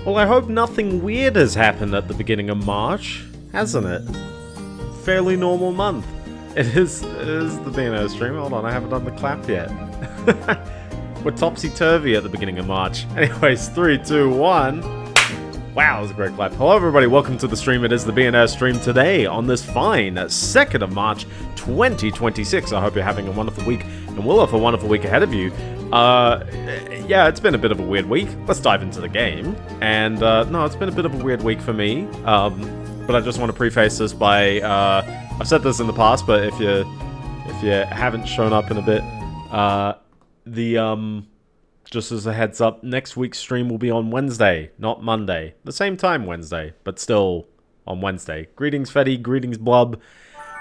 Well, I hope nothing weird has happened at the beginning of March, hasn't it? Fairly normal month. It is the Biendeo stream. Hold on, I haven't done the clap yet. We're topsy-turvy at the beginning of March. Anyways, 3, 2, 1. Wow, that was a great clap. Hello everybody, welcome to the stream. It is the Biendeo stream today on this fine 2nd of March 2026. I hope you're having a wonderful week, and we'll have a wonderful week ahead of you. Yeah, it's been a bit of a weird week. Let's dive into the game. And, no, it's been a bit of a weird week for me. But I just want to preface this by, I've said this in the past, but if you haven't shown up in a bit, just as a heads up, next week's stream will be on Wednesday, not Monday. The same time Wednesday, but still on Wednesday. Greetings, Fetty. Greetings, Blub.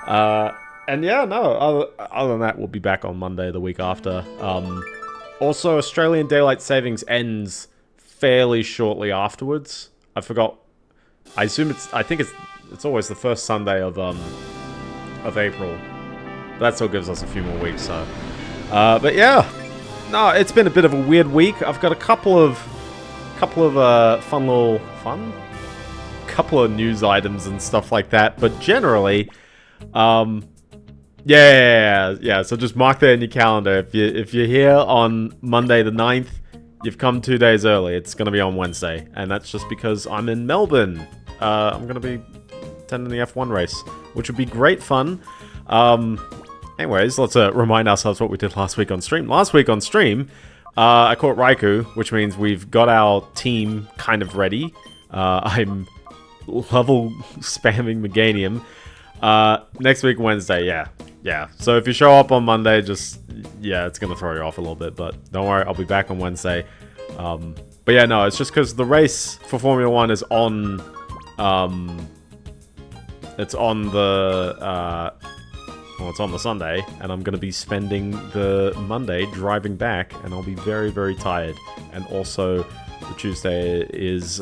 And yeah, no, other than that, we'll be back on Monday the week after. Also, Australian Daylight Savings ends fairly shortly afterwards. I forgot. I think it's always the first Sunday of April. That still gives us a few more weeks, so. But yeah. No, it's been a bit of a weird week. I've got a couple of couple of news items and stuff like that, but generally, yeah. So just mark that in your calendar. If you're here on Monday the 9th, you've come 2 days early. It's gonna be on Wednesday, and that's just because I'm in Melbourne. I'm gonna be attending the F1 race, which would be great fun. Anyways, let's remind ourselves what we did last week on stream. Last week on stream, I caught Raikou, which means we've got our team kind of ready. I'm level spamming Meganium. Next week, Wednesday, yeah. So if you show up on Monday, it's gonna throw you off a little bit, but don't worry, I'll be back on Wednesday. But yeah, no, it's just because the race for Formula 1 is on, it's on the Sunday, and I'm going to be spending the Monday driving back, and I'll be very, very tired. And also, the Tuesday is,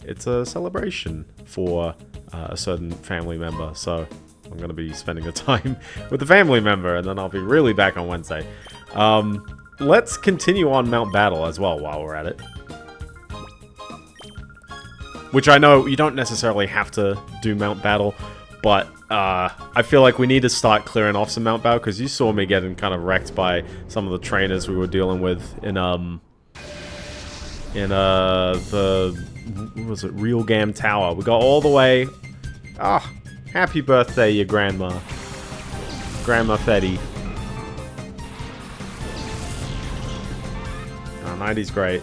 it's a celebration for a certain family member, so I'm going to be spending the time with the family member, and then I'll be really back on Wednesday. Let's continue on Mount Battle as well while we're at it. Which I know you don't necessarily have to do Mount Battle, but I feel like we need to start clearing off some Mount Battle, because you saw me getting kind of wrecked by some of the trainers we were dealing with in what was it, Real Gam Tower. We got all the way. Happy birthday, your grandma. Grandma Fetty. 90's great.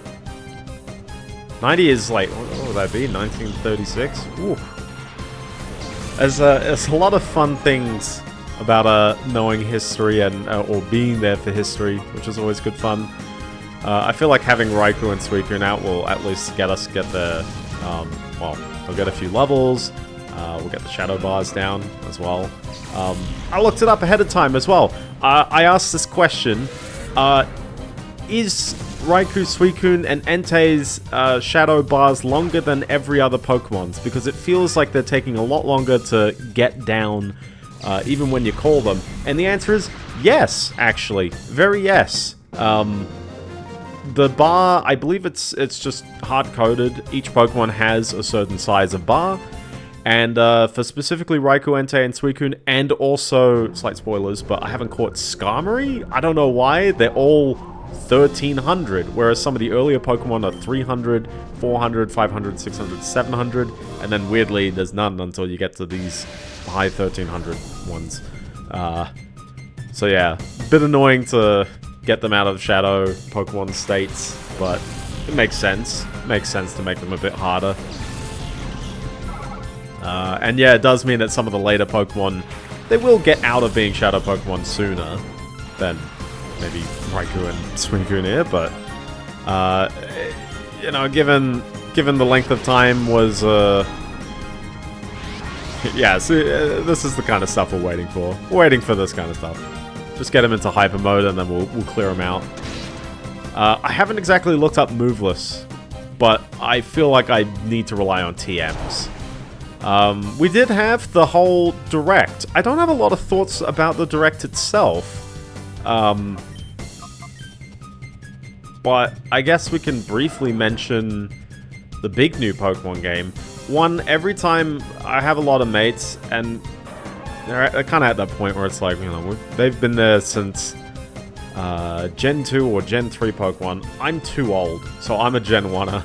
90 is like, what would that be? 1936? Ooh. There's a lot of fun things about knowing history and or being there for history, which is always good fun. I feel like having Raikou and Suicune out will at least get the well, we'll get a few levels. We'll get the shadow bars down as well. I looked it up ahead of time as well. I asked this question: is Raikou, Suicune, and Entei's shadow bars longer than every other Pokemon's? Because it feels like they're taking a lot longer to get down, even when you call them. And the answer is yes, actually. Very yes. The bar, I believe it's just hard-coded. Each Pokemon has a certain size of bar. And for specifically Raikou, Entei, and Suicune, and also, slight spoilers, but I haven't caught Skarmory? I don't know why. They're all 1300, whereas some of the earlier Pokemon are 300, 400, 500, 600, 700, and then weirdly there's none until you get to these high 1300 ones. So yeah, a bit annoying to get them out of Shadow Pokemon states, but it makes sense. It makes sense to make them a bit harder. And yeah, it does mean that some of the later Pokemon, they will get out of being Shadow Pokemon sooner than maybe Raikou and Suicune here, but you know, given the length of time was yeah, so, this is the kind of stuff we're waiting for. We're waiting for this kind of stuff. Just get him into hyper mode and then we'll clear him out. I haven't exactly looked up Moveless, but I feel like I need to rely on TMs. We did have the whole Direct. I don't have a lot of thoughts about the Direct itself. But I guess we can briefly mention the big new Pokemon game. One, every time I have a lot of mates, and they're kind of at that point where it's like, you know, they've been there since Gen 2 or Gen 3 Pokemon. I'm too old, so I'm a Gen 1er.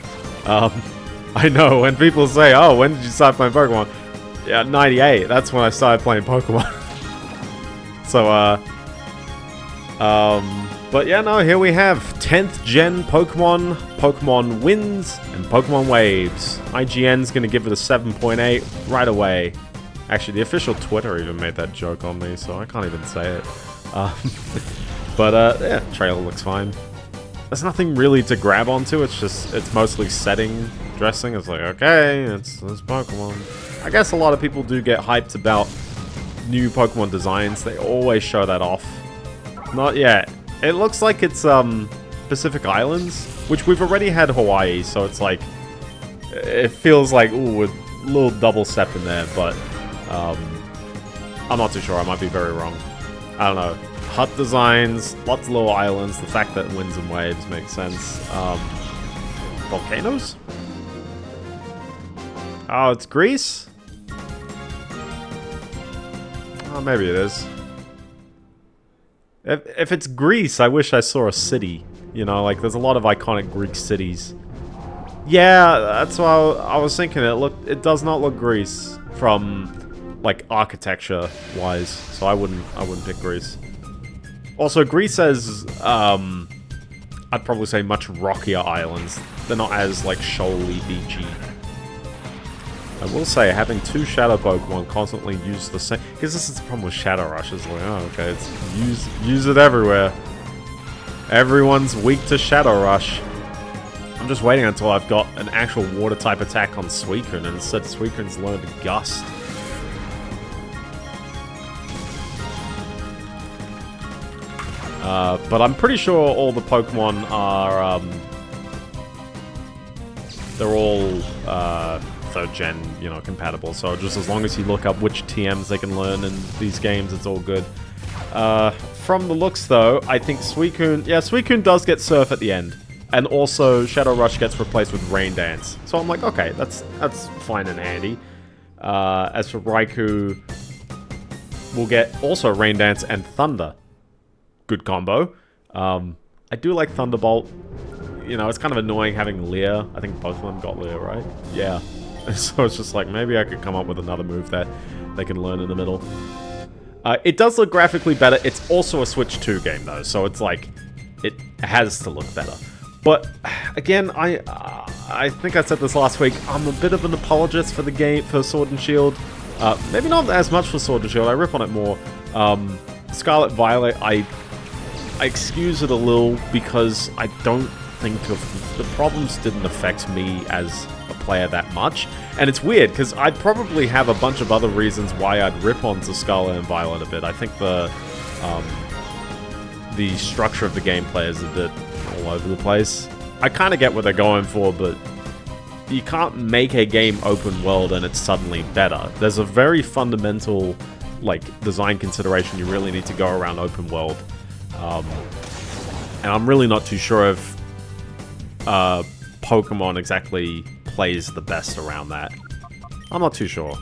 I know, when people say, oh, when did you start playing Pokemon? Yeah, 98, that's when I started playing Pokemon. So, but yeah, no, here we have 10th gen Pokemon, Pokemon Winds, and Pokemon Waves. IGN's gonna give it a 7.8 right away. Actually, the official Twitter even made that joke on me, so I can't even say it. But yeah, trailer looks fine. There's nothing really to grab onto, it's mostly setting, dressing. It's like, okay, it's Pokemon. I guess a lot of people do get hyped about new Pokemon designs. They always show that off. Not yet. It looks like it's Pacific Islands, which we've already had Hawaii, so it's like, it feels like, ooh, a little double step in there, but I'm not too sure. I might be very wrong. I don't know. Hut designs, lots of little islands. The fact that winds and waves makes sense. Volcanoes? Oh, it's Greece? Oh, maybe it is. If it's Greece, I wish I saw a city. You know, like, there's a lot of iconic Greek cities. Yeah, that's why I was thinking. It does not look Greece from, like, architecture-wise. So I wouldn't pick Greece. Also, Greece has, I'd probably say much rockier islands. They're not as, like, shoaly, beachy. I will say, having two Shadow Pokemon constantly use the same... Because this is the problem with Shadow Rush, is like, oh, okay, it's use it everywhere. Everyone's weak to Shadow Rush. I'm just waiting until I've got an actual Water-type attack on Suicune, and instead Suicune's learned Gust. But I'm pretty sure all the Pokemon are, they're all, 3rd gen, you know, compatible. So just as long as you look up which TMs they can learn in these games, it's all good. From the looks, though, I think Suicune... Yeah, Suicune does get Surf at the end. And also, Shadow Rush gets replaced with Rain Dance. So I'm like, okay, that's fine and handy. As for Raikou, we'll get also Rain Dance and Thunder. Good combo. I do like Thunderbolt. You know, it's kind of annoying having Leer. I think both of them got Leer, right? Yeah. So it's just like, maybe I could come up with another move that they can learn in the middle. It does look graphically better. It's also a Switch 2 game, though. So it's like, it has to look better. But, again, I think I said this last week. I'm a bit of an apologist for the game, for Sword and Shield. Maybe not as much for Sword and Shield. I rip on it more. Scarlet Violet, I excuse it a little because I don't think the problems didn't affect me as a player that much. And it's weird because I'd probably have a bunch of other reasons why I'd rip on Scarlet and Violet a bit. I think the structure of the gameplay is a bit all over the place. I kind of get what they're going for, but you can't make a game open world and it's suddenly better. There's a very fundamental, like, design consideration you really need to go around open world. And I'm really not too sure if Pokemon exactly plays the best around that. I'm not too sure.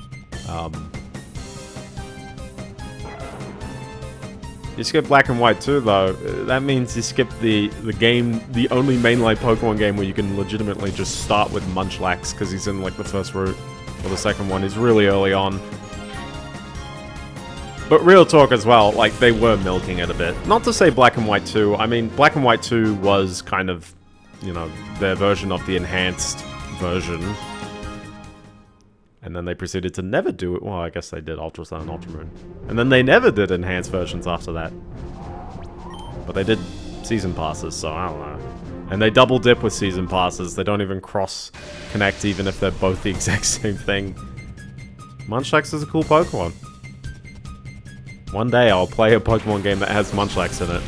You skip Black and White too, though. That means you skip the game, the only mainline Pokemon game where you can legitimately just start with Munchlax because he's in, like, the first route, or the second one. He's really early on. But real talk as well, like, they were milking it a bit. Not to say Black and White 2. I mean, Black and White 2 was kind of, you know, their version of the enhanced version. And then they proceeded to never do it. Well, I guess they did Ultra Sun and Ultra Moon. And then they never did enhanced versions after that. But they did season passes, so I don't know. And they double dip with season passes. They don't even cross-connect even if they're both the exact same thing. Munchlax is a cool Pokemon. One day I'll play a Pokemon game that has Munchlax in it.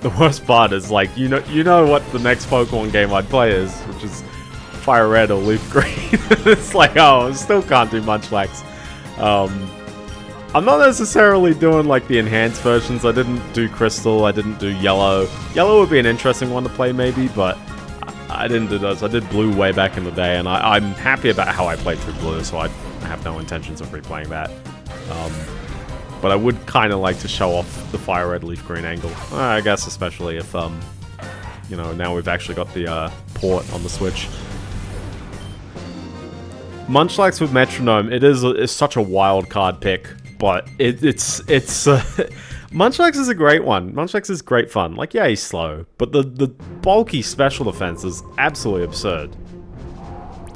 The worst part is, like, you know what the next Pokemon game I'd play is, which is Fire Red or Leaf Green. It's like, oh, I still can't do Munchlax. I'm not necessarily doing like the enhanced versions. I didn't do Crystal, I didn't do Yellow. Yellow would be an interesting one to play maybe, but I didn't do those. I did Blue way back in the day, and I'm happy about how I played through Blue, so I have no intentions of replaying that. But I would kind of like to show off the Fire Red Leaf Green angle. I guess especially if, you know, now we've actually got the port on the Switch. Munchlax with Metronome, it's such a wild card pick, but it's Munchlax is a great one. Munchlax is great fun. Like, yeah, he's slow, but the bulky special defense is absolutely absurd.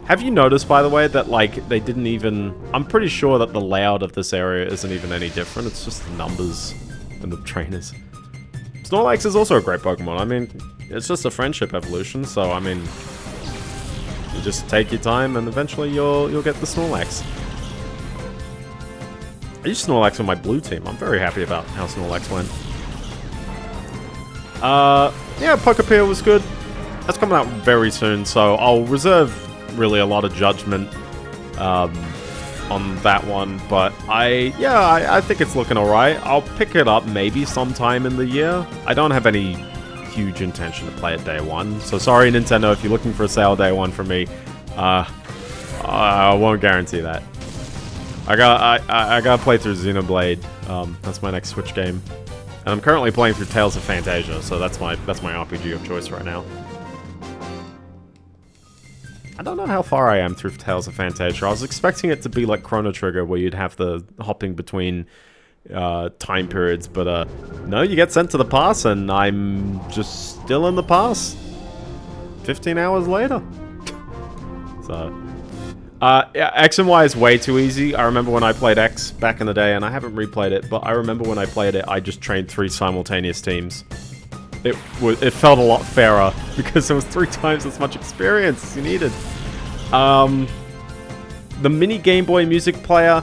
Have you noticed, by the way, that, like, they didn't even... I'm pretty sure that the layout of this area isn't even any different. It's just the numbers and the trainers. Snorlax is also a great Pokemon. I mean, it's just a friendship evolution, so, I mean... You just take your time, and eventually you'll get the Snorlax. I used Snorlax on my blue team. I'm very happy about how Snorlax went. Yeah, Pokepia was good. That's coming out very soon, so I'll reserve really a lot of judgment on that one. But I think it's looking alright. I'll pick it up maybe sometime in the year. I don't have any huge intention to play it day one. So sorry, Nintendo, if you're looking for a sale day one from me. I won't guarantee that. I gotta play through Xenoblade. That's my next Switch game, and I'm currently playing through Tales of Phantasia, so that's my RPG of choice right now. I don't know how far I am through Tales of Phantasia. I was expecting it to be like Chrono Trigger, where you'd have the hopping between time periods, but no, you get sent to the past, and I'm just still in the past 15 hours later. So yeah, X and Y is way too easy. I remember when I played X back in the day, and I haven't replayed it, but I remember when I played it, I just trained 3 simultaneous teams. It felt a lot fairer, because there was 3 times as much experience as you needed. The mini Game Boy music player,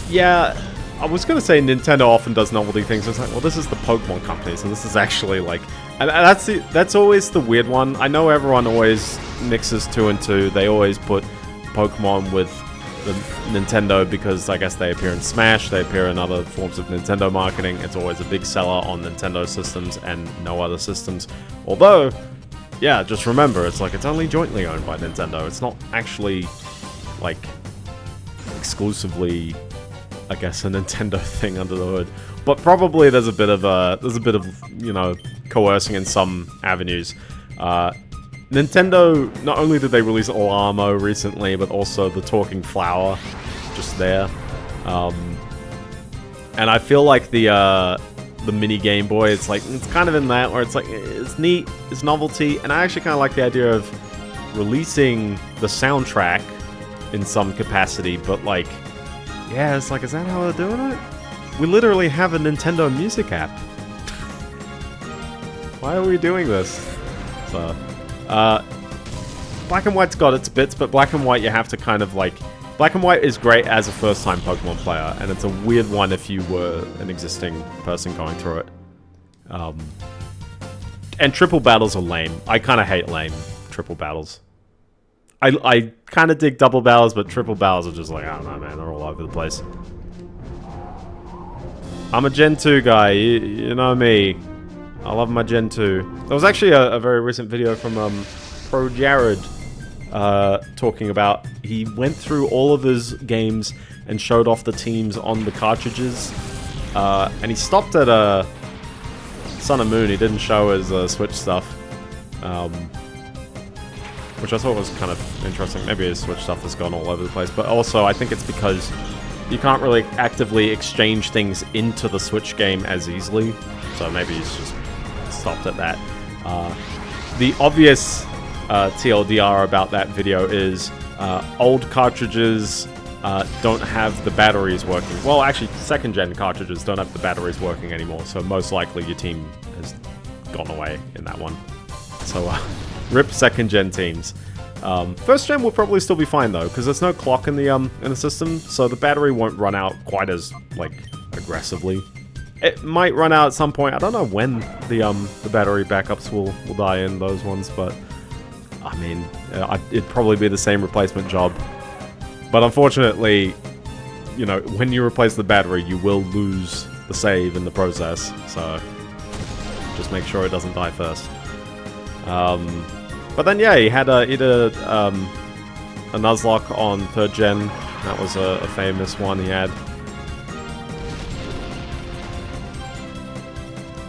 yeah, I was going to say Nintendo often does novelty things. It's like, well, this is the Pokemon company, so this is actually like... And that's always the weird one. I know everyone always mixes 2 and 2. They always put Pokemon with the Nintendo because I guess they appear in Smash, they appear in other forms of Nintendo marketing. It's always a big seller on Nintendo systems and no other systems. Although, yeah, just remember, it's like it's only jointly owned by Nintendo. It's not actually, like, exclusively, I guess, a Nintendo thing under the hood. But probably there's a bit of you know, coercing in some avenues. Nintendo, not only did they release Alamo recently, but also the Talking Flower, just there. And I feel like the mini Game Boy, it's kind of in that, where it's like, it's neat, it's novelty, and I actually kind of like the idea of releasing the soundtrack in some capacity, but like, yeah, it's like, is that how they're doing it? We literally have a Nintendo Music app. Why are we doing this? So, Black and White's got its bits, but Black and White you have to kind of like... Black and White is great as a first-time Pokemon player, and it's a weird one if you were an existing person going through it. And triple battles are lame. I kind of hate lame triple battles. I kind of dig double battles, but triple battles are just like, I don't know, man, they're all over the place. I'm a Gen 2 guy, you know me. I love my Gen 2. There was actually a very recent video from Pro Jared talking about, he went through all of his games and showed off the teams on the cartridges. And he stopped at Sun and Moon. He didn't show his Switch stuff. Which I thought was kind of interesting. Maybe his Switch stuff has gone all over the place. But also, I think it's because you can't really actively exchange things into the Switch game as easily. So maybe he's just stopped at that. The obvious TLDR about that video is old cartridges don't have the batteries working. Well, actually, second-gen cartridges don't have the batteries working anymore. So most likely your team has gone away in that one. So rip second-gen teams. First gen will probably still be fine though, because there's no clock in the system, so the battery won't run out quite as like aggressively. It might run out at some point. I don't know when the battery backups will die in those ones, but I mean, it'd probably be the same replacement job. But unfortunately, you know, when you replace the battery, you will lose the save in the process. So just make sure it doesn't die first. But then, yeah, he did a Nuzlocke on 3rd gen. That was a famous one he had.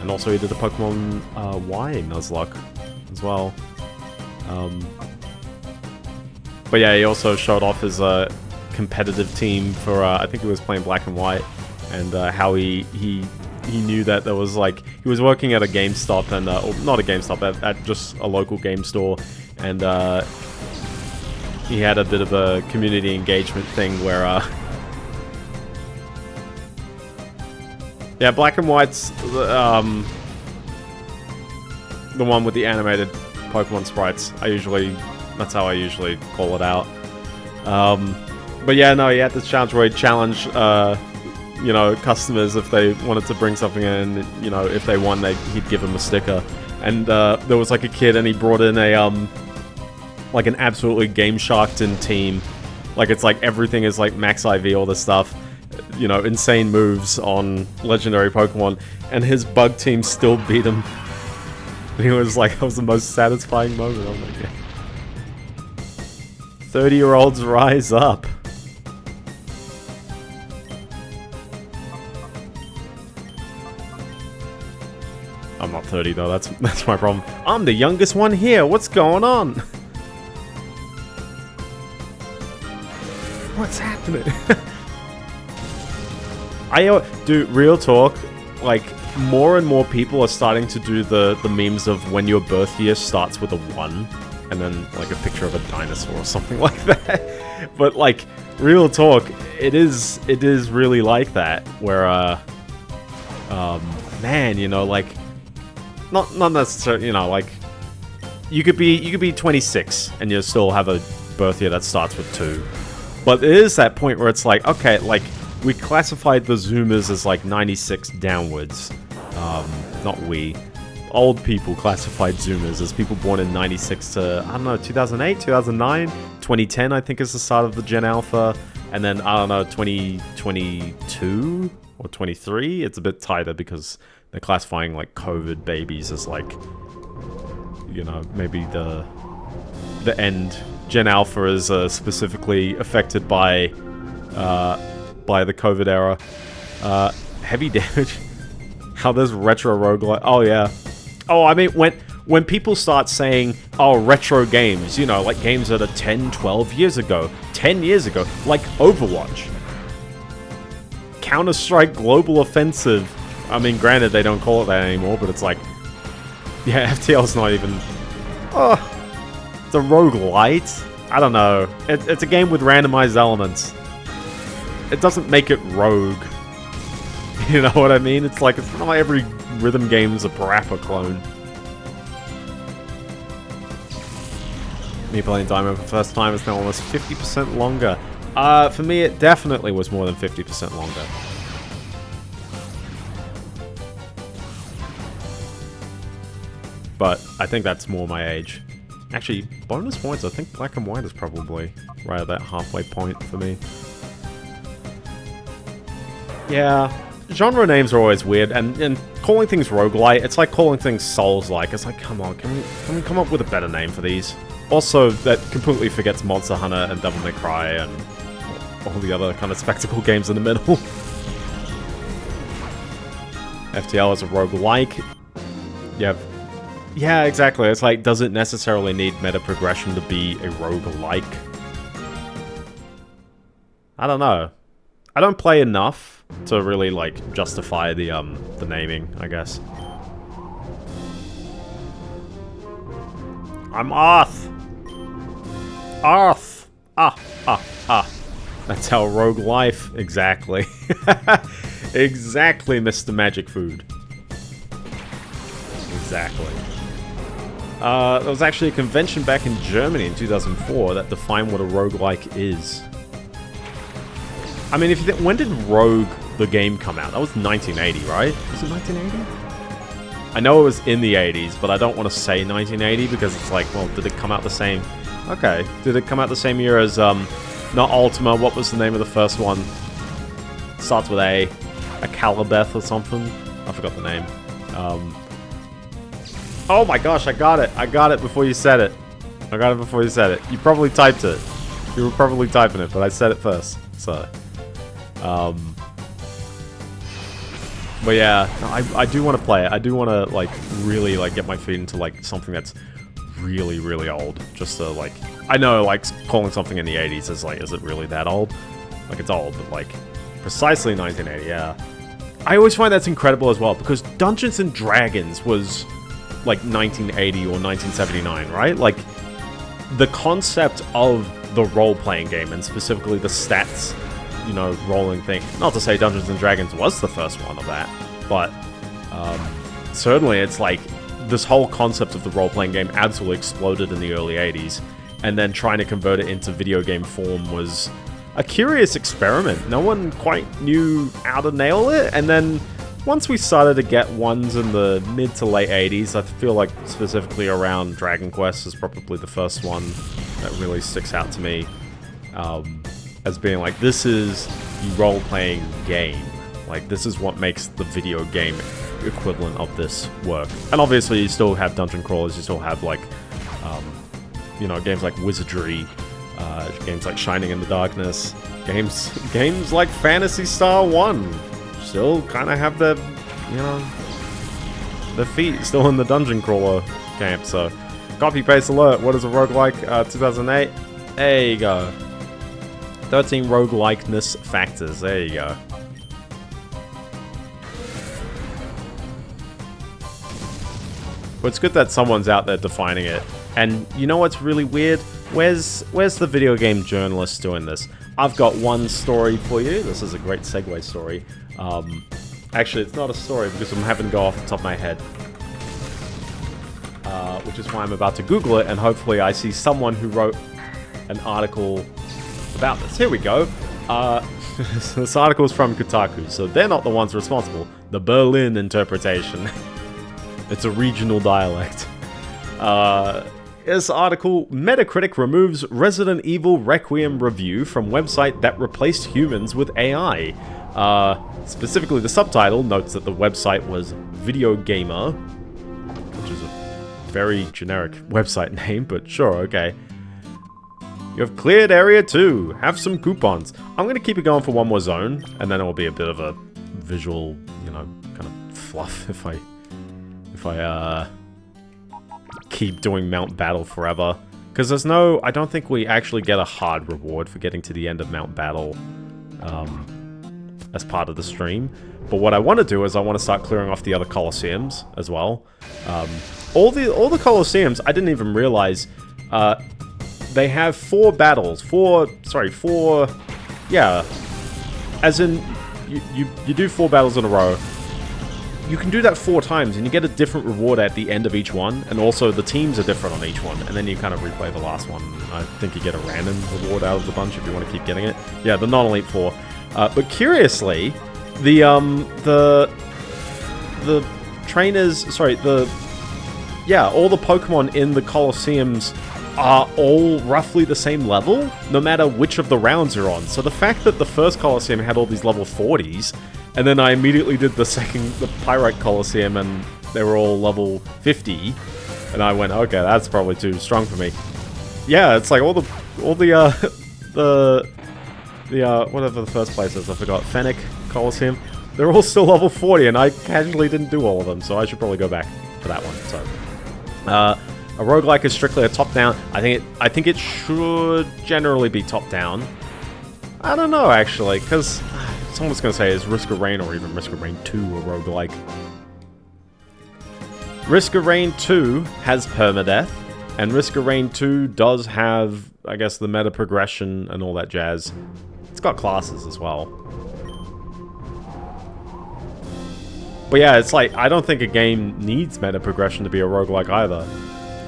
And also he did the Pokemon Y Nuzlocke as well. But yeah, he also showed off his competitive team for, I think he was playing Black and White, and how he knew that there was, like, he was working at a GameStop, and, or not a GameStop, at just a local game store, and he had a bit of a community engagement thing where, yeah, Black and White's the one with the animated Pokemon sprites. That's how I usually call it out. But yeah, no, he had this challenge where he'd challenge, you know, customers if they wanted to bring something in, you know, if they won, he'd give them a sticker. And there was like a kid, and he brought in a, like an absolutely Game Sharked-in team. Like, it's like everything is like max IV, all this stuff. You know, insane moves on legendary Pokemon, and his bug team still beat him. And he was like, that was the most satisfying moment. I'm like, yeah. 30-year-olds rise up. I'm not 30 though, that's my problem. I'm the youngest one here, what's going on? What's happening? Dude, real talk, like, more and more people are starting to do the memes of when your birth year starts with a 1, and then, like, a picture of a dinosaur or something like that. But, like, real talk, it is really like that, where, man, you know, like, not necessarily, you know, like, you could be 26, and you'll still have a birth year that starts with 2. But it is that point where it's like, okay, like, we classified the Zoomers as, like, 96 downwards. Not we. Old people classified Zoomers as people born in 96 to, I don't know, 2008, 2009? 2010, I think, is the start of the Gen Alpha. And then, I don't know, 2022 or 23? It's a bit tighter because they're classifying, like, COVID babies as, like, you know, maybe the end. Gen Alpha is specifically affected by the COVID era. Heavy damage. How there's retro roguelike. Oh, yeah. Oh, I mean, when people start saying, oh, retro games, you know, like games that are 10, 12 years ago, 10 years ago, like Overwatch. Counter-Strike Global Offensive. I mean, granted, they don't call it that anymore, but it's like, yeah, FTL's not even... Oh, it's a roguelite? I don't know. It's a game with randomized elements. It doesn't make it rogue. You know what I mean? It's like, it's not like every rhythm game's a Parappa clone. Me playing Diamond for the first time is now almost 50% longer. For me, it definitely was more than 50% longer. But I think that's more my age. Actually, bonus points, I think Black and White is probably right at that halfway point for me. Yeah, genre names are always weird, and calling things roguelite, it's like calling things Souls-like. It's like, come on, can we come up with a better name for these? Also, that completely forgets Monster Hunter and Devil May Cry and all the other kind of spectacle games in the middle. FTL is a roguelike. Yeah, exactly. It's like, does it necessarily need meta progression to be a roguelike? I don't know. I don't play enough to really, like, justify the naming, I guess. I'm Arth! Arth! Ah. That's how rogue life. Exactly. Exactly, Mr. Magic Food. Exactly. There was actually a convention back in Germany in 2004 that defined what a roguelike is. I mean, if you think, when did Rogue, the game, come out? That was 1980, right? Was it 1980? I know it was in the 80s, but I don't want to say 1980 because it's like, well, did it come out the same... Okay, did it come out the same year as, not Ultima, what was the name of the first one? Starts with A Calibeth or something. I forgot the name. Oh my gosh, I got it. I got it before you said it. I got it before you said it. You probably typed it. You were probably typing it, but I said it first. So, but yeah, I do want to play it. I do want to, like, really, like, get my feet into, like, something that's really, really old. Just to, like, I know, like, calling something in the 80s is, like, is it really that old? Like, it's old, but, like, precisely 1980, yeah. I always find that's incredible as well, because Dungeons & Dragons was, like, 1980 or 1979, right? Like, the concept of the role-playing game, and specifically the stats, you know, rolling thing. Not to say Dungeons & Dragons was the first one of that, but certainly it's like this whole concept of the role-playing game absolutely exploded in the early 80s, and then trying to convert it into video game form was a curious experiment. No one quite knew how to nail it, and then once we started to get ones in the mid to late 80s, I feel like specifically around Dragon Quest is probably the first one that really sticks out to me as being like, this is the role-playing game. Like, this is what makes the video game equivalent of this work. And obviously you still have dungeon crawlers, you still have like, you know, games like Wizardry, games like Shining in the Darkness, games like Phantasy Star 1 still kind of have their, you know, their feet still in the dungeon crawler camp. So, copy-paste alert, what is a roguelike? 2008, there you go. 13 roguelikeness factors, there you go. But it's good that someone's out there defining it. And you know what's really weird? Where's the video game journalist doing this? I've got one story for you. This is a great segue story. Actually, it's not a story because I'm having to go off the top of my head. Which is why I'm about to Google it, and hopefully I see someone who wrote an article about this. Here we go. This article is from Kotaku, so they're not the ones responsible. The Berlin interpretation. It's a regional dialect. This article, Metacritic removes Resident Evil Requiem review from website that replaced humans with AI. Specifically, the subtitle notes that the website was Video Gamer, which is a very generic website name, but sure, okay. You have cleared Area 2. Have some coupons. I'm going to keep it going for one more zone, and then it will be a bit of a visual, you know, kind of fluff if I keep doing Mount Battle forever. Because there's no... I don't think we actually get a hard reward for getting to the end of Mount Battle as part of the stream. But what I want to do is I want to start clearing off the other Colosseums as well. All the Colosseums, I didn't even realize... they have 4 battles. 4... Yeah. As in, you do 4 battles in a row. You can do that 4 times, and you get a different reward at the end of each one, and also the teams are different on each one, and then you kind of replay the last one. I think you get a random reward out of the bunch if you want to keep getting it. Yeah, the non-elite 4. But curiously, the trainers... Sorry, yeah, all the Pokemon in the Colosseums are all roughly the same level, no matter which of the rounds you're on. So the fact that the first Colosseum had all these level 40s, and then I immediately did the Pyrite Colosseum, and they were all level 50, and I went, okay, that's probably too strong for me. Yeah, it's like all the whatever the first place is, I forgot, Fennec Colosseum, they're all still level 40, and I casually didn't do all of them, so I should probably go back to that one. So, a roguelike is strictly a top-down. I think it should generally be top-down. I don't know, actually, because someone's going to say, is Risk of Rain or even Risk of Rain 2 a roguelike? Risk of Rain 2 has permadeath, and Risk of Rain 2 does have, I guess, the meta progression and all that jazz. It's got classes as well. But yeah, it's like, I don't think a game needs meta progression to be a roguelike either.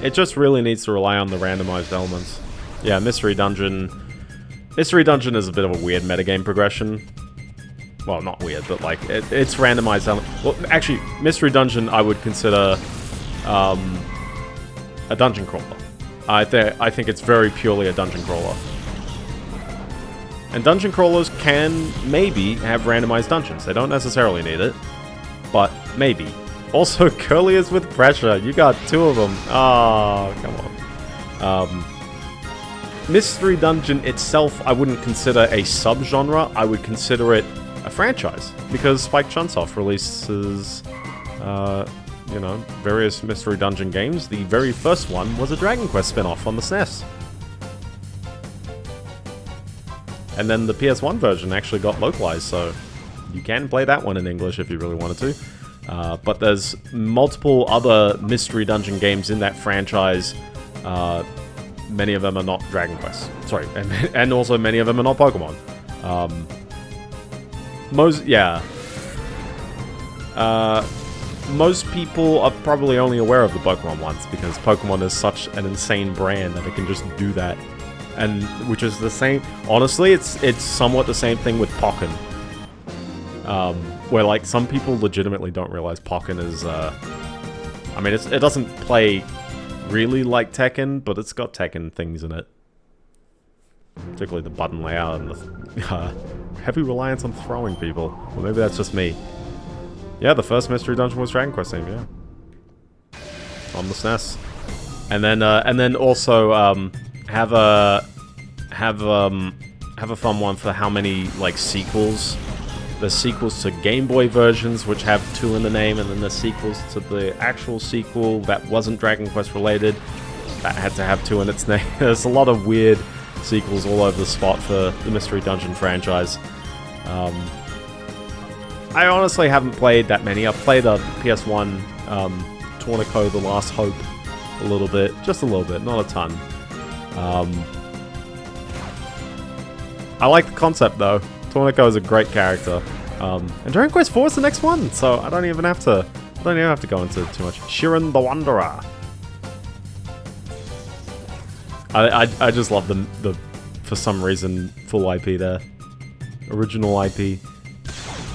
It just really needs to rely on the randomized elements. Yeah, Mystery Dungeon... Mystery Dungeon is a bit of a weird metagame progression. Well, not weird, but like, it's randomized elements. Well, actually, Mystery Dungeon I would consider a dungeon crawler. I think it's very purely a dungeon crawler. And dungeon crawlers can maybe have randomized dungeons. They don't necessarily need it, but maybe. Also, Curliers with pressure. You got 2 of them. Oh, come on. Mystery Dungeon itself, I wouldn't consider a subgenre. I would consider it a franchise, because Spike Chunsoft releases, you know, various Mystery Dungeon games. The very first one was a Dragon Quest spin-off on the SNES. And then the PS1 version actually got localized, so you can play that one in English if you really wanted to. But there's multiple other Mystery Dungeon games in that franchise. Many of them are not Dragon Quest. Sorry, and also many of them are not Pokemon. Most people are probably only aware of the Pokemon ones, because Pokemon is such an insane brand that it can just do that. And which is the same. Honestly, it's somewhat the same thing with Pokken. Where like some people legitimately don't realize Pokken is. I mean, it doesn't play really like Tekken, but it's got Tekken things in it. Particularly the button layout and the heavy reliance on throwing people. Well, maybe that's just me. Yeah, the first Mystery Dungeon was Dragon Quest theme, yeah. On the SNES. And then also have a fun one for how many like sequels. There's sequels to Game Boy versions, which have 2 in the name, and then there's sequels to the actual sequel that wasn't Dragon Quest related, that had to have 2 in its name. There's a lot of weird sequels all over the spot for the Mystery Dungeon franchise. I honestly haven't played that many. I've played a PS1 Tornico The Last Hope a little bit. Just a little bit, not a ton. I like the concept though. Tornico is a great character. And Dragon Quest IV is the next one, so I don't even have to go into too much. Shiren the Wanderer. I just love the for some reason full IP there. Original IP.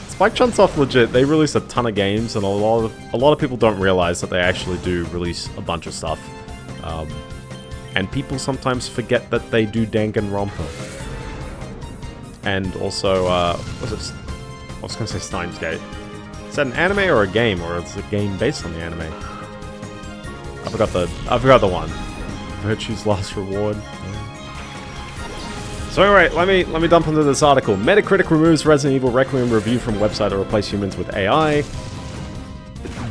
Spike Chunsoft legit, they release a ton of games, and a lot of people don't realize that they actually do release a bunch of stuff. And people sometimes forget that they do Danganronpa. And also, I was gonna say Steins Gate. Is that an anime or a game, or is it a game based on the anime? I forgot the one. Virtue's Last Reward. So anyway, let me dump into this article. Metacritic removes Resident Evil Requiem review from website to replace humans with AI.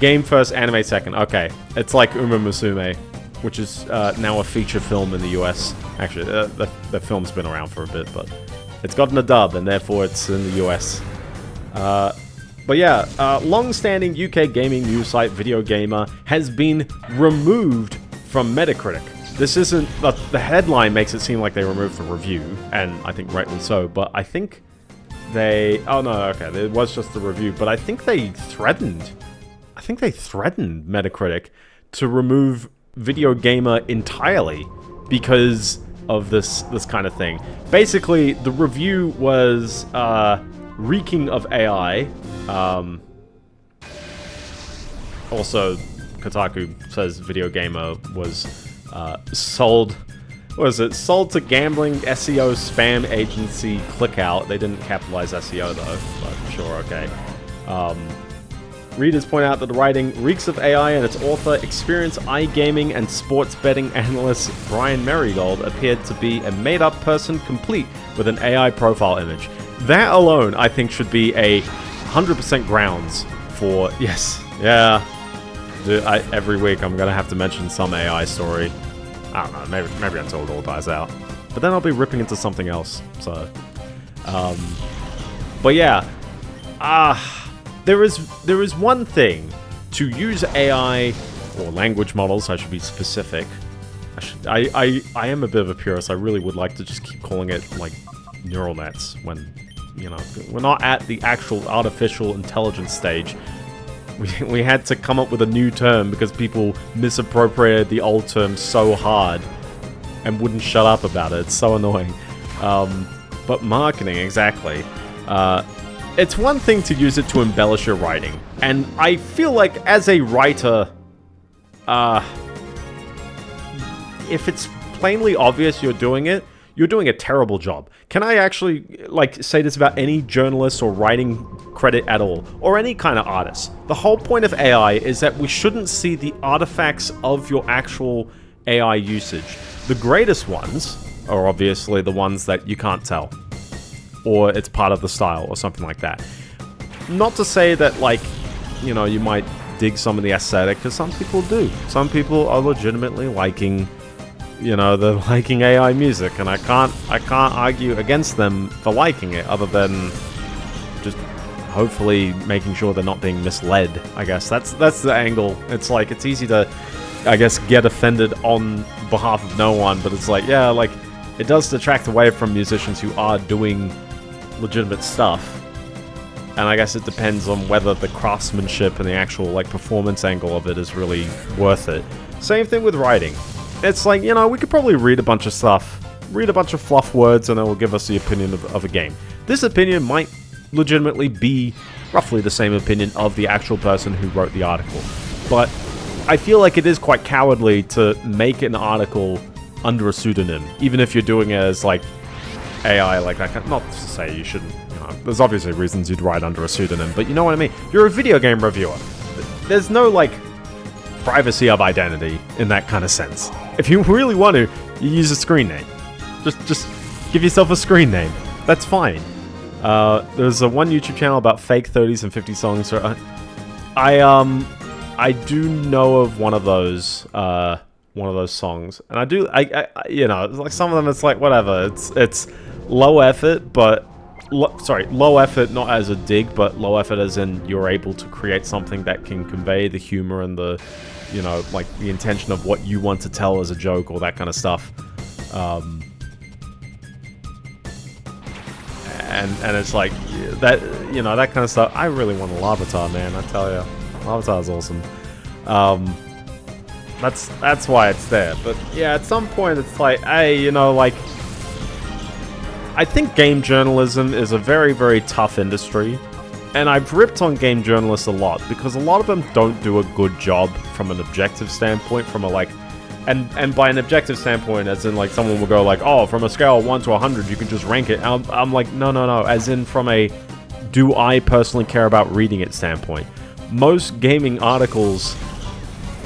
Game first, anime second. Okay, it's like Uma Musume, which is now a feature film in the US. Actually, the film's been around for a bit, but it's gotten a dub, and therefore it's in the US. But yeah, long-standing UK gaming news site Video Gamer has been removed from Metacritic. This isn't... The headline makes it seem like they removed the review, and I think rightly so, but I think they... Oh no, okay, it was just the review, but I think they threatened... Metacritic to remove Video Gamer entirely because of this kind of thing. Basically, the review was reeking of AI. Also, Kotaku says Video Gamer was sold... What is it? Sold to gambling SEO spam agency ClickOut. They didn't capitalize SEO though, but sure, okay. Readers point out that the writing reeks of AI, and its author, experienced iGaming and sports betting analyst Brian Marigold, appeared to be a made-up person complete with an AI profile image. That alone, I think, should be a 100% grounds for... Yes, yeah. Dude, every week I'm gonna have to mention some AI story. I don't know, maybe until it all dies out. But then I'll be ripping into something else, so... But yeah. There is one thing to use AI, or language models, I should be specific. I am a bit of a purist. I really would like to just keep calling it, like, neural nets when, you know, we're not at the actual artificial intelligence stage. We had to come up with a new term because people misappropriated the old term so hard and wouldn't shut up about it. It's so annoying. But marketing, exactly. It's one thing to use it to embellish your writing, and I feel like as a writer, if it's plainly obvious you're doing it, you're doing a terrible job. Can I actually, like, say this about any journalist or writing credit at all, or any kind of artist? The whole point of AI is that we shouldn't see the artifacts of your actual AI usage. The greatest ones are obviously the ones that you can't tell, or it's part of the style or something like that. Not to say that, like, you know, you might dig some of the aesthetic, because some people do. Some people are legitimately liking, you know, they're liking AI music, and I can't argue against them for liking it, other than just hopefully making sure they're not being misled. I guess that's the angle. It's like, it's easy to, I guess, get offended on behalf of no one, but it's like, yeah, like, it does detract away from musicians who are doing legitimate stuff. And I guess it depends on whether the craftsmanship and the actual, like, performance angle of it is really worth it. Same thing with writing. It's like, you know, we could probably read a bunch of stuff, read a bunch of fluff words, and it will give us the opinion of a game. This opinion might legitimately be roughly the same opinion of the actual person who wrote the article. But I feel like it is quite cowardly to make an article under a pseudonym, even if you're doing it as, like, AI, like, not to say you shouldn't, you know, there's obviously reasons you'd write under a pseudonym, but you know what I mean? You're a video game reviewer. There's no, like, privacy of identity in that kind of sense. If you really want to, you use a screen name. Just give yourself a screen name. That's fine. There's one YouTube channel about fake 30s and 50 songs. I do know of one of those songs, and I you know, like, some of them, it's like, whatever, it's low effort, but low effort not as a dig, but low effort as in you're able to create something that can convey the humor and the, you know, like, the intention of what you want to tell as a joke, or that kind of stuff. And it's like, that, you know, that kind of stuff. I really want a Larvitar, man, I tell you. Larvitar's awesome. That's why it's there. But yeah, at some point it's like, hey, you know, like, I think game journalism is a very, very tough industry, and I've ripped on game journalists a lot because a lot of them don't do a good job from an objective standpoint, from a, like, and by an objective standpoint, as in, like, someone will go like, oh, from a scale of 1 to 100 you can just rank it. I'm like, no, as in from a do I personally care about reading it standpoint. Most gaming articles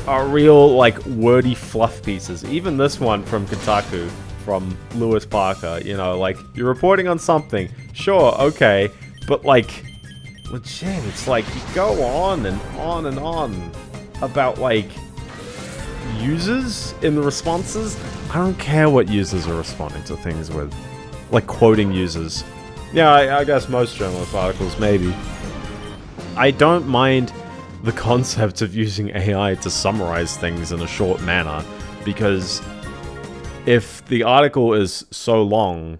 are real, like, wordy fluff pieces. Even this one from Kotaku, from Lewis Parker, you know, like, you're reporting on something, sure, okay, but, like, legit, it's like, you go on and on and on about, like, users in the responses. I don't care what users are responding to things with, like, quoting users. Yeah, I guess most journalist articles, maybe. I don't mind the concept of using AI to summarize things in a short manner, because if the article is so long,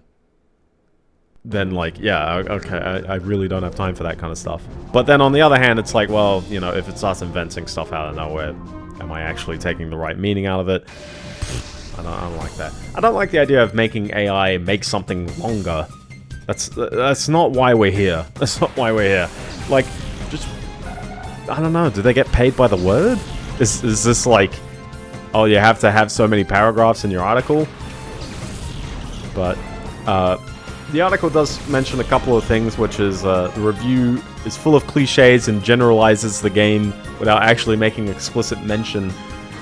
then, like, yeah, okay, I really don't have time for that kind of stuff. But then on the other hand, it's like, well, you know, if it starts inventing stuff out of nowhere, am I actually taking the right meaning out of it? I don't like that. I don't like the idea of making AI make something longer. That's not why we're here. That's not why we're here. Like, just, I don't know, do they get paid by the word? Is this like, oh, you have to have so many paragraphs in your article? But, the article does mention a couple of things, which is, the review is full of cliches and generalizes the game without actually making explicit mention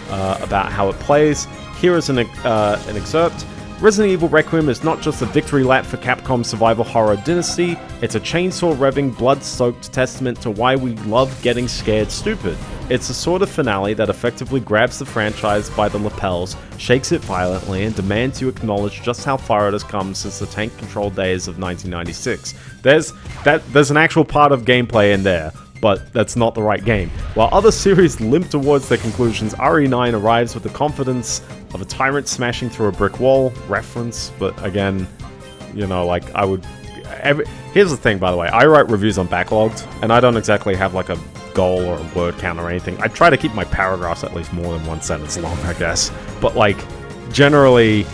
about how it plays. Here is an excerpt. Resident Evil Requiem is not just a victory lap for Capcom's survival horror dynasty, it's a chainsaw-revving, blood-soaked testament to why we love getting scared stupid. It's a sort of finale that effectively grabs the franchise by the lapels, shakes it violently, and demands you acknowledge just how far it has come since the tank-controlled days of 1996. There's an actual part of gameplay in there, but that's not the right game. While other series limp towards their conclusions, RE9 arrives with the confidence of a tyrant smashing through a brick wall. Reference, but again, you know, like, I would... Here's the thing, by the way. I write reviews on Backlogged, and I don't exactly have, like, a goal or a word count or anything. I try to keep my paragraphs at least more than one sentence long, I guess. But, like, generally,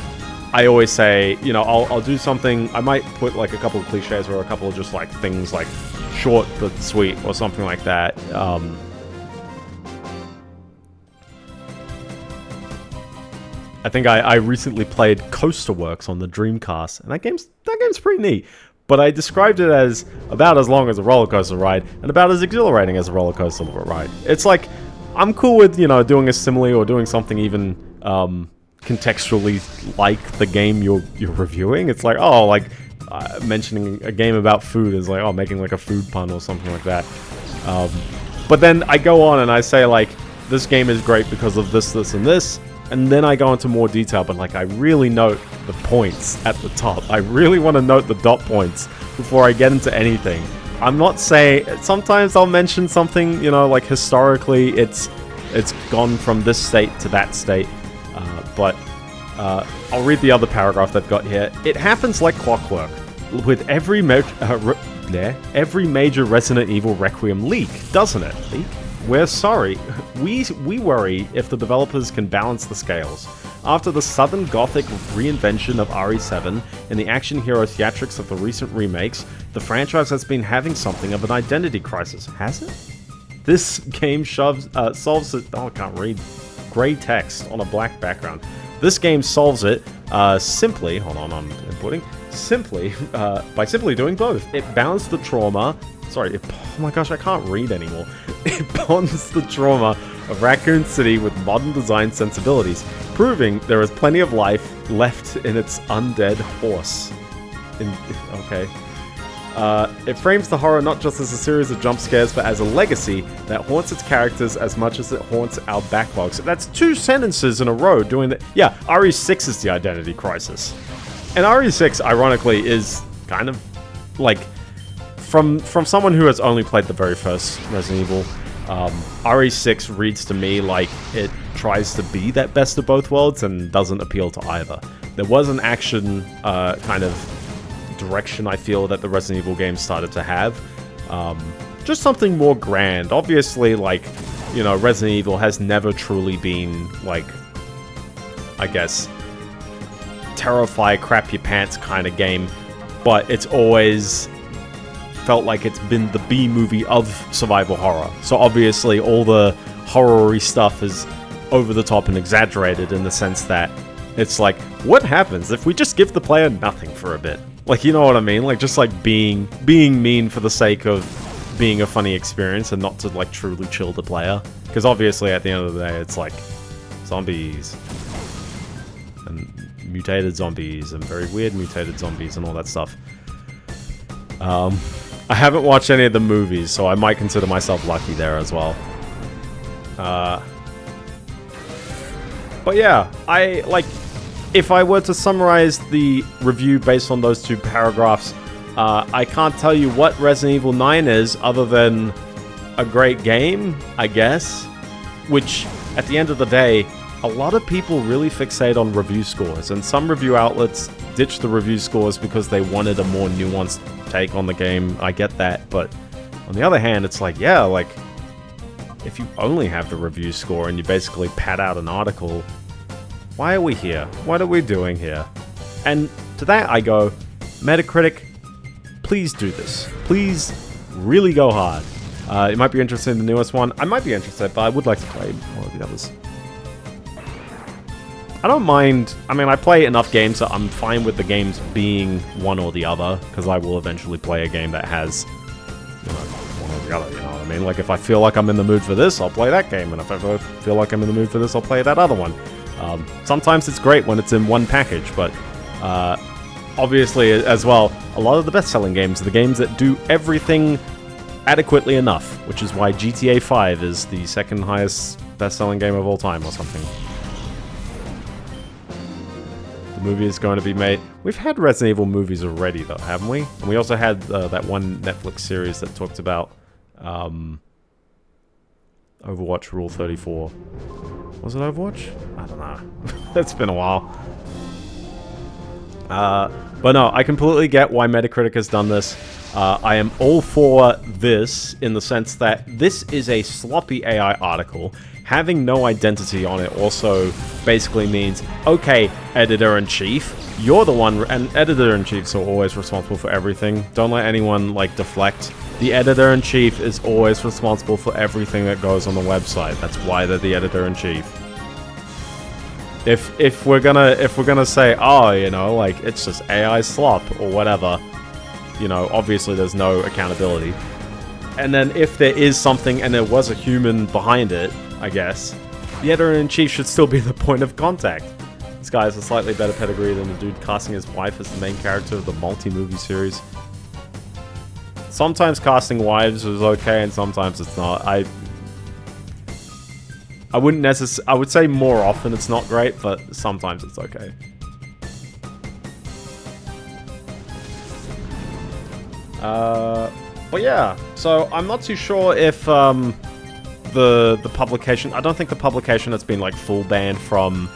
I always say, you know, I'll do something... I might put, like, a couple of cliches or a couple of just, like, things, like, short but sweet or something like that. I think I recently played Coaster Works on the Dreamcast, and that game's pretty neat. But I described it as about as long as a roller coaster ride, and about as exhilarating as a roller coaster ride. It's like, I'm cool with, you know, doing a simile or doing something even contextually like the game you're reviewing. It's like, oh, like mentioning a game about food is like, oh, making like a food pun or something like that. But then I go on and I say like, this game is great because of this, this, and this. And then I go into more detail, but like I really note the points at the top. I really want to note the dot points before I get into anything. I'm not saying, sometimes I'll mention something, you know, like historically it's gone from this state to that state. But I'll read the other paragraph they've got here. It happens like clockwork with every major Resident Evil Requiem leak, doesn't it? Leak? We're sorry. We worry if the developers can balance the scales. After the Southern Gothic reinvention of RE7 and the action hero theatrics of the recent remakes, the franchise has been having something of an identity crisis. Has it? This game solves it. Oh, I can't read. Gray text on a black background. This game solves it simply. Hold on, I'm inputting. Simply by simply doing both. It balanced the trauma. Sorry, oh my gosh, I can't read anymore. It bonds the trauma of Raccoon City with modern design sensibilities, proving there is plenty of life left in its undead horse. Okay. It frames the horror not just as a series of jump scares, but as a legacy that haunts its characters as much as it haunts our backlogs. So that's 2 sentences in a row doing that. Yeah, RE6 is the identity crisis. And RE6, ironically, is kind of like... From someone who has only played the very first Resident Evil, RE6 reads to me like it tries to be that best of both worlds and doesn't appeal to either. There was an action kind of direction I feel that the Resident Evil games started to have. Just something more grand. Obviously, like, you know, Resident Evil has never truly been, like, I guess, terrify, crap your pants kind of game, but it's always... felt like it's been the B movie of survival horror. So obviously all the horror-y stuff is over the top and exaggerated in the sense that it's like, what happens if we just give the player nothing for a bit? Like, you know what I mean? Like, just like being mean for the sake of being a funny experience and not to like truly chill the player. Because obviously at the end of the day it's like zombies and mutated zombies and very weird mutated zombies and all that stuff. I haven't watched any of the movies, so I might consider myself lucky there as well. But yeah, if I were to summarize the review based on those 2 paragraphs, I can't tell you what Resident Evil 9 is other than a great game, I guess. Which, at the end of the day, a lot of people really fixate on review scores, and some review outlets ditch the review scores because they wanted a more nuanced take on the game. I get that, but on the other hand, it's like, yeah, like, if you only have the review score and you basically pad out an article, why are we here? What are we doing here? And to that I go, Metacritic, please do this. Please really go hard. You might be interested in the newest one. I might be interested, but I would like to play more of the others. I don't mind, I mean, I play enough games that I'm fine with the games being one or the other, because I will eventually play a game that has, you know, one or the other, you know what I mean? Like, if I feel like I'm in the mood for this, I'll play that game, and if I feel like I'm in the mood for this, I'll play that other one. Sometimes it's great when it's in one package, but obviously, as well, a lot of the best-selling games are the games that do everything adequately enough, which is why GTA 5 is the second highest best-selling game of all time or something. Movie is going to be made. We've had Resident Evil movies already, though, haven't we? And we also had that one Netflix series that talked about Overwatch Rule 34. Was it Overwatch? I don't know. It's been a while. But no, I completely get why Metacritic has done this. I am all for this in the sense that this is a sloppy AI article. Having no identity on it also basically means, okay, editor-in-chief, you're the one, and editor-in-chiefs are always responsible for everything. Don't let anyone, like, deflect. The editor-in-chief is always responsible for everything that goes on the website. That's why they're the editor-in-chief. If we're gonna say, oh, you know, like it's just AI slop or whatever, you know, obviously there's no accountability. And then if there is something and there was a human behind it, I guess, the editor-in-chief should still be the point of contact. This guy has a slightly better pedigree than the dude casting his wife as the main character of the multi-movie series. Sometimes casting wives is okay and sometimes it's not. I wouldn't necessarily... I would say more often it's not great, but sometimes it's okay. But yeah, so I'm not too sure if the publication... I don't think the publication has been like full banned from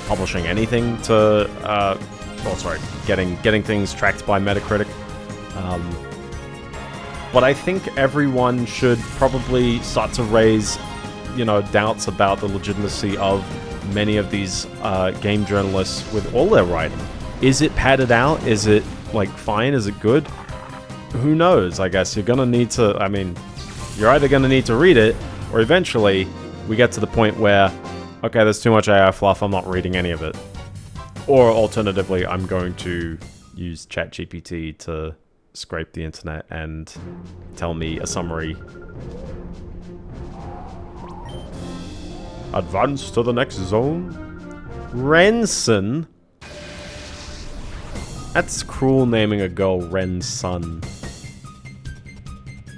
publishing anything to... getting things tracked by Metacritic. But I think everyone should probably start to raise, you know, doubts about the legitimacy of many of these game journalists with all their writing. Is it padded out? Is it, like, fine? Is it good? Who knows? I guess you're gonna need to... I mean, you're either gonna need to read it, or eventually we get to the point where, okay, there's too much AI fluff, I'm not reading any of it. Or alternatively, I'm going to use ChatGPT to scrape the internet and tell me a summary. Advance to the next zone? Renson? That's cruel naming a girl Ren's son.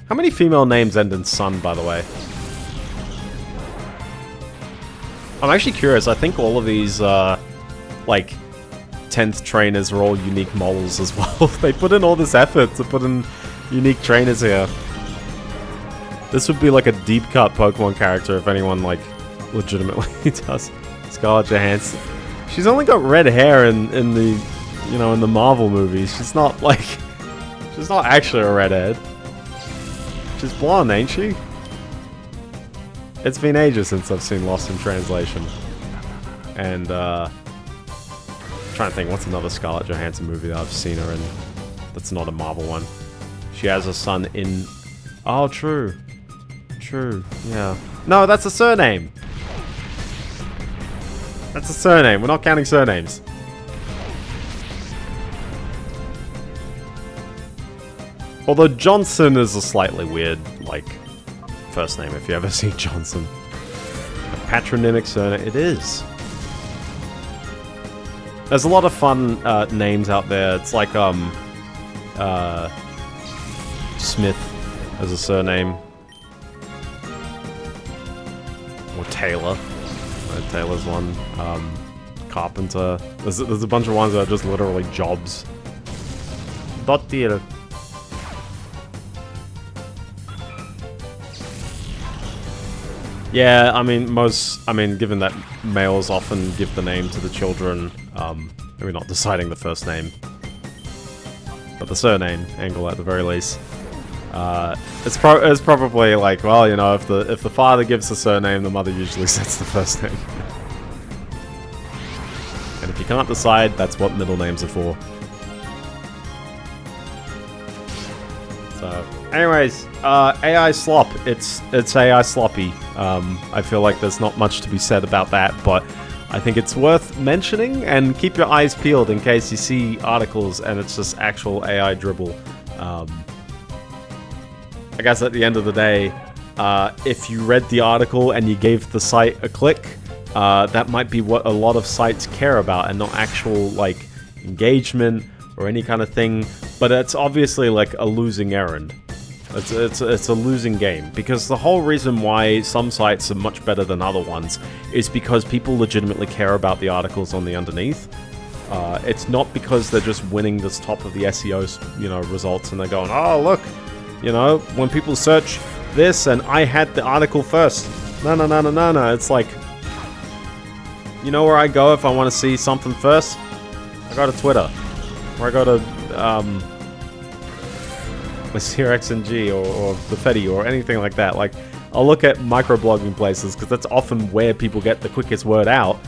How many female names end in son, by the way? I'm actually curious. I think all of these, like, 10th trainers are all unique models as well. They put in all this effort to put in unique trainers here. This would be like a deep cut Pokemon character if anyone, like, legitimately does. Scarlett Johansson. She's only got red hair in the, you know, in the Marvel movies. She's not, like, she's not actually a redhead. She's blonde, ain't she? It's been ages since I've seen Lost in Translation. And, trying to think, what's another Scarlett Johansson movie that I've seen her in that's not a Marvel one? She has a son in... Oh, true. True, yeah. No, that's a surname! That's a surname. We're not counting surnames. Although Johnson is a slightly weird, like, first name if you ever see Johnson. A patronymic surname. It is. There's a lot of fun names out there. It's like, Smith as a surname. Or Taylor. Taylor's one. Carpenter. There's a bunch of ones that are just literally jobs. Dottir. Yeah, I mean, given that males often give the name to the children, maybe not deciding the first name, but the surname angle at the very least. It's probably like, well, you know, if the father gives the surname, the mother usually sets the first name. And if you can't decide, that's what middle names are for. So, anyways, AI slop. It's AI sloppy. I feel like there's not much to be said about that, but I think it's worth mentioning, and keep your eyes peeled in case you see articles and it's just actual AI dribble. I guess at the end of the day, if you read the article and you gave the site a click, that might be what a lot of sites care about, and not actual, like, engagement or any kind of thing. But it's obviously like a losing errand. It's a losing game, because the whole reason why some sites are much better than other ones is because people legitimately care about the articles on the underneath. It's not because they're just winning this top of the SEO, you know, results, and they're going, oh look, you know, when people search this and I had the article first. No. It's like, you know where I go if I want to see something first? I go to Twitter, or I go to CRXNG or the Fetty or anything like that. Like, I'll look at microblogging places, because that's often where people get the quickest word out,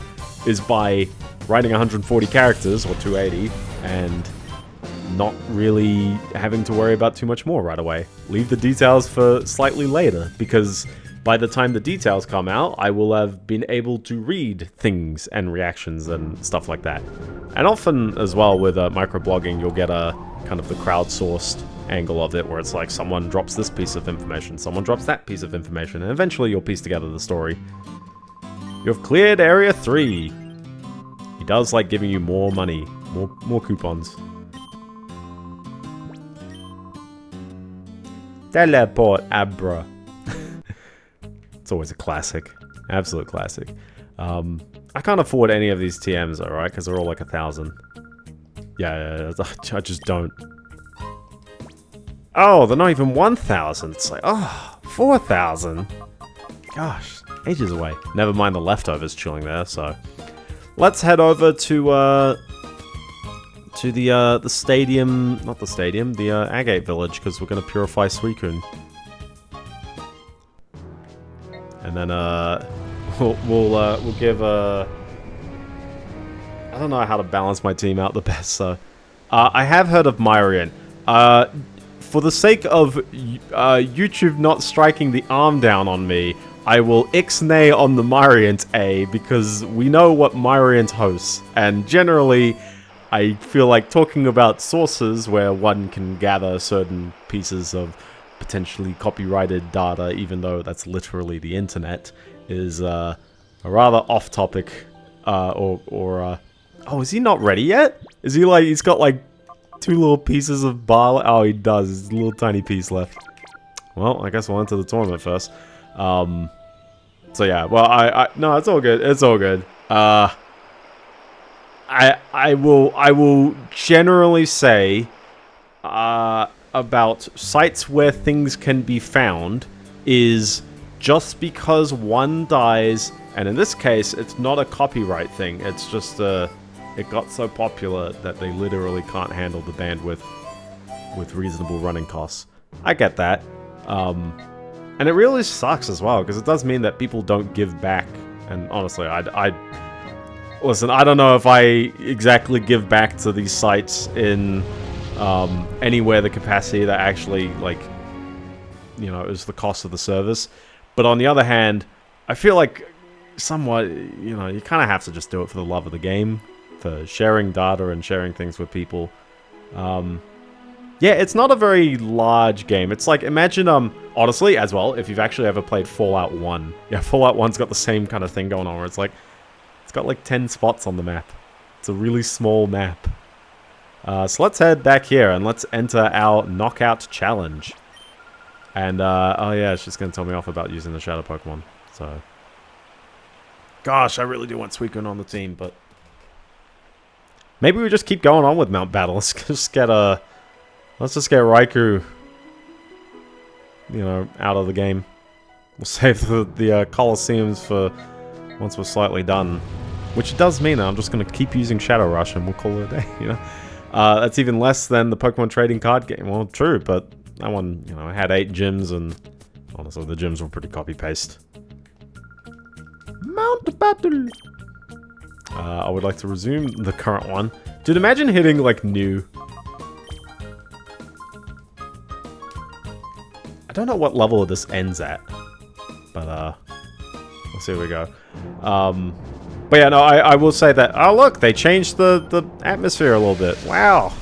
is by writing 140 characters or 280 and not really having to worry about too much more right away. Leave the details for slightly later, because by the time the details come out, I will have been able to read things and reactions and stuff like that. And often as well with microblogging, you'll get a kind of the crowdsourced angle of it, where it's like someone drops this piece of information, someone drops that piece of information, and eventually you'll piece together the story. You have cleared Area 3. He does like giving you more money, more coupons. Teleport Abra. It's always a classic. Absolute classic. I can't afford any of these TMs, alright? Because they're all like 1,000. Yeah, I just don't. Oh, they're not even 1,000. It's like, oh, 4,000. Gosh, ages away. Never mind the leftovers chilling there, so. Let's head over to the stadium, not the stadium, the Agate village, because we're going to purify Suicune. And then we'll give I don't know how to balance my team out the best, so I have heard of Myrian. For the sake of YouTube not striking the arm down on me, I will ixnay on the Myriant A, because we know what Myriant hosts, and generally I feel like talking about sources where one can gather certain pieces of potentially copyrighted data, even though that's literally the internet, is a rather off-topic, oh, is he not ready yet? Is he like, he's got like 2 little pieces of bar? Oh, he does, there's a little tiny piece left. Well, I guess we'll enter the tournament first. So yeah, well, no, it's all good, it's all good. I will generally say, about sites where things can be found is just because one dies, and in this case, it's not a copyright thing, it's just, it got so popular that they literally can't handle the bandwidth with reasonable running costs. I get that. And it really sucks as well, because it does mean that people don't give back. And honestly, listen, I don't know if I exactly give back to these sites in anywhere the capacity that actually, like, you know, is the cost of the service. But on the other hand, I feel like somewhat, you know, you kind of have to just do it for the love of the game, for sharing data and sharing things with people. Yeah, it's not a very large game. It's like, imagine, honestly, as well, if you've actually ever played Fallout 1. Yeah, Fallout 1's got the same kind of thing going on, where it's like, it's got like 10 spots on the map. It's a really small map. So let's head back here, and let's enter our Knockout Challenge. And, oh yeah, she's going to tell me off about using the Shadow Pokemon, so. Gosh, I really do want Suicune on the team, but. Maybe we just keep going on with Mount Battle. Let's just get let's just get Raikou, you know, out of the game. We'll save the Colosseums for once we're slightly done. Which does mean that I'm just going to keep using Shadow Rush and we'll call it a day, you know? That's even less than the Pokemon trading card game. Well, true, but that one, you know, had 8 gyms, and honestly, the gyms were pretty copy-paste. Mount Battle! I would like to resume the current one. Dude, imagine hitting, like, new. I don't know what level this ends at. But, let's see where we go. But yeah, no, I will say that... Oh, look! They changed the atmosphere a little bit. Wow!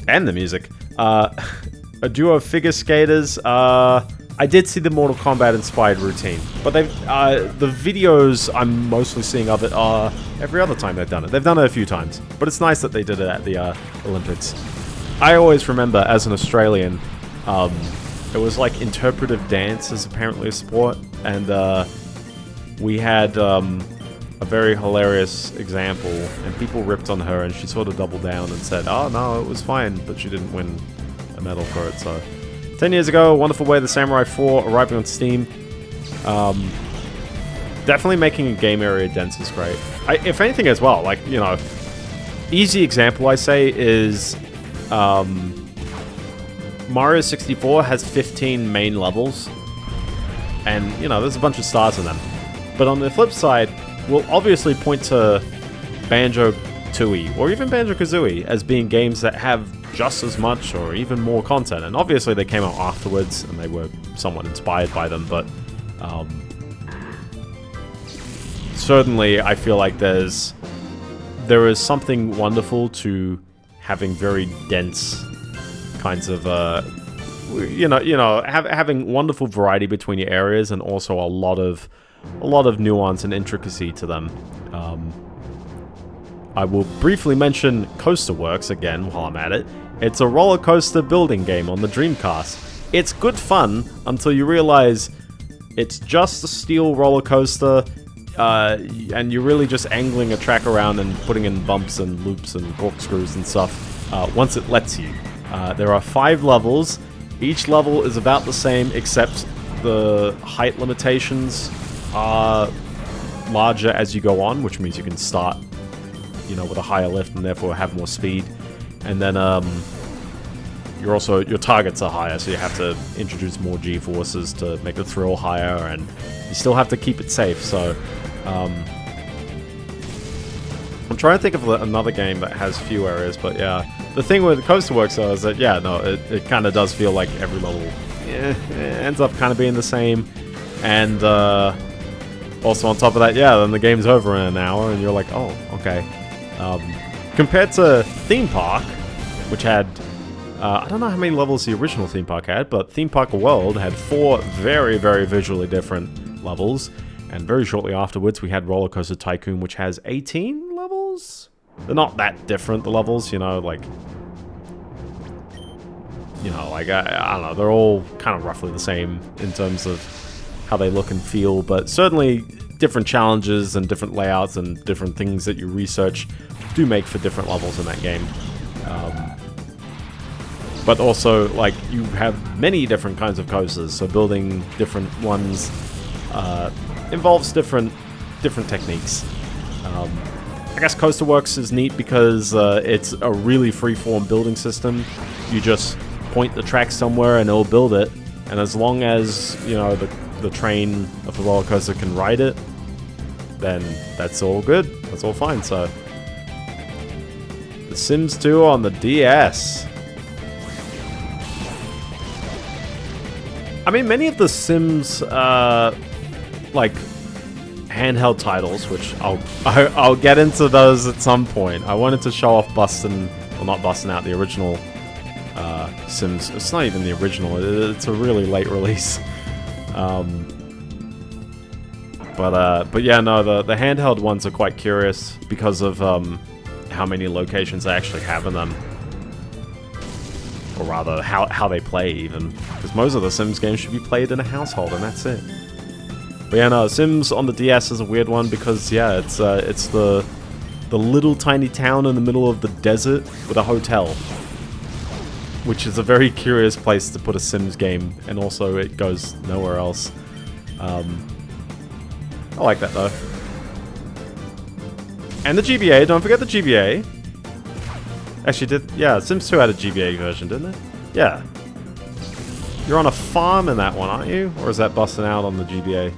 And the music. A duo of figure skaters. I did see the Mortal Kombat inspired routine, but they've the videos I'm mostly seeing of it are every other time they've done it. They've done it a few times, but it's nice that they did it at the Olympics. I always remember, as an Australian, it was like interpretive dance is apparently a sport, and we had a very hilarious example, and people ripped on her, and she sort of doubled down and said, "Oh no, it was fine," but she didn't win a medal for it, so... 10 years ago, Wonderful Way, the Samurai 4 arriving on Steam. Definitely making a game area dense is great. If anything as well, like, you know, easy example I say is Mario 64 has 15 main levels, and, you know, there's a bunch of stars in them. But on the flip side, we'll obviously point to Banjo-Tooie, or even Banjo-Kazooie, as being games that have just as much or even more content. And obviously they came out afterwards and they were somewhat inspired by them, but certainly I feel like there is something wonderful to having very dense kinds of having wonderful variety between your areas, and also a lot of nuance and intricacy to them. I will briefly mention Coaster Works again while I'm at it. It's a roller coaster building game on the Dreamcast. It's good fun until you realize it's just a steel roller coaster, and you're really just angling a track around and putting in bumps and loops and corkscrews and stuff once it lets you. There are 5 levels. Each level is about the same, except the height limitations are larger as you go on, which means you can start, with a higher lift and therefore have more speed. And then your targets are higher, so you have to introduce more G-forces to make the thrill higher, and you still have to keep it safe. So I'm trying to think of another game that has few areas, but yeah. The thing with Coaster Works though is that, it kind of does feel like every level ends up kind of being the same. And also on top of that, then the game's over in an hour and you're like, oh, okay. Compared to Theme Park, which had, I don't know how many levels the original Theme Park had, but Theme Park World had 4 very, very visually different levels. And very shortly afterwards, we had Roller Coaster Tycoon, which has 18 levels? They're not that different, the levels, I don't know, they're all kind of roughly the same in terms of how they look and feel, but certainly different challenges and different layouts and different things that you research do make for different levels in that game. But also, you have many different kinds of coasters, so building different ones involves different techniques. I guess Coaster Works is neat because it's a really free-form building system. You just point the track somewhere and it'll build it, and as long as the train of the roller coaster can ride it, then that's all good. That's all fine. So, The Sims 2 on the DS. I mean, many of the Sims handheld titles, which I'll get into those at some point. I wanted to show off not busting out the original Sims. It's not even the original. It's a really late release. But yeah, no, the handheld ones are quite curious because of how many locations they actually have in them, or rather how they play even. Because most of the Sims games should be played in a household, and that's it. But yeah, no, Sims on the DS is a weird one because, it's the little tiny town in the middle of the desert with a hotel, which is a very curious place to put a Sims game, and also it goes nowhere else. I like that though. And the GBA, don't forget the GBA. Actually, Sims 2 had a GBA version, didn't it? Yeah. You're on a farm in that one, aren't you? Or is that busting out on the GBA?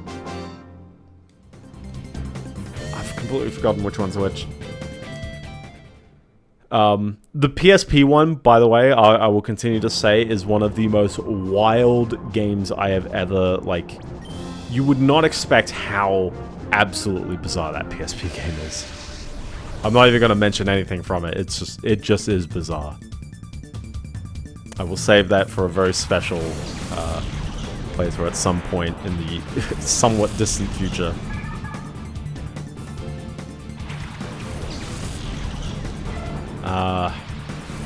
Completely forgotten which one's which. The PSP one, by the way, I will continue to say, is one of the most wild games I have ever, you would not expect how absolutely bizarre that PSP game is. I'm not even going to mention anything from it. It just is bizarre. I will save that for a very special playthrough at some point in the somewhat distant future.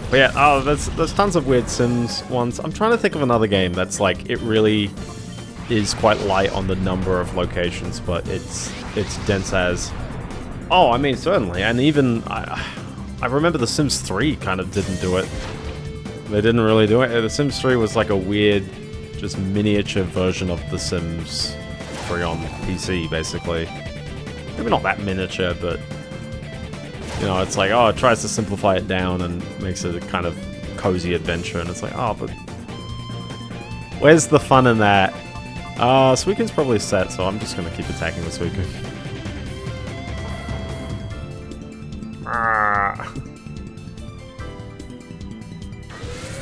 But yeah, there's tons of weird Sims ones. I'm trying to think of another game that's it really is quite light on the number of locations, but it's dense as. Oh, I mean, certainly, and even I remember The Sims 3 kind of didn't do it. They didn't really do it. The Sims 3 was like a weird, just miniature version of The Sims 3 on PC, basically. Maybe not that miniature, but it's it tries to simplify it down and makes it a kind of cozy adventure, and it's but where's the fun in that? Suicune's probably set, so I'm just gonna keep attacking with Suicune.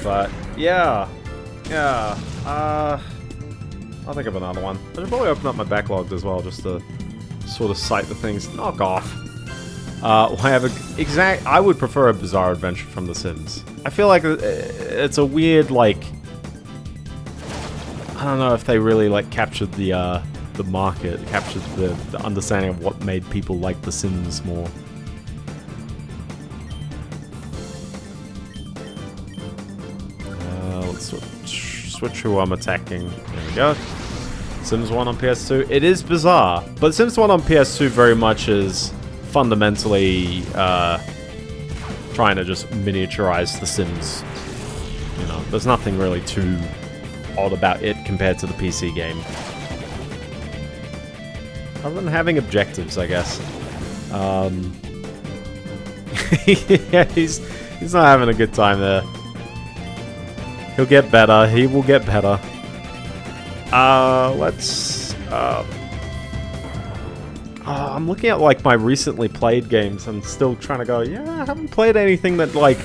But yeah, I'll think of another one. I should probably open up my backlog as well, just to sort of cite the things. Knock off. I would prefer a Bizarre Adventure from The Sims. I feel like it's a weird, like, I don't know if they really like captured the market, captured the understanding of what made people like The Sims more. Let's switch who I'm attacking. There we go. Sims 1 on PS2. It is bizarre, but Sims 1 on PS2 very much is fundamentally trying to just miniaturize The Sims. You know, there's nothing really too odd about it compared to the PC game. Other than having objectives, I guess. Yeah, he's not having a good time there. He'll get better. He will get better. I'm looking at like my recently played games. I'm still trying to go, yeah, I haven't played anything that like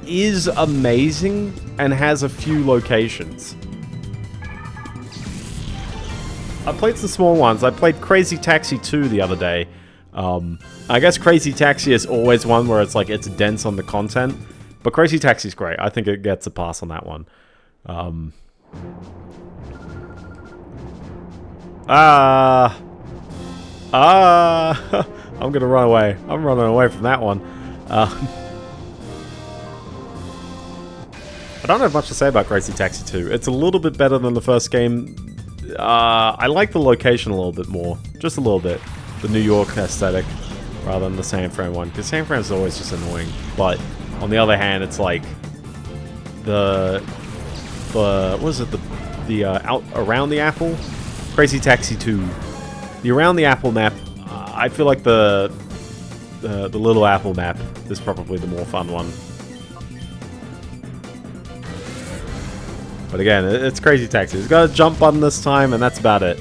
is amazing and has a few locations. I played some small ones. I played Crazy Taxi 2 the other day. I guess Crazy Taxi is always one where it's like it's dense on the content. But Crazy Taxi's great. I think it gets a pass on that one. I'm gonna run away. I'm running away from that one. I don't have much to say about Crazy Taxi 2. It's a little bit better than the first game. I like the location a little bit more. Just a little bit. The New York aesthetic rather than the San Fran one. Because San Fran's always just annoying. But on the other hand, it's like what is it? The out around the apple? Crazy Taxi 2. The around the apple map. I feel like the little apple map is probably the more fun one. But again, it's Crazy Taxi. It's got a jump button this time, and that's about it.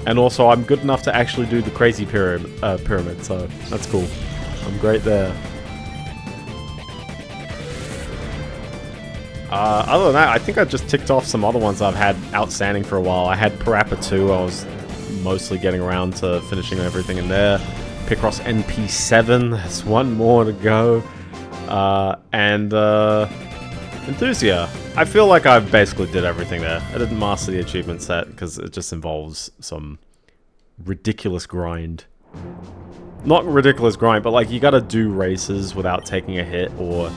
And also, I'm good enough to actually do the crazy pyramid, so that's cool. I'm great there. Other than that, I think I just ticked off some other ones I've had outstanding for a while. I had Parappa 2. I was mostly getting around to finishing everything in there. Picross NP7. There's one more to go. And Enthusia. I feel like I basically did everything there. I didn't master the achievement set because it just involves some ridiculous grind. Not ridiculous grind, but like you gotta do races without taking a hit or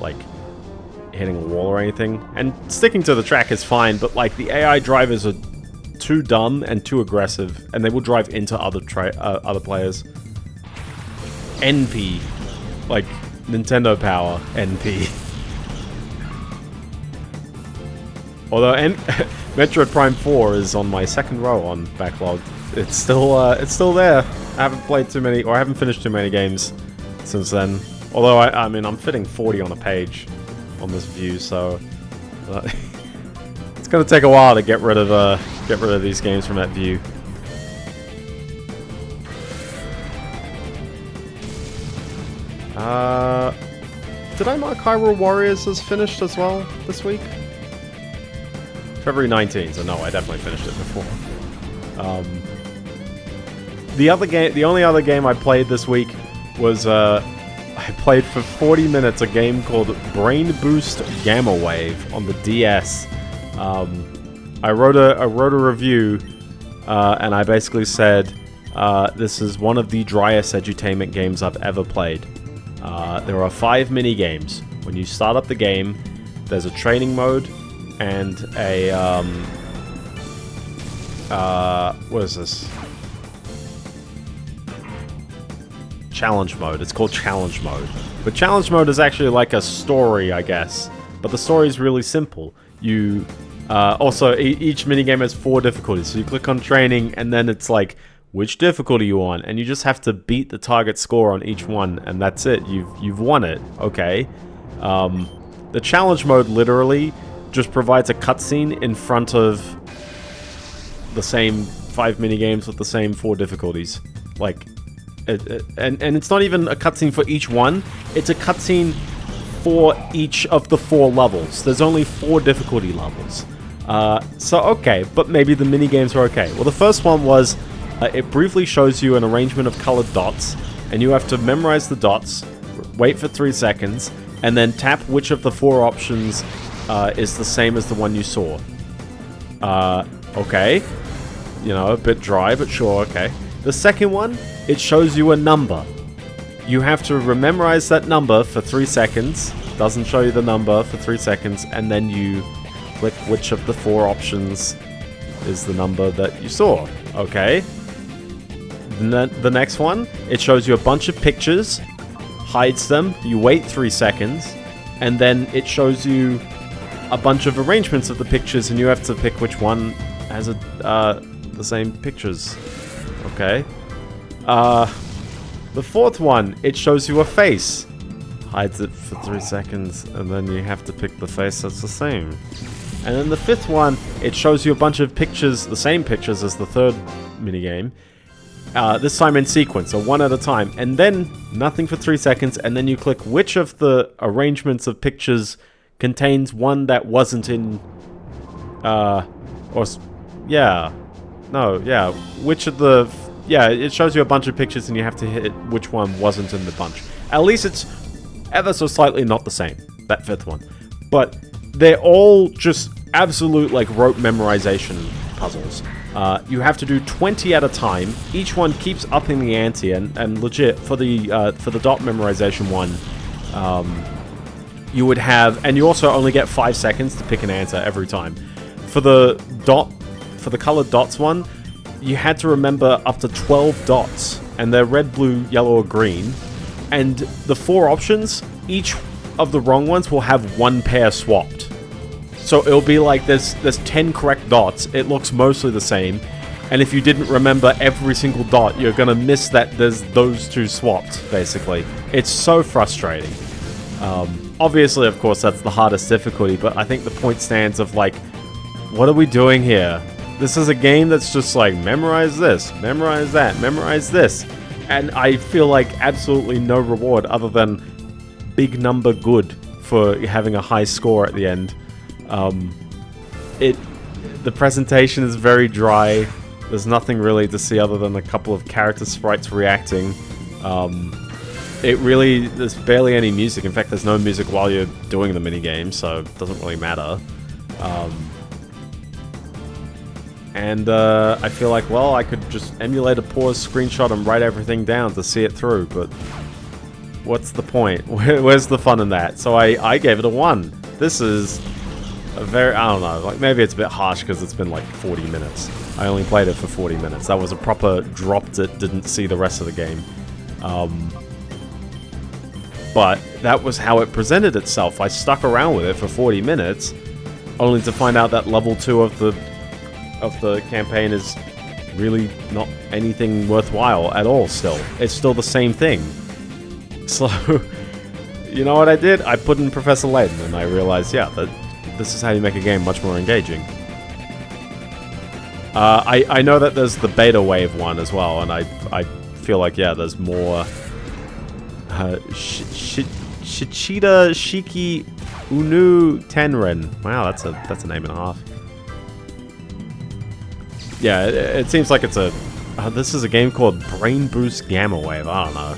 like hitting a wall or anything. And sticking to the track is fine, but like the AI drivers are too dumb and too aggressive, and they will drive into other players. NP, like Nintendo Power NP. Although Metroid Prime 4 is on my second row on backlog, it's still there. I haven't played too many, or I haven't finished too many games since then. Although I mean I'm fitting 40 on a page on this view, so it's gonna take a while to get rid of these games from that view. Did I mark Hyrule Warriors as finished as well this week? February 19th, so no, I definitely finished it before. The only other game I played this week was I played for 40 minutes a game called Brain Boost Gamma Wave on the DS. I wrote a review, and I basically said this is one of the driest edutainment games I've ever played. There are 5 mini games. When you start up the game, there's a training mode and a what is this? Challenge mode. It's called challenge mode. But challenge mode is actually like a story, I guess. But the story is really simple. You also each minigame has 4 difficulties. So you click on training, and then it's like, which difficulty you on, and you just have to beat the target score on each one, and that's it. You've won it. Okay. The challenge mode literally just provides a cutscene in front of the same 5 minigames with the same 4 difficulties. Like, and it's not even a cutscene for each one. It's a cutscene for each of the 4 levels. There's only 4 difficulty levels. So okay, but maybe the minigames are okay. Well, the first one was, it briefly shows you an arrangement of colored dots, and you have to memorize the dots, wait for 3 seconds, and then tap which of the 4 options is the same as the one you saw. Okay. You know, a bit dry, but sure, okay. The second one, it shows you a number. You have to memorize that number for 3 seconds. Doesn't show you the number for 3 seconds, and then you click which of the 4 options is the number that you saw. Okay. The next one, it shows you a bunch of pictures, hides them, you wait 3 seconds, and then it shows you a bunch of arrangements of the pictures, and you have to pick which one has the same pictures. Okay. The fourth one, it shows you a face. Hides it for 3 seconds, and then you have to pick the face that's the same. And then the fifth one, it shows you a bunch of pictures, the same pictures as the third minigame. This time in sequence, so one at a time. And then, nothing for 3 seconds, and then you click which of the arrangements of pictures contains one that wasn't in... which of the... Yeah, it shows you a bunch of pictures and you have to hit which one wasn't in the bunch. At least it's ever so slightly not the same, that fifth one. But they're all just absolute, like, rote memorization puzzles. You have to do 20 at a time. Each one keeps upping the ante, and legit, for the dot memorization one, you would have... And you also only get 5 seconds to pick an answer every time. For the colored dots one, you had to remember up to 12 dots, and they're red, blue, yellow, or green. And the 4 options, each of the wrong ones will have 1 pair swapped. So it'll be like there's 10 correct dots, it looks mostly the same, and if you didn't remember every single dot, you're gonna miss that there's those 2 swapped, basically. It's so frustrating. Obviously, of course, that's the hardest difficulty, but I think the point stands of, like, what are we doing here? This is a game that's just like, memorize this, memorize that, memorize this. And I feel like absolutely no reward other than big number good for having a high score at the end. The presentation is very dry. There's nothing really to see other than a couple of character sprites reacting. There's barely any music. In fact, there's no music while you're doing the minigame, so it doesn't really matter. I feel like, well, I could just emulate a pause screenshot and write everything down to see it through, but what's the point? Where's the fun in that? So I gave it a 1. This is a very, I don't know, like, maybe it's a bit harsh because it's been like 40 minutes. I only played it for 40 minutes. That was a proper dropped it, didn't see the rest of the game. But that was how it presented itself. I stuck around with it for 40 minutes, only to find out that level 2 of the campaign is really not anything worthwhile at all still. It's still the same thing. So, you know what I did? I put in Professor Layton and I realized, yeah, that this is how you make a game much more engaging. I know that there's the beta wave one as well, and I feel like, yeah, there's more... Shichida Shiki Unu Tenren. Wow, that's a name and a half. Yeah, it seems like it's a... this is a game called Brain Boost Gamma Wave. I don't know.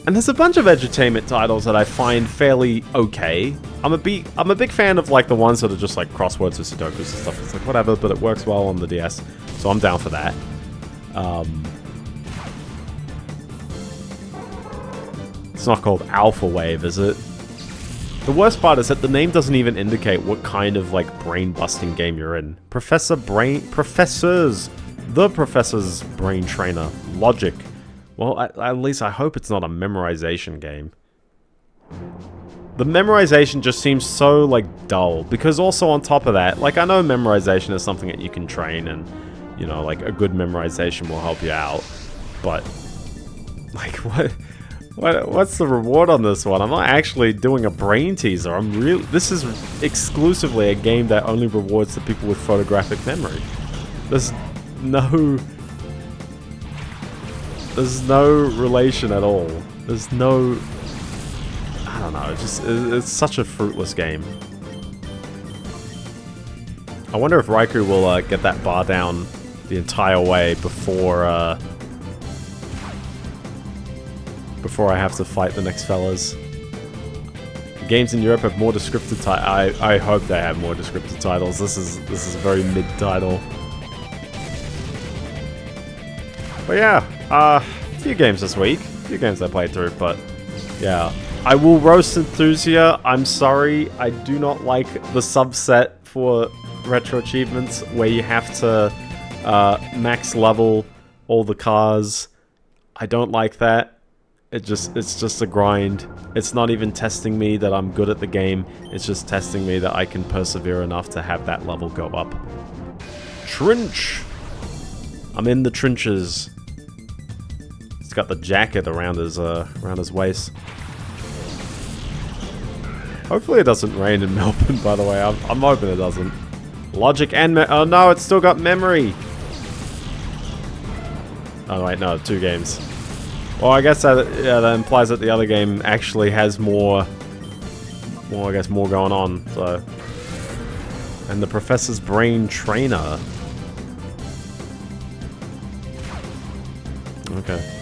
And there's a bunch of edutainment titles that I find fairly okay. I'm a big fan of, like, the ones that are just like crosswords or sudokus and stuff. It's like, whatever, but it works well on the DS, so I'm down for that. It's not called Alpha Wave, is it? The worst part is that the name doesn't even indicate what kind of, like, brain-busting game you're in. The Professor's Brain Trainer. Logic. Well, at least I hope it's not a memorization game. The memorization just seems so, like, dull. Because also on top of that, like, I know memorization is something that you can train and, you know, like, a good memorization will help you out. But, like, what's the reward on this one? I'm not actually doing a brain teaser. This is exclusively a game that only rewards the people with photographic memory. There's no relation at all. There's no know, it's such a fruitless game. I wonder if Raikou will get that bar down the entire way before I have to fight the next fellas. Games in Europe have more descriptive titles. I hope they have more descriptive titles. This is a very mid title. But yeah, a few games this week. A few games I played through, but yeah. I will roast Enthusia. I'm sorry. I do not like the subset for retro achievements where you have to max level all the cars. I don't like that. It's just a grind. It's not even testing me that I'm good at the game. It's just testing me that I can persevere enough to have that level go up. Trench! I'm in the trenches. He's got the jacket around his waist. Hopefully it doesn't rain in Melbourne, by the way. I'm hoping it doesn't. Logic and oh no, it's still got memory! Oh wait, no, 2 games. Well, I guess that implies that the other game actually has more, I guess, more going on, so. And the Professor's Brain Trainer. Okay.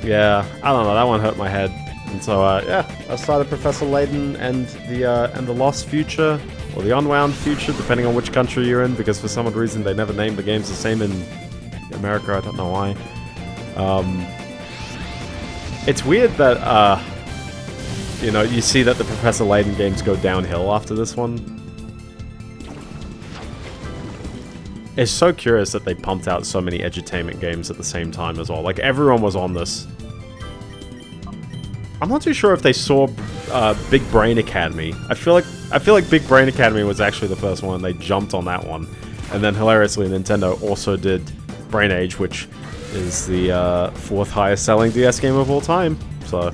Yeah, I don't know, that one hurt my head. And so, yeah, I started Professor Layton and the Lost Future. Or the Unwound Future, depending on which country you're in, because for some odd reason they never named the games the same in America, I don't know why. It's weird that, you know, you see that the Professor Layton games go downhill after this one. It's so curious that they pumped out so many edutainment games at the same time as well. Like, everyone was on this. I'm not too sure if they saw Big Brain Academy. I feel like Big Brain Academy was actually the first one, and they jumped on that one. And then hilariously, Nintendo also did Brain Age, which is the 4th highest selling DS game of all time. So,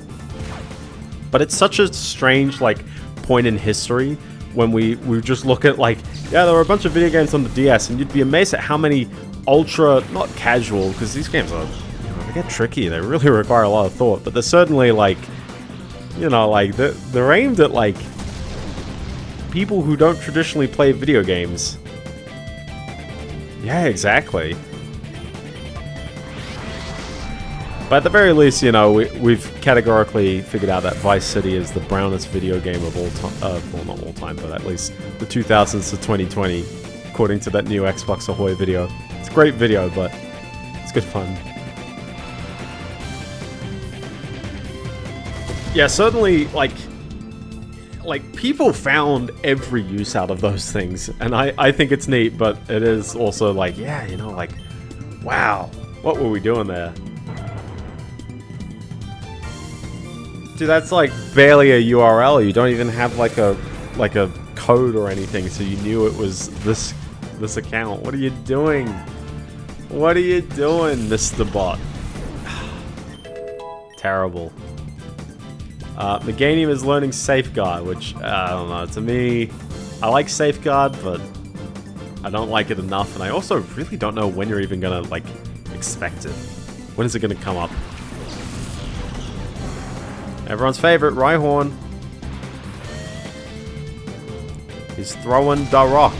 but it's such a strange like point in history when we just look at like, yeah, there were a bunch of video games on the DS, and you'd be amazed at how many ultra, not casual, because these games are, you know, they get tricky. They really require a lot of thought, but they're certainly like, you know, like, they're aimed at, like, people who don't traditionally play video games. Yeah, exactly. But at the very least, you know, we've categorically figured out that Vice City is the brownest video game of all time. Well, not all time, but at least the 2000s to 2020, according to that new Xbox Ahoy video. It's a great video, but it's good fun. Yeah, certainly, like people found every use out of those things, and I think it's neat, but it is also like, yeah, you know, like, wow, what were we doing there? Dude, that's like barely a URL. You don't even have like a code or anything, so you knew it was this account. What are you doing? What are you doing, Mr. Bot? Terrible. Meganium is learning Safeguard, which, I don't know, to me, I like Safeguard, but I don't like it enough, and I also really don't know when you're even gonna, like, expect it. When is it gonna come up? Everyone's favorite, Rhyhorn. He's throwing the rock.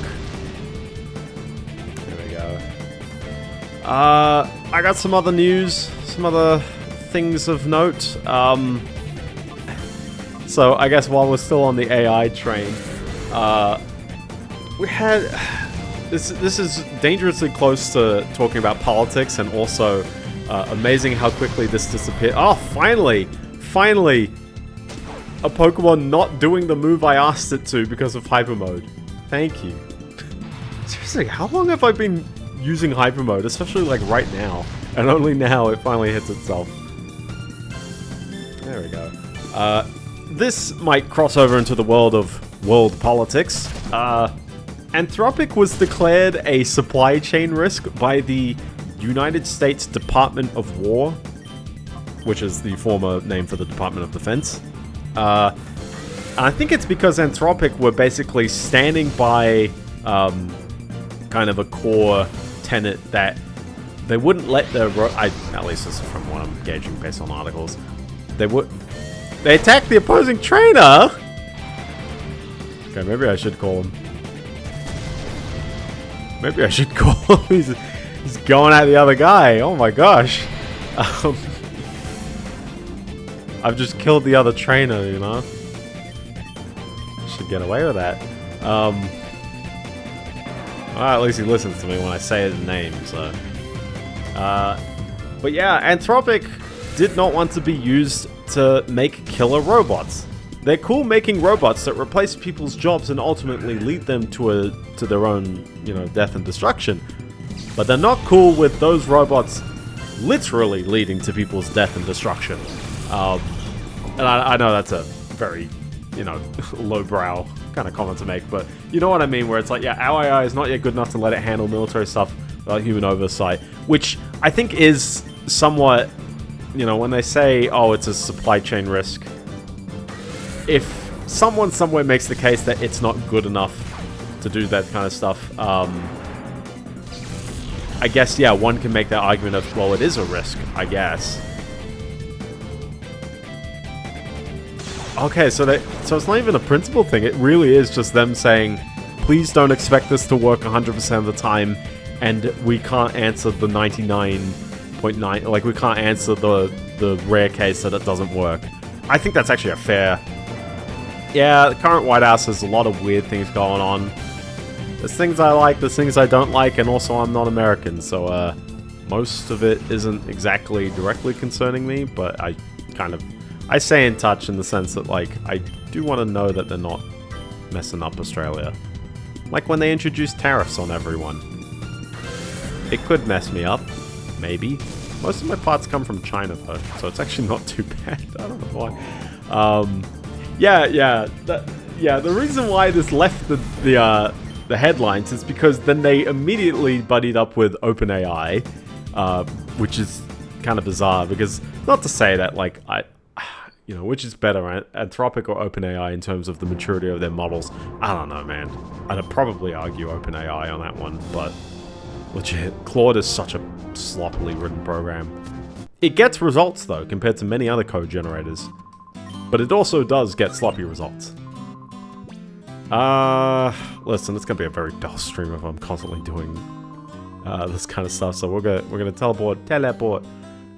There we go. I got some other news, some other things of note. So I guess while we're still on the AI train, we had this is dangerously close to talking about politics, and also amazing how quickly this disappeared. Oh, finally, a Pokemon not doing the move I asked it to because of Hyper Mode. Thank you. Seriously, how long have I been using Hyper Mode, especially like right now, and only now it finally hits itself. There we go. This might cross over into the world of world politics. Anthropic was declared a supply chain risk by the United States Department of War, which is the former name for the Department of Defense. And I think it's because Anthropic were basically standing by kind of a core tenet that They wouldn't let the at least this is from what I'm gauging based on articles. They attacked the opposing trainer. Okay, maybe I should call him. Maybe I should call him. He's going at the other guy. Oh my gosh. I've just killed the other trainer, you know. Should get away with that. Well, at least he listens to me when I say his name, so. But yeah, Anthropic did not want to be used to make killer robots. They're cool making robots that replace people's jobs and ultimately lead them to their own, you know, death and destruction. But they're not cool with those robots literally leading to people's death and destruction. And I know that's a very, you know, lowbrow kind of comment to make, but you know what I mean, where it's like, yeah, our AI is not yet good enough to let it handle military stuff without human oversight, which I think is somewhat, you know, when they say, oh, it's a supply chain risk, if someone somewhere makes the case that it's not good enough to do that kind of stuff, I guess, yeah, one can make that argument of, well, it is a risk, I guess. Okay, so it's not even a principle thing. It really is just them saying, please don't expect this to work 100% of the time, and we can't answer the 99.9, like, we can't answer the rare case that it doesn't work. I think that's actually a fair... Yeah, the current White House has a lot of weird things going on. There's things I like, there's things I don't like, and also I'm not American, so most of it isn't exactly directly concerning me, but I stay in touch in the sense that, like, I do want to know that they're not messing up Australia. Like when they introduced tariffs on everyone. It could mess me up, maybe. Most of my parts come from China though, so it's actually not too bad. I don't know why. The reason why this left the headlines is because then they immediately buddied up with OpenAI, which is kind of bizarre because, not to say that, like, you know, which is better, Anthropic or OpenAI in terms of the maturity of their models? I don't know, man. I'd probably argue OpenAI on that one, but legit, Claude is such a sloppily written program. It gets results, though, compared to many other code generators. But it also does get sloppy results. Listen, it's gonna be a very dull stream if I'm constantly doing this kind of stuff, so we're gonna teleport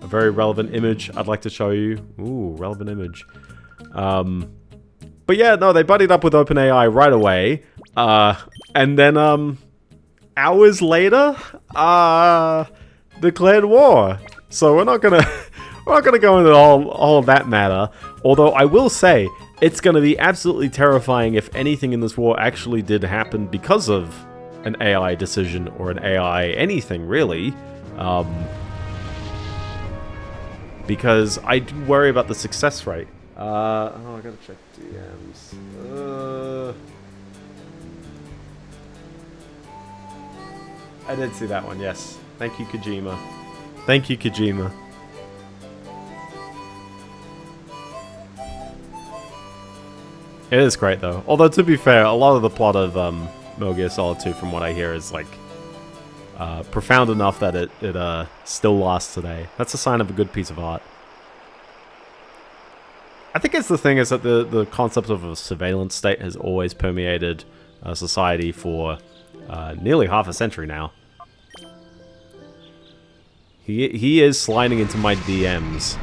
a very relevant image I'd like to show you. Ooh, relevant image. But yeah, no, they buddied up with OpenAI right away. And then, hours later, declared war. So we're not gonna go into all of that matter. Although I will say, it's gonna be absolutely terrifying if anything in this war actually did happen because of an AI decision or an AI anything, really. Because I do worry about the success rate. Oh, I gotta check DMs. I did see that one, yes. Thank you, Kojima. Thank you, Kojima. It is great, though. Although, to be fair, a lot of the plot of Metal Gear Solid 2, from what I hear, is, like, profound enough that it still lasts today. That's a sign of a good piece of art. I think it's the thing is that the concept of a surveillance state has always permeated society for nearly half a century now. He is sliding into my DMs.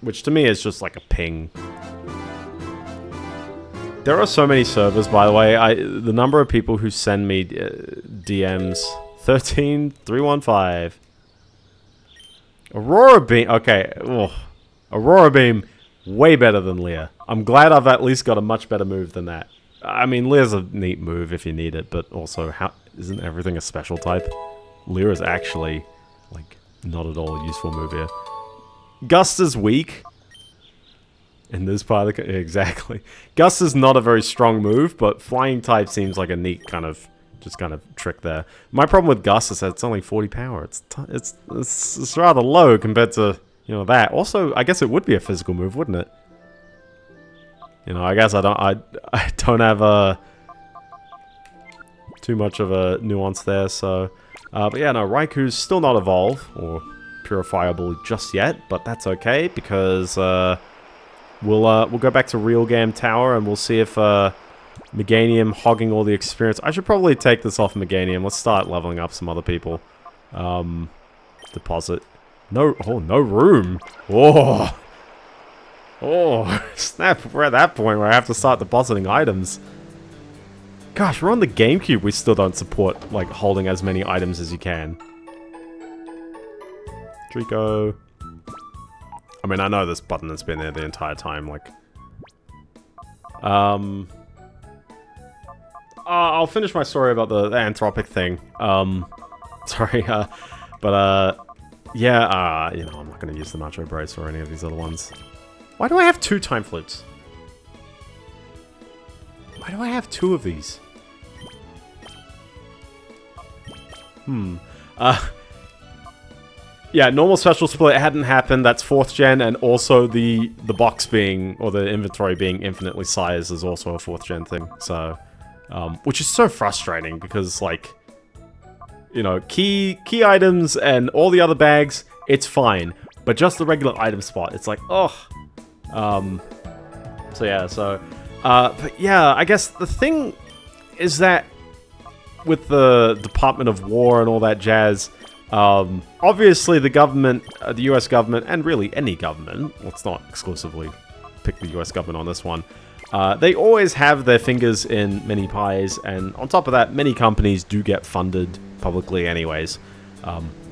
Which to me is just like a ping. There are so many servers, by the way. The number of people who send me DMs... 13315. Aurora Beam... Okay. Ugh. Aurora Beam, way better than Lear. I'm glad I've at least got a much better move than that. I mean, Lear's a neat move if you need it, but also, isn't everything a special type? Lear is actually, like, not at all a useful move here. Gust is weak. In this part of the... Exactly. Gust is not a very strong move, but Flying type seems like a neat kind of... Just kind of trick there. My problem with Gust is that it's only 40 power. It's rather low compared to, you know, that. Also, I guess it would be a physical move, wouldn't it? You know, I guess I don't have a... too much of a nuance there, so... but yeah, no, Raiku's still not evolved, or purifiable just yet, but that's okay, because we'll go back to Real Game Tower, and we'll see if Meganium hogging all the experience... I should probably take this off Meganium. Let's start leveling up some other people. Deposit. No, oh, no room. Oh. Oh, snap. We're at that point where I have to start depositing items. Gosh, we're on the GameCube. We still don't support, like, holding as many items as you can. Trico. I mean, I know this button has been there the entire time, like... I'll finish my story about the Anthropic thing. Sorry, yeah, you know, I'm not gonna use the Nacho Brace or any of these other ones. Why do I have 2 time flutes? Why do I have 2 of these? Yeah, normal special split hadn't happened. That's 4th gen, and also the box being, or the inventory being infinitely sized is also a 4th gen thing. So, which is so frustrating because, like, you know, key items and all the other bags, it's fine, but just the regular item spot, it's like, oh. So yeah, but yeah, I guess the thing is that with the Department of War and all that jazz, obviously the government, the US government, and really any government, let's not exclusively pick the US government on this one, they always have their fingers in many pies, and on top of that, many companies do get funded publicly anyways.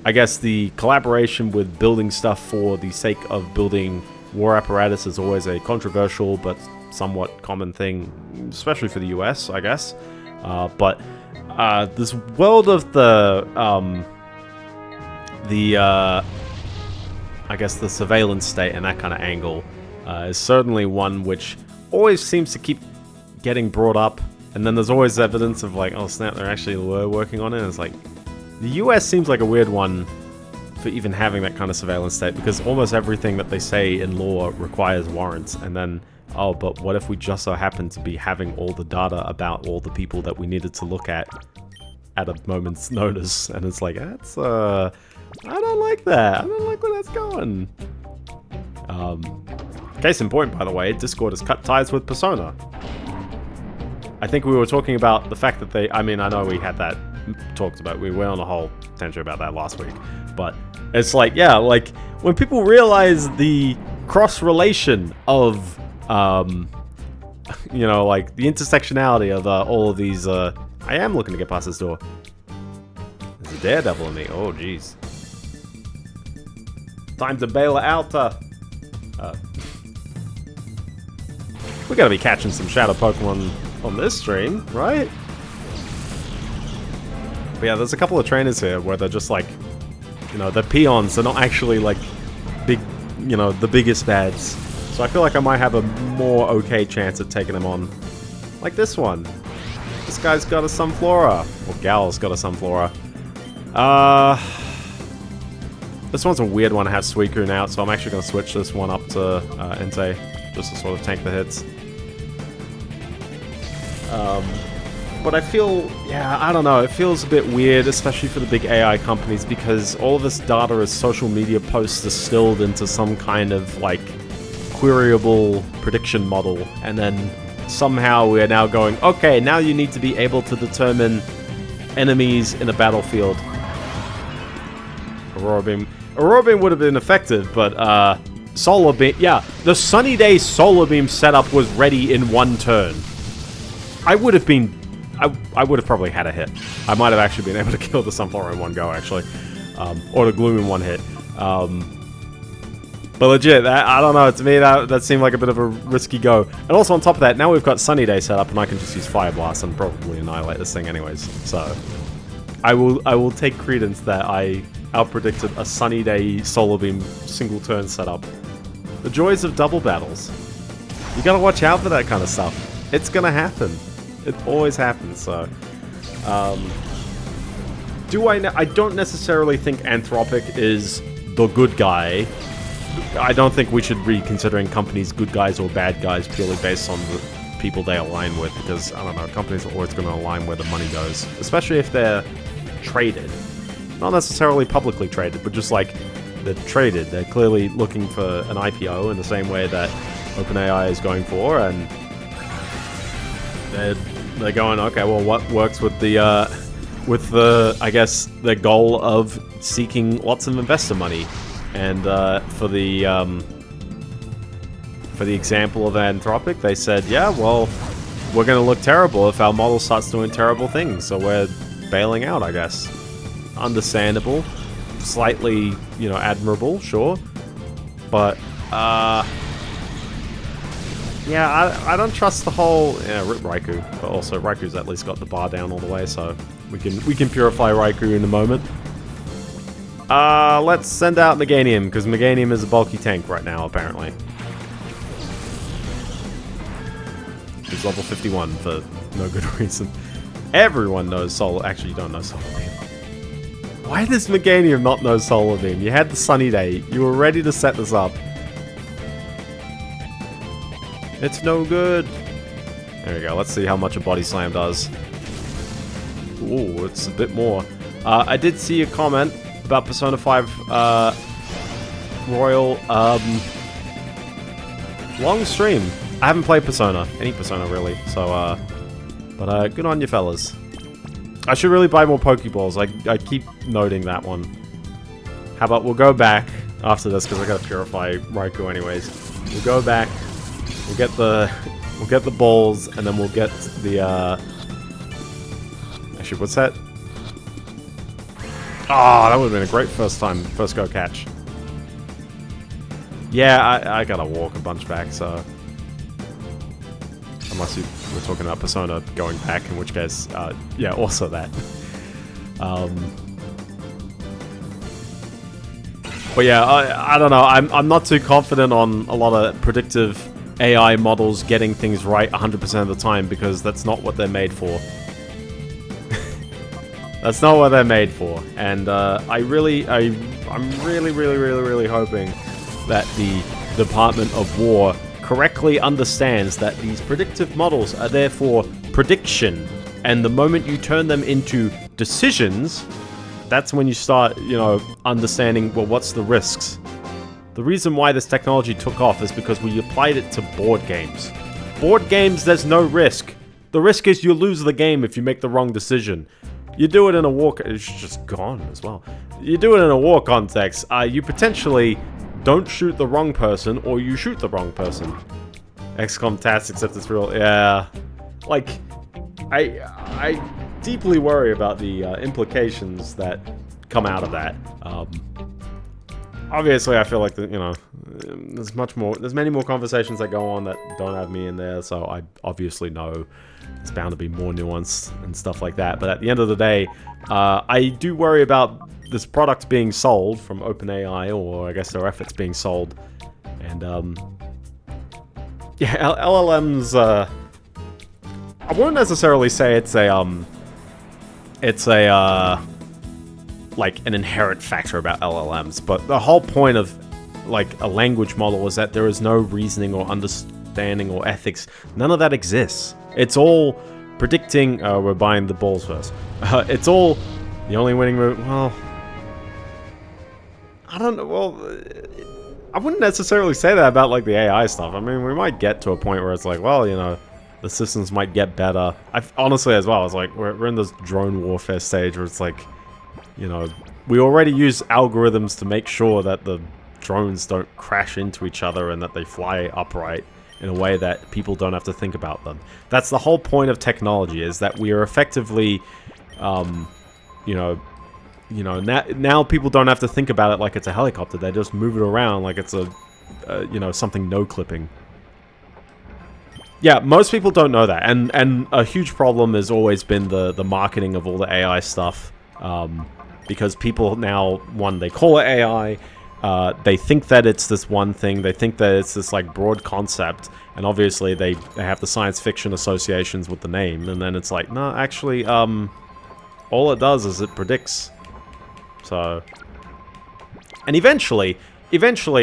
I guess the collaboration with building stuff for the sake of building war apparatus is always a controversial but somewhat common thing, especially for the US, I guess. But this world of I guess the surveillance state and that kind of angle is certainly one which always seems to keep getting brought up, and then there's always evidence of like, oh snap, they actually were working on it, and it's like, the US seems like a weird one for even having that kind of surveillance state, because almost everything that they say in law requires warrants, and then, oh, but what if we just so happen to be having all the data about all the people that we needed to look at a moment's notice, and it's like, that's, I don't like that. I don't like where that's going. Case in point, by the way, Discord has cut ties with Persona. I think we were talking about the fact that they, I mean, I know we had that talked about, we went on a whole tangent about that last week, but it's like, yeah, like, when people realize the cross-relation of, you know, like, the intersectionality of all of these, I am looking to get past this door. There's a daredevil in me, oh jeez. Time to bail it out, we gotta be catching some shadow Pokemon on this stream, right? But yeah, there's a couple of trainers here where they're just like, you know, they're peons, they're not actually like big, you know, the biggest bads. So I feel like I might have a more okay chance of taking them on. Like this one. This guy's got a Sunflora. Or gal's got a Sunflora. This one's a weird one to have Suicune out, so I'm actually going to switch this one up to Entei, just to sort of tank the hits. But I feel, yeah, I don't know, it feels a bit weird, especially for the big AI companies, because all of this data is social media posts distilled into some kind of, like, queryable prediction model, and then somehow we are now going, okay, now you need to be able to determine enemies in a battlefield. Aurora Beam. Aurora Beam would have been effective, but, Solar Beam, yeah, the Sunny Day Solar Beam setup was ready in one turn. I would have been... I would have probably had a hit. I might have actually been able to kill the Sunflower in one go, actually. Or the Gloom in one hit. But legit, I don't know, to me that seemed like a bit of a risky go. And also on top of that, now we've got Sunny Day set up and I can just use Fire Blast and probably annihilate this thing anyways. So, I will take credence that I outpredicted a Sunny Day Solar Beam single turn setup. The joys of double battles. You gotta watch out for that kind of stuff. It's gonna happen. It always happens, so... I don't necessarily think Anthropic is the good guy. I don't think we should be considering companies good guys or bad guys purely based on people they align with, because, I don't know, companies are always going to align where the money goes, especially if they're traded. Not necessarily publicly traded, but just like they're traded. They're clearly looking for an IPO in the same way that OpenAI is going for, and they're going, okay, well, what works with the I guess, the goal of seeking lots of investor money. And for the example of Anthropic, they said, yeah, well, we're going to look terrible if our model starts doing terrible things, so we're bailing out, I guess. Understandable. Slightly, you know, admirable, sure. But, yeah, I don't trust the whole... Yeah, rip Raikou. But also, Raiku's at least got the bar down all the way, so we can purify Raikou in a moment. Let's send out Meganium, because Meganium is a bulky tank right now, apparently. He's level 51 for no good reason. Everyone knows Solar... Actually, you don't know Solar Beam. Why does Meganium not know Solar Beam? You had the sunny day. You were ready to set this up. It's no good. There we go. Let's see how much a Body Slam does. Ooh, it's a bit more. I did see a comment about Persona 5 Royal. Long stream. I haven't played Persona. Any Persona, really. So, but good on you, fellas. I should really buy more Pokeballs. I keep noting that one. How about we'll go back after this, because I gotta purify Raikou anyways. We'll go back. We'll get the balls, and then we'll get the actually, what's that? Oh, that would have been a great first go catch. Yeah, I gotta walk a bunch back, so unless we're talking about Persona going back, in which case, yeah, also that. But yeah, I don't know. I'm not too confident on a lot of predictive AI models getting things right 100% of the time, because that's not what they're made for. That's not what they're made for. And I'm really hoping that the Department of War correctly understands that these predictive models are there for prediction, and the moment you turn them into decisions, that's when you start, you know, understanding, well, what's the risks? The reason why this technology took off is because we applied it to board games. Board games, there's no risk. The risk is you lose the game if you make the wrong decision. You do it in a war... It's just gone as well. You do it in a war context, you potentially don't shoot the wrong person, or you shoot the wrong person. XCOM TAS, except it's real... Yeah. Like, I deeply worry about the implications that come out of that. Obviously, I feel like you know, there's many more conversations that go on that don't have me in there, so I obviously know it's bound to be more nuanced and stuff like that. But at the end of the day, I do worry about this product being sold from OpenAI, or I guess their efforts being sold, and yeah, LLMs. I wouldn't necessarily say it's like an inherent factor about LLMs, but the whole point of like a language model is that there is no reasoning or understanding or ethics. None of that exists. It's all predicting. We're buying the balls first. It's all the only winning move. Well, I don't know. Well, I wouldn't necessarily say that about like the AI stuff. I mean, we might get to a point where it's like, well, you know, the systems might get better. Honestly, as well, it's like we're in this drone warfare stage where it's like, you know, we already use algorithms to make sure that the drones don't crash into each other and that they fly upright in a way that people don't have to think about them. That's the whole point of technology, is that we are effectively, you know, now people don't have to think about it like it's a helicopter. They just move it around like it's a, you know, something no-clipping. Yeah, most people don't know that, and a huge problem has always been the marketing of all the AI stuff. Because people now, one, they call it AI, they think that it's this one thing, they think that it's this like broad concept, and obviously they have the science fiction associations with the name, and then it's like, no, actually, all it does is it predicts. So, and eventually,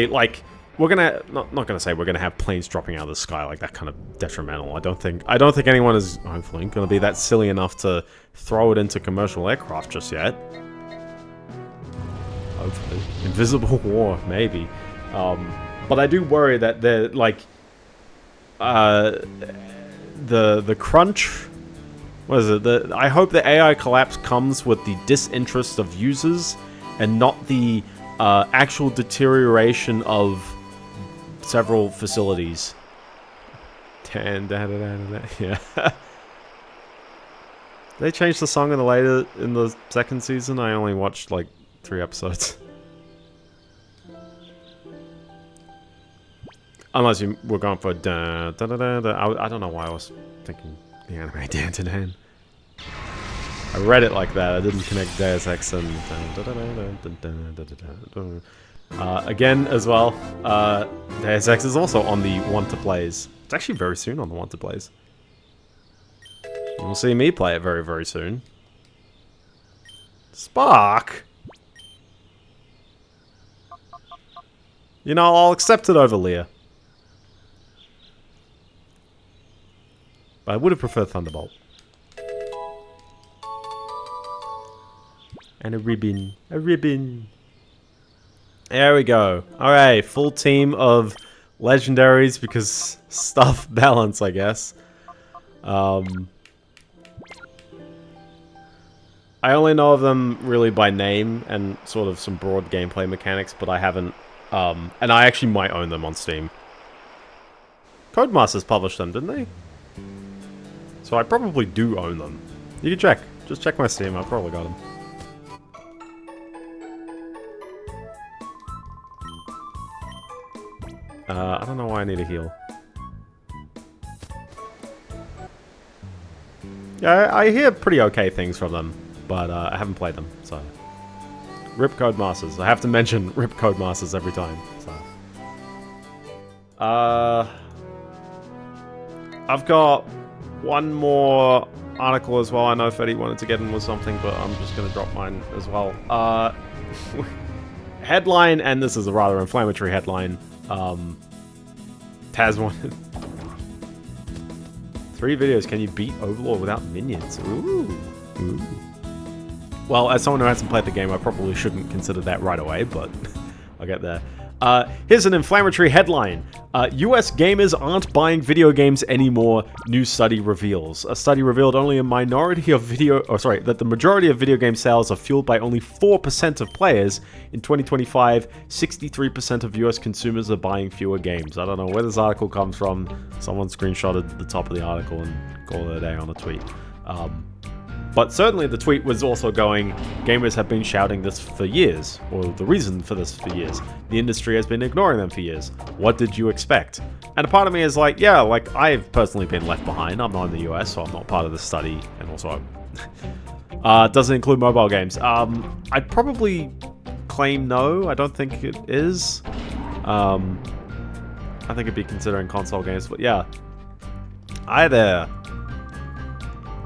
like, we're gonna not gonna say we're gonna have planes dropping out of the sky like that, kind of detrimental. I don't think anyone is hopefully gonna be that silly enough to throw it into commercial aircraft just yet. Hopefully, invisible war maybe, but I do worry that they're like the crunch. What is it? I hope the AI collapse comes with the disinterest of users and not the actual deterioration of several facilities. Yeah. They changed the song in the second season. I only watched like 3 episodes. Unless you were going for da da da da da. I don't know why I was thinking the anime Dan to Dan. I read it like that. I didn't connect Deus Ex and again as well. Deus Ex is also on the want to plays. It's actually very soon on the want to plays. You'll see me play it very, very soon. Spark. You know, I'll accept it over Leah. But I would have preferred Thunderbolt. And a ribbon. A ribbon. There we go. Alright, full team of legendaries because stuff balance, I guess. I only know of them really by name and sort of some broad gameplay mechanics, but I haven't... and I actually might own them on Steam. Codemasters published them, didn't they? So I probably do own them. You can check. Just check my Steam, I've probably got them. I don't know why I need a heal. Yeah, I hear pretty okay things from them, but I haven't played them, so... RIP Codemasters. I have to mention RIP Codemasters every time, so... I've got one more article as well. I know Fetty wanted to get in with something, but I'm just going to drop mine as well. Headline, and this is a rather inflammatory headline. Taz wanted 3 videos. Can you beat Overlord without minions? Ooh. Ooh. Well, as someone who hasn't played the game, I probably shouldn't consider that right away, but I'll get there. Here's an inflammatory headline. US gamers aren't buying video games anymore, new study reveals. A study revealed only a minority of that the majority of video game sales are fueled by only 4% of players. In 2025, 63% of US consumers are buying fewer games. I don't know where this article comes from. Someone screenshotted the top of the article and called it a day on a tweet. But certainly the tweet was also going, gamers have been shouting this for years, or the reason for this for years. The industry has been ignoring them for years. What did you expect? And a part of me is like, yeah, like I've personally been left behind. I'm not in the US, so I'm not part of the study, and also it doesn't include mobile games. I'd probably claim no. I don't think it is. I think it'd be considering console games, but yeah. Hi there.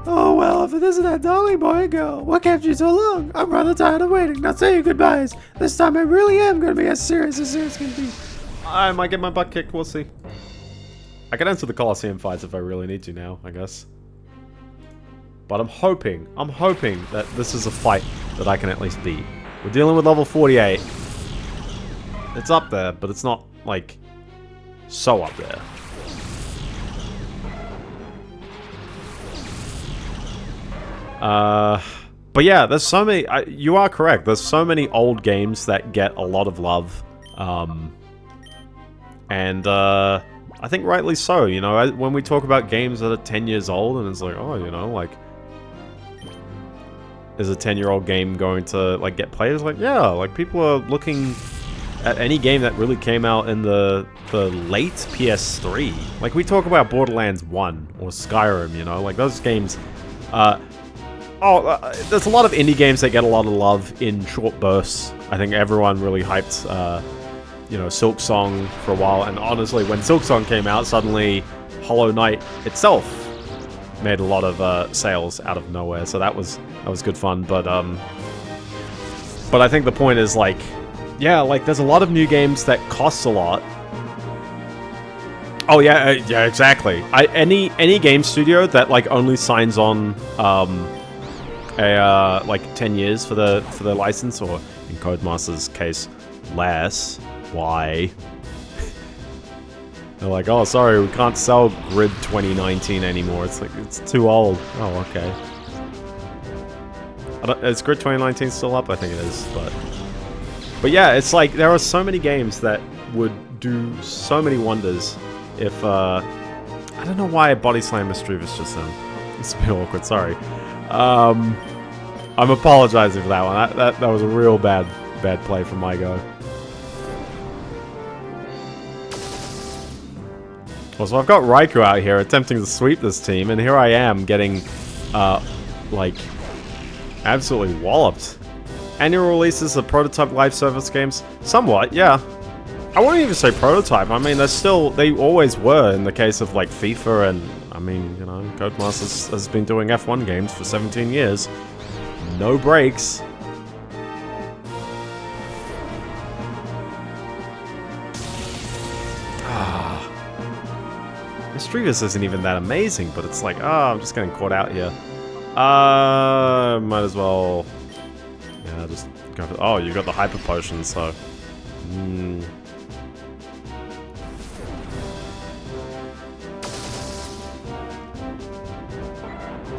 Oh, well, if it isn't that darling boy and girl, what kept you so long? I'm rather tired of waiting. Not saying goodbyes. This time I really am going to be as serious can be. I might get my butt kicked. We'll see. I can enter the Colosseum fights if I really need to now, I guess. But I'm hoping that this is a fight that I can at least beat. We're dealing with level 48. It's up there, but it's not, like, so up there. But yeah, there's so many, you are correct, there's so many old games that get a lot of love, and I think rightly so, you know, when we talk about games that are 10 years old, and it's like, oh, you know, like, is a 10-year-old game going to, like, get played? It's like, yeah, like, people are looking at any game that really came out in the late PS3. Like, we talk about Borderlands 1, or Skyrim, you know, like, those games, there's a lot of indie games that get a lot of love in short bursts. I think everyone really hyped, you know, Silk Song for a while. And honestly, when Silk Song came out, suddenly Hollow Knight itself made a lot of sales out of nowhere. So that was good fun. But I think the point is, like, yeah, like, there's a lot of new games that cost a lot, Oh yeah, yeah, exactly. Any game studio that like only signs on like 10 years for the license, or in Codemaster's case, less. Why? They're like, oh, sorry, we can't sell Grid 2019 anymore. It's like, it's too old. Oh, okay. Is Grid 2019 still up? I think it is, but yeah, it's like there are so many games that would do so many wonders if I don't know why I body slammed Mischievous just then. It's a bit awkward. Sorry. I'm apologizing for that one. That was a real bad play from my go. Also, I've got Raikou out here attempting to sweep this team, and here I am getting, like, absolutely walloped. Annual releases of prototype live service games? Somewhat, yeah. I wouldn't even say prototype. I mean, they always were in the case of, like, FIFA, and, I mean, you know, Codemasters has been doing F1 games for 17 years. No breaks. Mischievous isn't even that amazing, but it's like, I'm just getting caught out here. Might as well... Yeah, just go for... Oh, you got the Hyper Potion, so...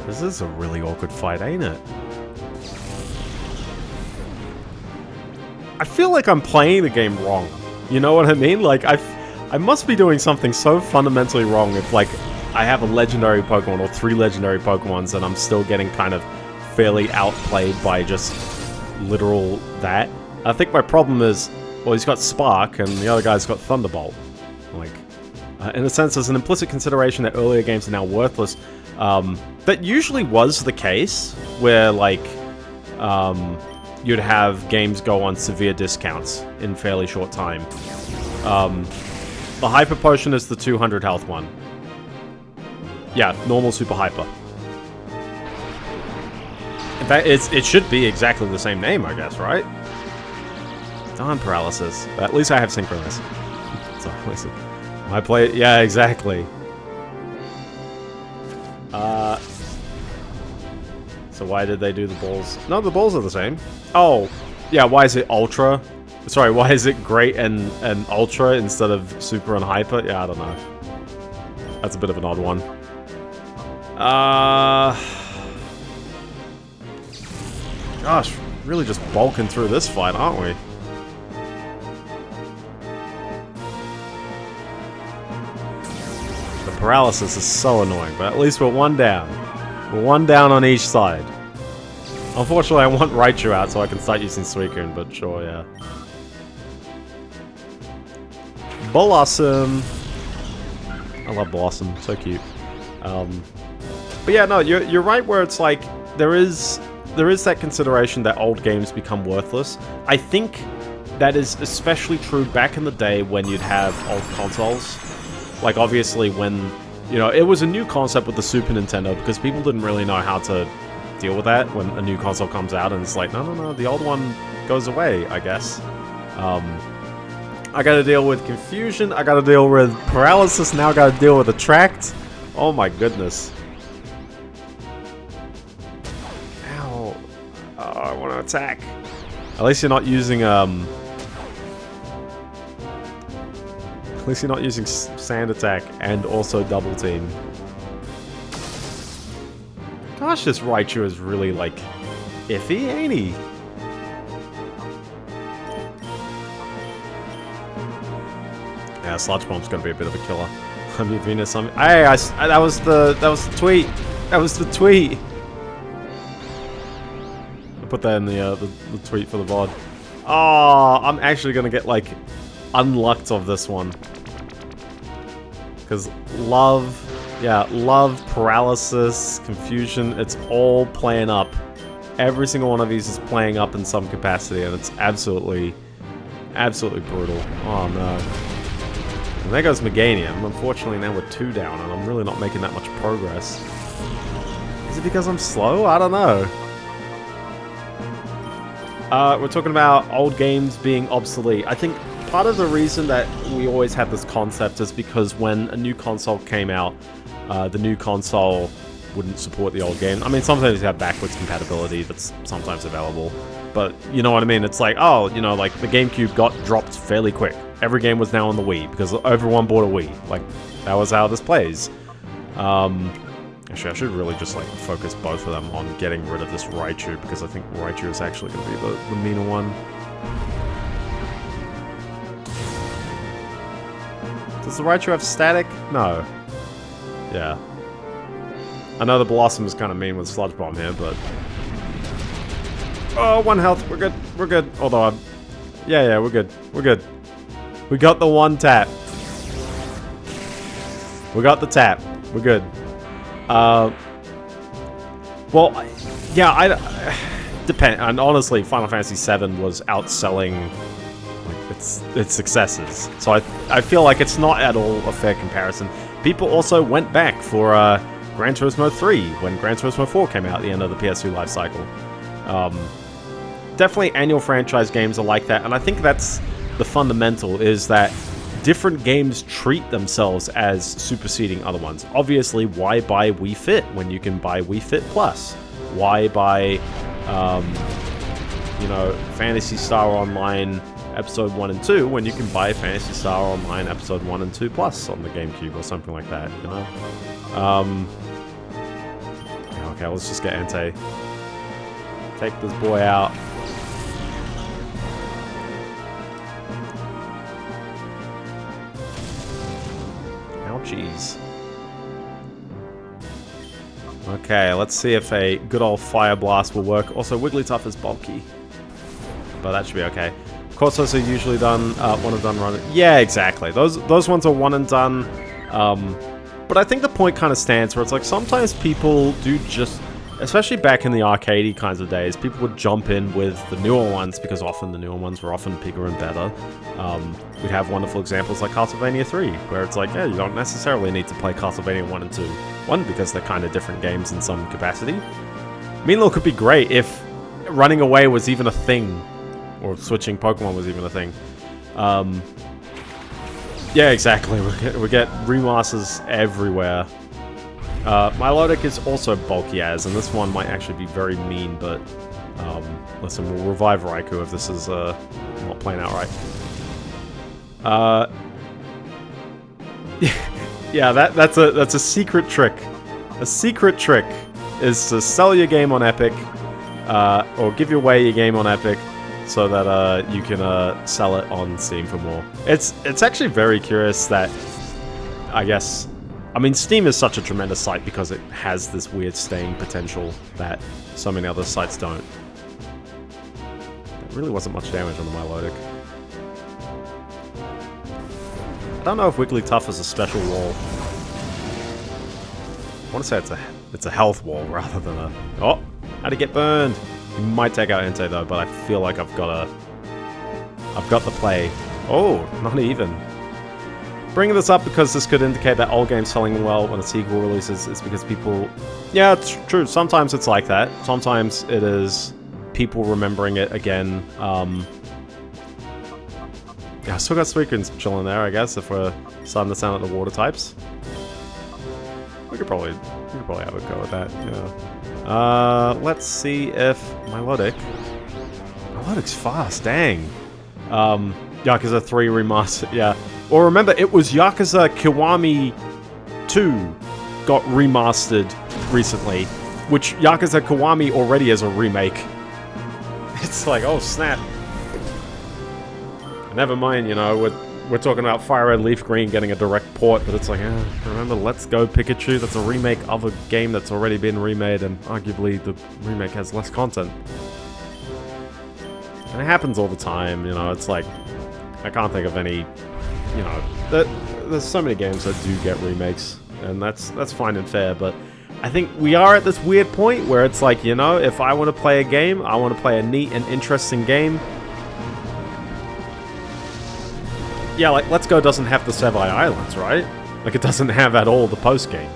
This is a really awkward fight, ain't it? I feel like I'm playing the game wrong. You know what I mean? Like, I must be doing something so fundamentally wrong if, like, I have a legendary Pokemon or 3 legendary Pokemons and I'm still getting kind of fairly outplayed by just literal that. I think my problem is, well, he's got Spark and the other guy's got Thunderbolt. Like, in a sense, there's an implicit consideration that earlier games are now worthless. That usually was the case, where, like, you'd have games go on severe discounts in fairly short time. The Hyper Potion is the 200 health one. Yeah, normal Super Hyper. In fact, it should be exactly the same name, I guess, right? Darn Paralysis. But at least I have Synchronous. So, listen. I play it. Yeah, exactly. So why did they do the balls? No, the balls are the same. Oh, yeah, why is it Ultra? Sorry, why is it Great and Ultra instead of Super and Hyper? Yeah, I don't know. That's a bit of an odd one. Gosh, really just bulking through this fight, aren't we? The paralysis is so annoying, but at least we're one down. We're one down on each side. Unfortunately, I want Raichu out so I can start using Suicune, but sure, yeah. Blossom! I love Blossom, so cute. But yeah, no, you're right where it's like, there is that consideration that old games become worthless. I think that is especially true back in the day when you'd have old consoles. Like, obviously, when, you know, it was a new concept with the Super Nintendo because people didn't really know how to deal with that when a new console comes out, and it's like, no, the old one goes away, I guess. I gotta deal with confusion, I gotta deal with paralysis, now I gotta deal with attract. Oh my goodness. Ow. Oh, I want to attack. At least you're not using, At least you're not using Sand Attack and also Double Team. Gosh, this Raichu is really, like, iffy, ain't he? Yeah, Sludge Bomb's gonna be a bit of a killer. I'm your Venus. Hey, that was the tweet. That was the tweet. I put that in the tweet for the VOD. Oh, I'm actually gonna get, like, unlucked of this one. Because love, paralysis, confusion, it's all playing up. Every single one of these is playing up in some capacity, and it's absolutely brutal. Oh no. And there goes Meganium. Unfortunately, now we're 2 down, and I'm really not making that much progress. Is it because I'm slow? I don't know. We're talking about old games being obsolete. I think part of the reason that we always had this concept is because when a new console came out, the new console wouldn't support the old game. I mean, sometimes you have backwards compatibility that's sometimes available, but you know what I mean? It's like, oh, you know, like the GameCube got dropped fairly quick. Every game was now on the Wii because everyone bought a Wii. Like, that was how this plays. Actually, I should really just like focus both of them on getting rid of this Raichu, because I think Raichu is actually going to be the meaner one. Does the Raichu have static? No. Yeah. I know the Blossom is kind of mean with Sludge Bomb here, but... Oh, 1 health. We're good. We're good. Although I'm... Yeah, we're good. We're good. We got the 1 tap. We got the tap. We're good. Well, yeah, depend. And honestly, Final Fantasy VII was outselling like its successors, so I feel like it's not at all a fair comparison. People also went back for Gran Turismo 3 when Gran Turismo 4 came out at the end of the PS2 life cycle. Definitely, annual franchise games are like that, and I think that's the fundamental, is that different games treat themselves as superseding other ones. Obviously, why buy Wii Fit when you can buy Wii Fit Plus? Why buy, you know, Phantasy Star Online Episode 1 and 2 when you can buy Phantasy Star Online Episode 1 and 2 Plus on the GameCube or something like that, you know? Okay, let's just get Entei. Take this boy out. Jeez. Okay, let's see if a good old Fire Blast will work. Also, Wigglytuff is bulky, but that should be okay. Of course, those are usually done, one and done run. Yeah, exactly. Those ones are one and done. But I think the point kind of stands where it's like sometimes people do just, especially back in the arcadey kinds of days, people would jump in with the newer ones because often the newer ones were often bigger and better. We'd have wonderful examples like Castlevania 3, where it's like, yeah, you don't necessarily need to play Castlevania 1 and 2. One, because they're kind of different games in some capacity. Meanwhile, could be great if running away was even a thing, or switching Pokemon was even a thing. Yeah, exactly. We get remasters everywhere. Milotic is also bulky as, and this one might actually be very mean, but listen, we'll revive Raikou if this is not playing out right. Yeah, that's a secret trick. A secret trick is to sell your game on Epic, or give away your game on Epic, so that you can sell it on Steam for more. It's actually very curious that, I guess. I mean, Steam is such a tremendous site because it has this weird staying potential that so many other sites don't. There really wasn't much damage on the Milotic. I don't know if Wigglytuff is a special wall. I want to say it's a health wall rather than a... Oh! How'd he get burned? He might take out Entei though, but I feel like I've got the play. Oh, not even. Bringing this up because this could indicate that old games selling well when a sequel releases is because people... Yeah, it's true. Sometimes it's like that. Sometimes it is people remembering it again. Yeah, I still got Suicunes chilling there, I guess, if we're starting to sound like the water types. We could probably have a go at that, yeah. Let's see if Milotic's fast, dang. Yakuza 3 remastered, yeah. Or remember, it was Yakuza Kiwami 2 got remastered recently, which Yakuza Kiwami already is a remake. It's like, oh snap. Never mind, you know, we're talking about Fire Red Leaf Green getting a direct port, but it's like, remember Let's Go Pikachu? That's a remake of a game that's already been remade, and arguably the remake has less content. And it happens all the time, you know, it's like, I can't think of any, you know, there's so many games that do get remakes, and that's fine and fair, but I think we are at this weird point where it's like, you know, if I want to play a game, I want to play a neat and interesting game. Yeah, like, Let's Go doesn't have the Sevii Islands, right? Like, it doesn't have at all the post-game.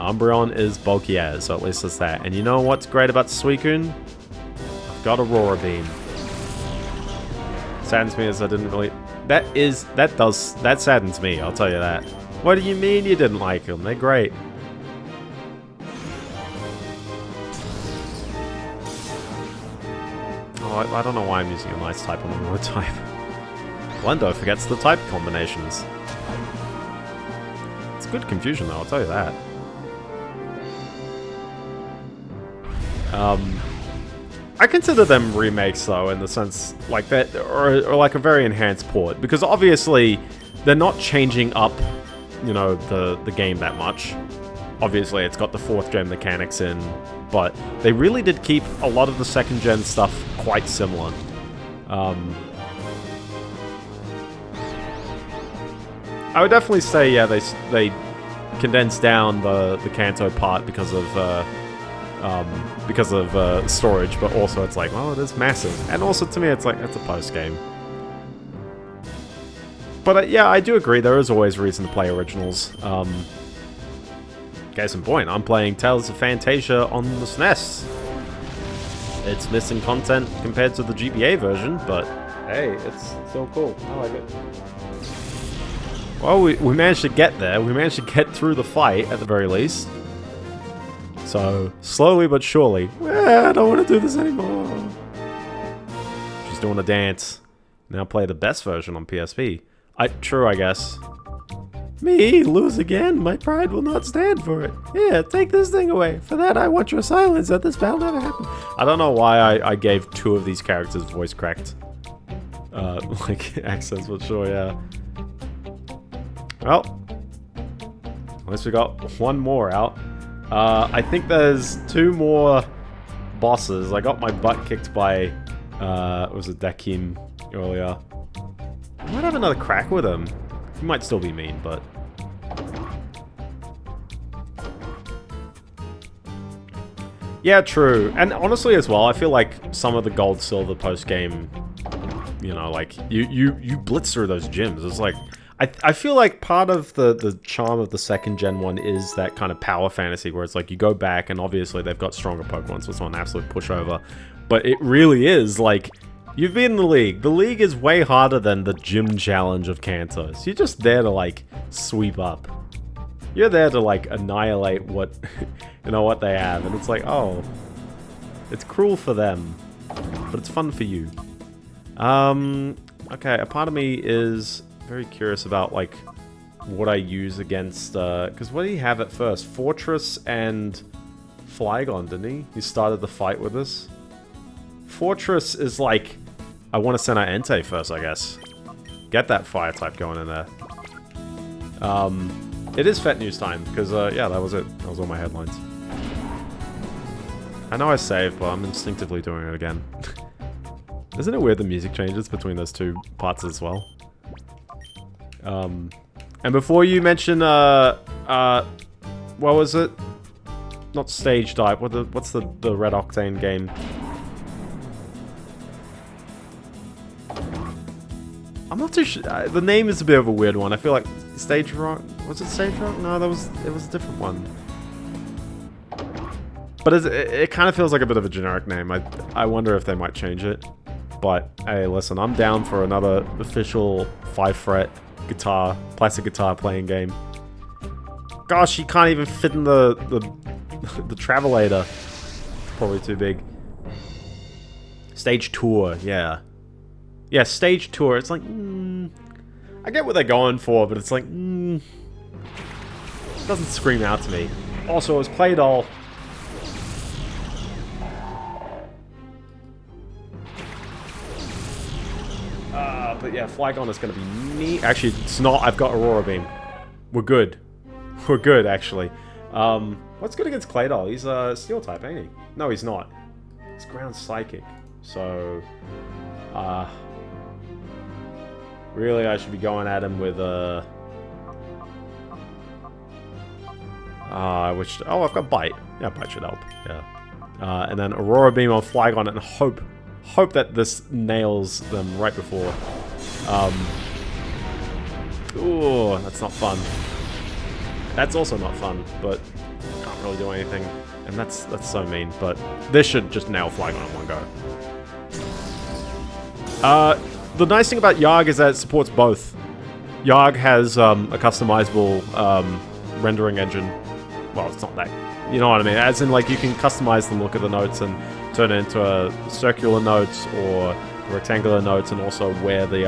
Umbreon is bulky as, so at least it's that. And you know what's great about Suicune? I've got Aurora Beam. Saddens me as I didn't really... That saddens me, I'll tell you that. What do you mean you didn't like them? They're great. Oh, I don't know why I'm using a nice type on another type. Blendo forgets the type combinations. It's good confusion though, I'll tell you that. I consider them remakes though, in the sense like that, or like a very enhanced port, because obviously they're not changing up, you know, the game that much. Obviously it's got the 4th gen mechanics in, but they really did keep a lot of the 2nd gen stuff quite similar. I would definitely say, yeah, they condensed down the Kanto part because of storage, but also it's like, well, it is massive. And also to me, it's like, it's a post-game. But yeah, I do agree, there is always reason to play originals. Case in point, I'm playing Tales of Fantasia on the SNES. It's missing content compared to the GBA version, but hey, it's still cool. I like it. Well, we managed to get there. We managed to get through the fight, at the very least. So, slowly but surely. I don't want to do this anymore. She's doing a dance. Now play the best version on PSP. True, I guess. Me? Lose again? My pride will not stand for it. Here, take this thing away. For that, I want your silence that this battle never happened. I don't know why I gave 2 of these characters voice cracked. Like, accents, but sure, yeah. Well, at least we got 1 more out. I think there's 2 more bosses. I got my butt kicked by, was it Dakim earlier? I might have another crack with him. He might still be mean, but... Yeah, true. And honestly as well, I feel like some of the gold, silver post-game, you know, like, you blitz through those gyms. It's like... I feel like part of the charm of the 2nd gen one is that kind of power fantasy where it's like you go back and obviously they've got stronger Pokemon, so it's not an absolute pushover. But it really is like, you've been in the league. The league is way harder than the gym challenge of Kanto. So you're just there to like sweep up. You're there to like annihilate what, you know, what they have. And it's like, oh, it's cruel for them, but it's fun for you. Okay, a part of me is very curious about like what I use against because what did he have at first? Fortress and Flygon, didn't he? He started the fight with us. Fortress is like, I want to send out Entei first, I guess. Get that fire type going in there. It is Fet News time because yeah, that was it. That was all my headlines. I know I saved, but I'm instinctively doing it again. Isn't it weird the music changes between those 2 parts as well? And before you mention, what was it? Not Stage Dive, what's the Red Octane game? I'm not too sure, the name is a bit of a weird one. I feel like Stage Rock, was it Stage Rock? No, it was a different one. But it kind of feels like a bit of a generic name. I wonder if they might change it. But, hey, listen, I'm down for another official 5-fret guitar, plastic guitar playing game. Gosh, you can't even fit in the Travelator. It's probably too big. Stage Tour, yeah. Yeah, Stage Tour, it's like, I get what they're going for, but it's like, it doesn't scream out to me. Also, it was Claydol. But yeah, Flygon is going to be neat. Actually, it's not. I've got Aurora Beam. We're good. We're good, actually. What's good against Claydol? He's a Steel type, ain't he? No, he's not. He's Ground Psychic. So, really, I should be going at him with which... Oh, I've got Bite. Yeah, Bite should help. Yeah. And then Aurora Beam on Flygon and hope that this nails them right before. Ooh, that's not fun. That's also not fun, but really do anything. And that's so mean, but this should just nail Flygon in one go. The nice thing about Yarg is that it supports both. Yarg has a customizable rendering engine. Well, it's not that. You know what I mean? As in, like, you can customize the look of the notes and turn it into a circular notes or rectangular notes, and also where the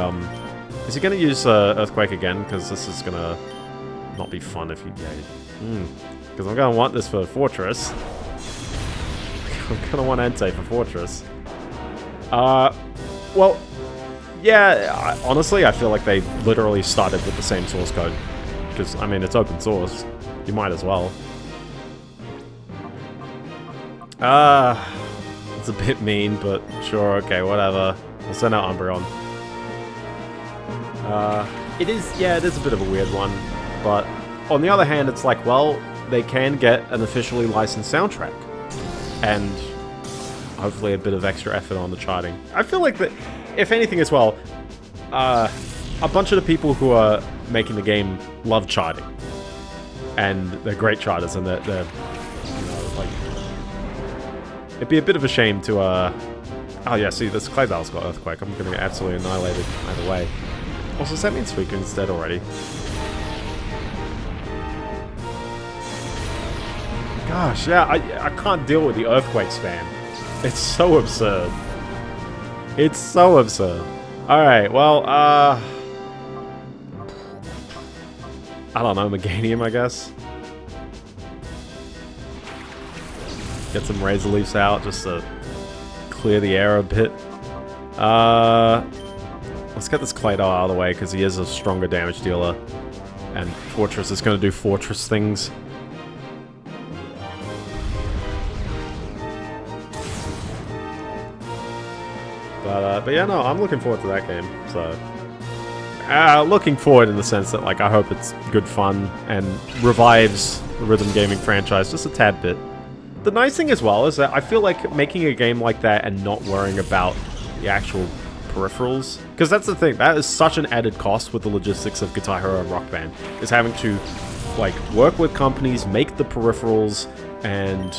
Is he gonna use Earthquake again? Because this is gonna not be fun if you. Because I'm gonna want this for Fortress. I'm gonna want Entei for Fortress. Well, yeah. Honestly, I feel like they literally started with the same source code. Because I mean, it's open source. You might as well. It's a bit mean, but sure, okay, whatever. We'll send out Umbreon. It is a bit of a weird one, but on the other hand, it's like, well, they can get an officially licensed soundtrack, and hopefully a bit of extra effort on the charting. I feel like that, if anything as well, a bunch of the people who are making the game love charting, and they're great charters, and they're you know, like, it'd be a bit of a shame to, oh yeah, see, this Claybal's got Earthquake. I'm gonna get absolutely annihilated either way. Also, does that mean Suicune's dead already? Gosh, yeah, I can't deal with the Earthquake spam. It's so absurd. It's so absurd. Alright, well, I don't know, Meganium, I guess? Get some Razor Leafs out just to clear the air a bit. Let's get this Claydol out of the way, because he is a stronger damage dealer. And Fortress is going to do Fortress things. But yeah, no, I'm looking forward to that game, so... looking forward in the sense that, like, I hope it's good fun and revives the rhythm gaming franchise just a tad bit. The nice thing as well is that I feel like making a game like that and not worrying about the actual peripherals, because that's the thing, that is such an added cost with the logistics of Guitar Hero and Rock Band, is having to, like, work with companies, make the peripherals, and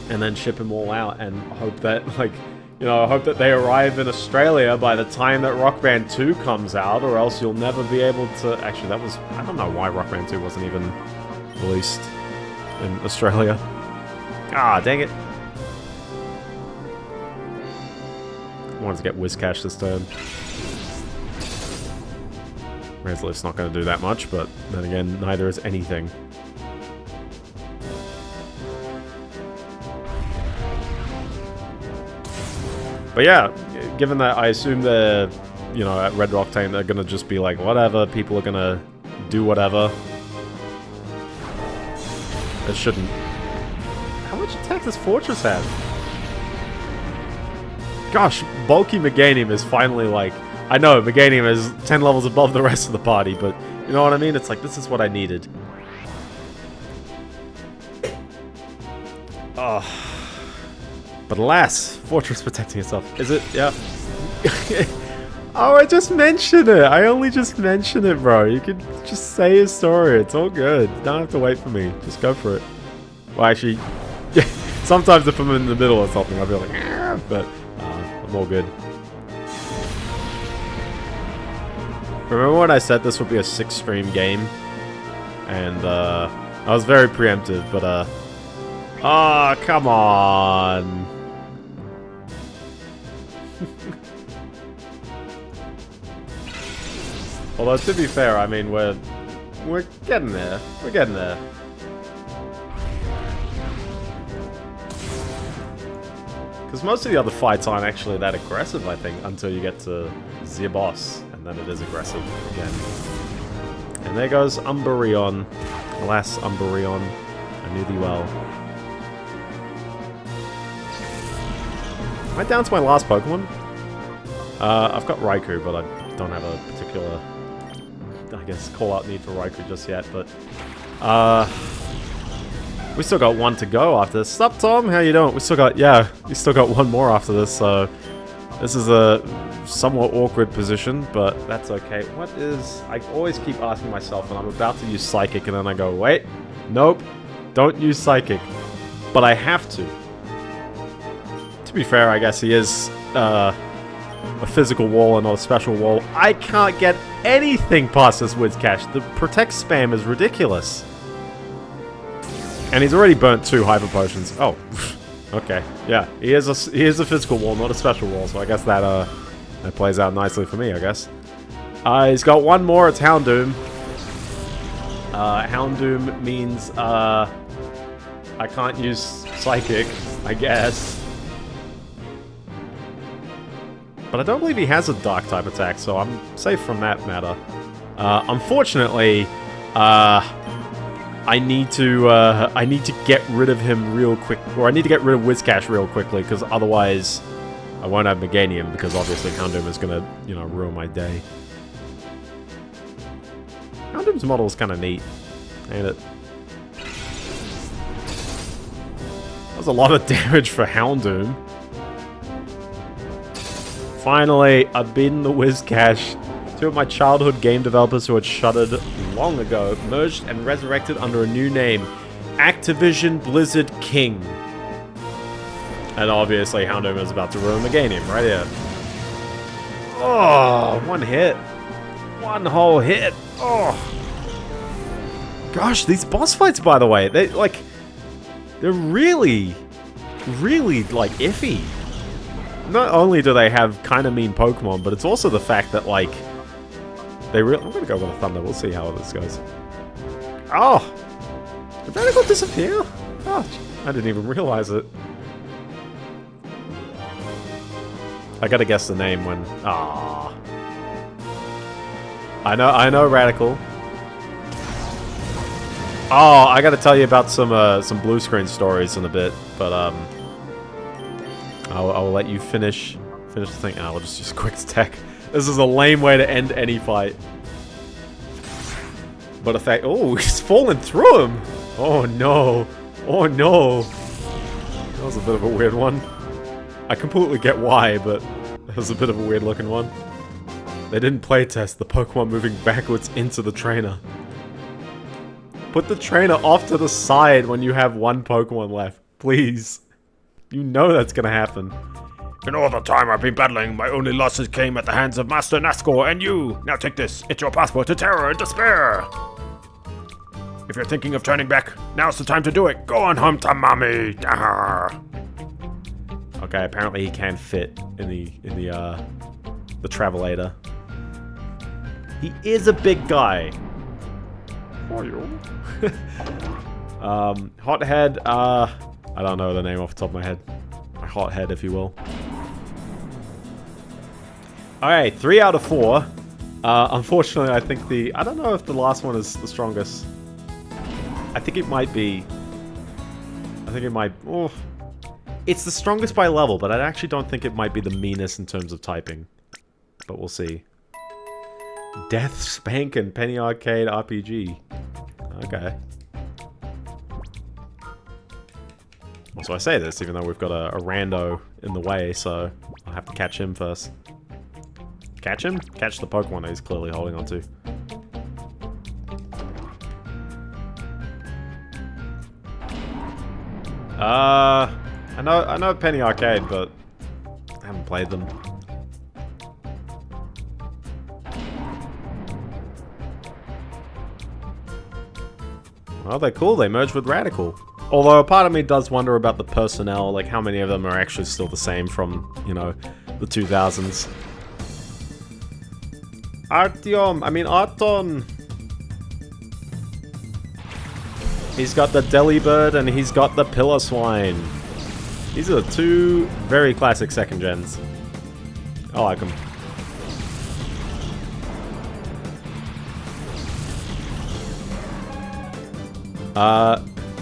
then ship them all out, and hope that, like, you know, I hope that they arrive in Australia by the time that Rock Band 2 comes out, or else you'll never be able to... Actually, that was... I don't know why Rock Band 2 wasn't even released in Australia. Ah, dang it. I wanted to get Whiscash this turn. Razorleaf's not going to do that much, but then again, neither is anything. But yeah, given that I assume they're, you know, at Red Octane, they're going to just be like, whatever, people are going to do whatever. It shouldn't. How much attack does Fortress have? Gosh, bulky Meganium is finally like... I know, Meganium is 10 levels above the rest of the party, but you know what I mean? It's like, this is what I needed. Oh. But alas, Fortress protecting itself. Is it? Yeah. Oh, I just mentioned it. I only just mentioned it, bro. You can just say a story. It's all good. You don't have to wait for me. Just go for it. Well, actually, sometimes if I'm in the middle of something, I'll be like, ah, but I'm all good. Remember when I said this would be a 6-stream game? And I was very preemptive, but oh, come on. Although, to be fair, I mean, we're getting there. We're getting there. Because most of the other fights aren't actually that aggressive, I think, until you get to the boss, and then it is aggressive again. And there goes Umbreon. Alas, Umbreon, I knew thee well. Am I down to my last Pokemon? I've got Raikou, but I don't have a particular, I guess, call-out need for Raikou just yet, but... we still got one to go after this. Sup, Tom? How you doing? We still got, yeah, we still got one more after this, so... This is a somewhat awkward position, but that's okay. What is... I always keep asking myself when I'm about to use Psychic, and then I go, wait, nope, don't use Psychic. But I have to. To be fair, I guess he is a physical wall and not a special wall. I can't get anything past this Whiscash. The Protect spam is ridiculous. And he's already burnt 2 Hyper Potions. Oh, okay. Yeah, he is a physical wall, not a special wall, so I guess that plays out nicely for me, I guess. He's got 1 more, it's Houndoom. Houndoom means, I can't use Psychic, I guess. But I don't believe he has a Dark-type attack, so I'm safe from that matter. Unfortunately, I need to get rid of him real quick, or I need to get rid of Whiscash real quickly, because otherwise I won't have Meganium, because obviously Houndoom is gonna, you know, ruin my day. Houndoom's model is kind of neat, ain't it? That was a lot of damage for Houndoom. Finally, I've beaten the Whiscash. 2 of my childhood game developers who had shuttered long ago merged and resurrected under a new name, Activision Blizzard King. And obviously, Houndoom is about to ruin the game right here. Oh, 1 hit. 1 whole hit. Oh. Gosh, these boss fights, by the way, they're really, really, like, iffy. Not only do they have kind of mean Pokemon, but it's also the fact that, like, I'm gonna go with a Thunder. We'll see how this goes. Oh! Did Radical disappear? Oh, I didn't even realize it. I gotta guess the name when... Ah. I know Radical. Oh, I gotta tell you about some blue screen stories in a bit, but I'll let you finish the thing. I'll just use quick attack. This is a lame way to end any fight. But if oh, he's fallen through him. Oh no. Oh no. That was a bit of a weird one. I completely get why, but that was a bit of a weird looking one. They didn't playtest the Pokemon moving backwards into the trainer. Put the trainer off to the side when you have 1 Pokemon left. Please. You know that's gonna happen. In all the time I've been battling, my only losses came at the hands of Master Nascor and you. Now take this. It's your passport to terror and despair. If you're thinking of turning back, now's the time to do it. Go on home to mommy. Okay, apparently he can fit in the Travelator. He is a big guy. Are you? Hothead, I don't know the name off the top of my head. My hothead, if you will. Alright, 3 out of 4. Unfortunately, I think I don't know if the last one is the strongest. I think it might be. Oh. It's the strongest by level, but I actually don't think it might be the meanest in terms of typing. But we'll see. Death Spankin' Penny Arcade RPG. Okay. So I say this even though we've got a rando in the way, so I'll have to catch him first. Catch him? Catch the Pokemon that he's clearly holding on to. I know Penny Arcade, but I haven't played them. Well, they're cool. They merged with Radical. Although a part of me does wonder about the personnel, like how many of them are actually still the same from, you know, the 2000s. Arton. He's got the Delibird and he's got the Piloswine. These are 2 very classic second gens. I like them.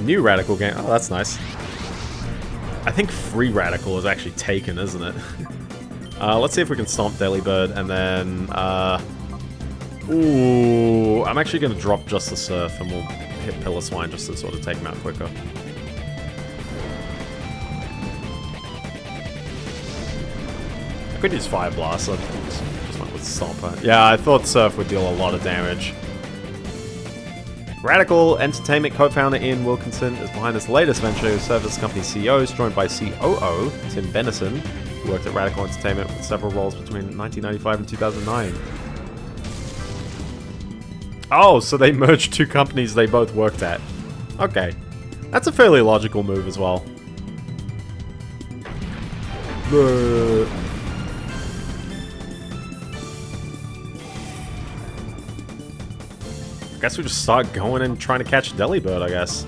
New Radical game. Oh, that's nice. I think free Radical is actually taken, isn't it? Let's see if we can stomp Delibird and then, ooh, I'm actually going to drop just the Surf and we'll hit Piloswine just to sort of take him out quicker. I could use Fire Blast. I just went with Stomper. Yeah, I thought Surf would deal a lot of damage. Radical Entertainment co-founder Ian Wilkinson is behind this latest venture, who served as the company's CEO, is joined by COO Tim Benison, who worked at Radical Entertainment with several roles between 1995 and 2009. Oh, so they merged two companies they both worked at. Okay. That's a fairly logical move as well. I guess we just start going and trying to catch Delibird, I guess.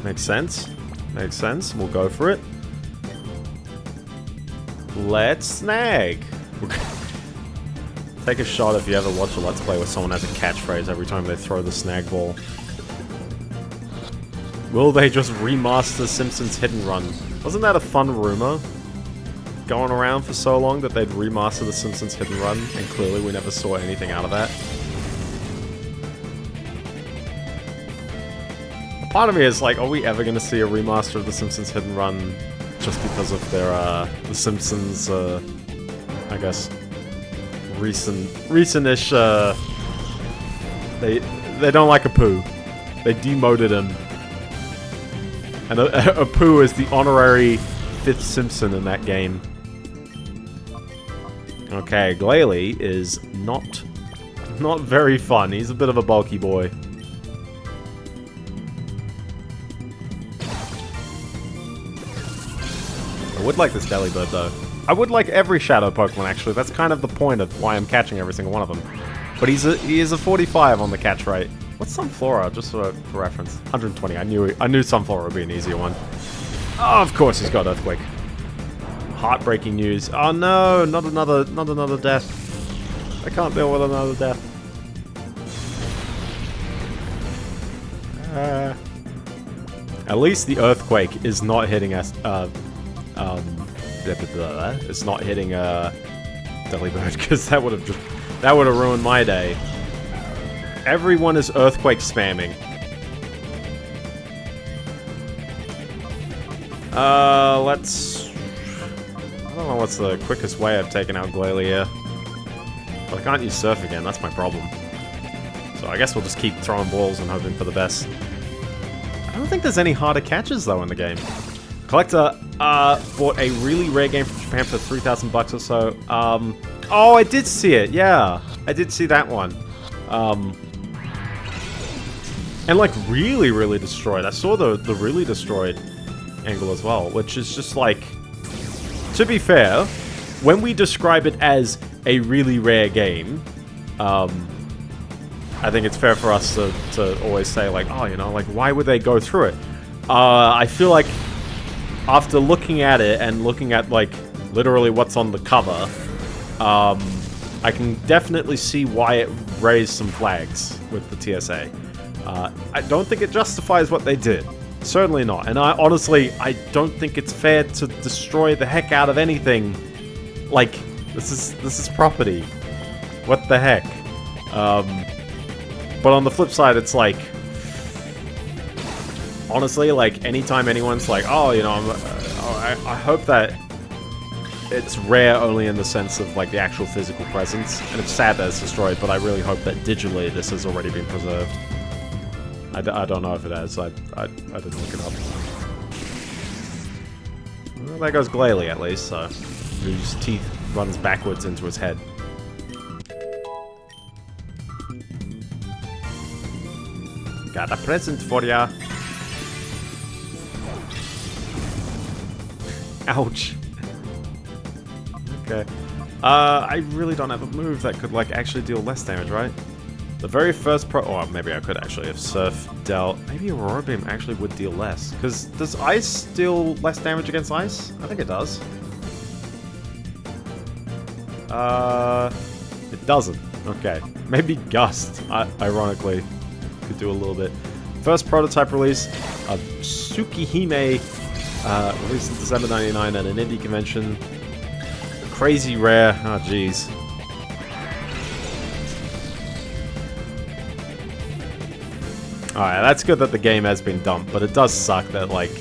Makes sense. Makes sense. We'll go for it. Let's snag. Take a shot if you ever watch a Let's Play where someone has a catchphrase every time they throw the snag ball. Will they just remaster Simpsons Hit and Run? Wasn't that a fun rumor going around for so long that they'd remaster The Simpsons Hit and Run, and clearly we never saw anything out of that? Part of me is like, are we ever going to see a remaster of The Simpsons Hit and Run just because of their, The Simpsons, I guess, recent-ish, they don't like Apu. They demoted him. And Apu is the honorary 5th Simpson in that game. Okay, Glalie is not very fun. He's a bit of a bulky boy. I would like this Delibird though. I would like every Shadow Pokemon actually. That's kind of the point of why I'm catching every single one of them. But he is a 45 on the catch rate. What's Sunflora? Just for reference. 120. I knew Sunflora would be an easier one. Oh, of course he's got Earthquake. Heartbreaking news. Oh no, not another death. I can't deal with another death. At least the Earthquake is not hitting us. It's not hitting Delibird, because that would have ruined my day. Everyone is Earthquake spamming. Let's... I don't know what's the quickest way of taking out Glalie here. But I can't use Surf again, that's my problem. So I guess we'll just keep throwing balls and hoping for the best. I don't think there's any harder catches, though, in the game. Collector bought a really rare game from Japan for 3,000 bucks or so. Oh, I did see it, yeah. I did see that one. And like really destroyed. I saw the really destroyed angle as well, which is just like, to be fair, when we describe it as a really rare game, I think it's fair for us to always say like, oh, you know, like why would they go through it? I feel like after looking at it and looking at like literally what's on the cover, I can definitely see why it raised some flags with the TSA. I don't think it justifies what they did. Certainly not. And I don't think it's fair to destroy the heck out of anything. Like, this is property. What the heck? But on the flip side, it's like, honestly, like, anytime anyone's like, oh, you know, I hope that it's rare only in the sense of, like, the actual physical presence. And it's sad that it's destroyed, but I really hope that digitally this has already been preserved. I don't know if it has. I didn't look it up. Well, there goes Glalie, at least, so... whose teeth runs backwards into his head. Got a present for ya. Ouch. Okay. I really don't have a move that could, like, actually deal less damage, right? The very first or maybe I could actually, if Surf dealt... Maybe Aurora Beam actually would deal less. Because does Ice deal less damage against Ice? I think it does. It doesn't. Okay. Maybe Gust, ironically, could do a little bit. First prototype release of Tsukihime, released in December 99 at an indie convention. Crazy rare. Oh, jeez. Alright, that's good that the game has been dumped, but it does suck that, like...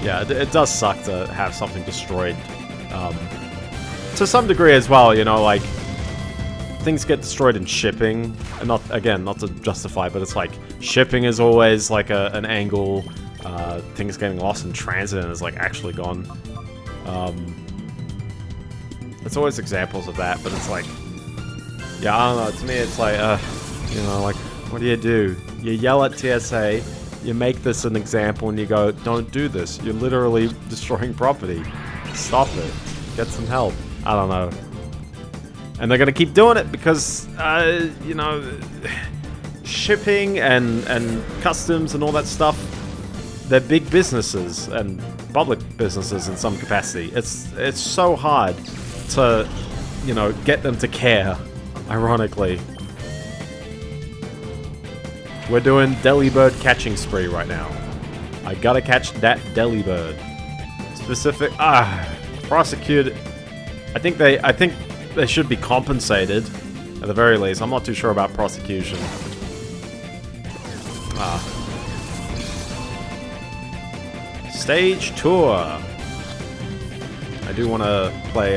Yeah, it does suck to have something destroyed. To some degree as well, you know, like, things get destroyed in shipping. And not to justify, but it's like, shipping is always like an angle. Things getting lost in transit and is like actually gone. It's always examples of that, but it's like, yeah, I don't know, to me it's like, you know, like, what do? You yell at TSA, you make this an example, and you go, don't do this. You're literally destroying property. Stop it. Get some help. I don't know. And they're gonna keep doing it because, you know, shipping and customs and all that stuff, they're big businesses and public businesses in some capacity. It's so hard to, you know, get them to care, ironically. We're doing Delibird catching spree right now. I gotta catch that Delibird. Prosecuted. I think they should be compensated, at the very least. I'm not too sure about prosecution. Stage tour. I do want to play,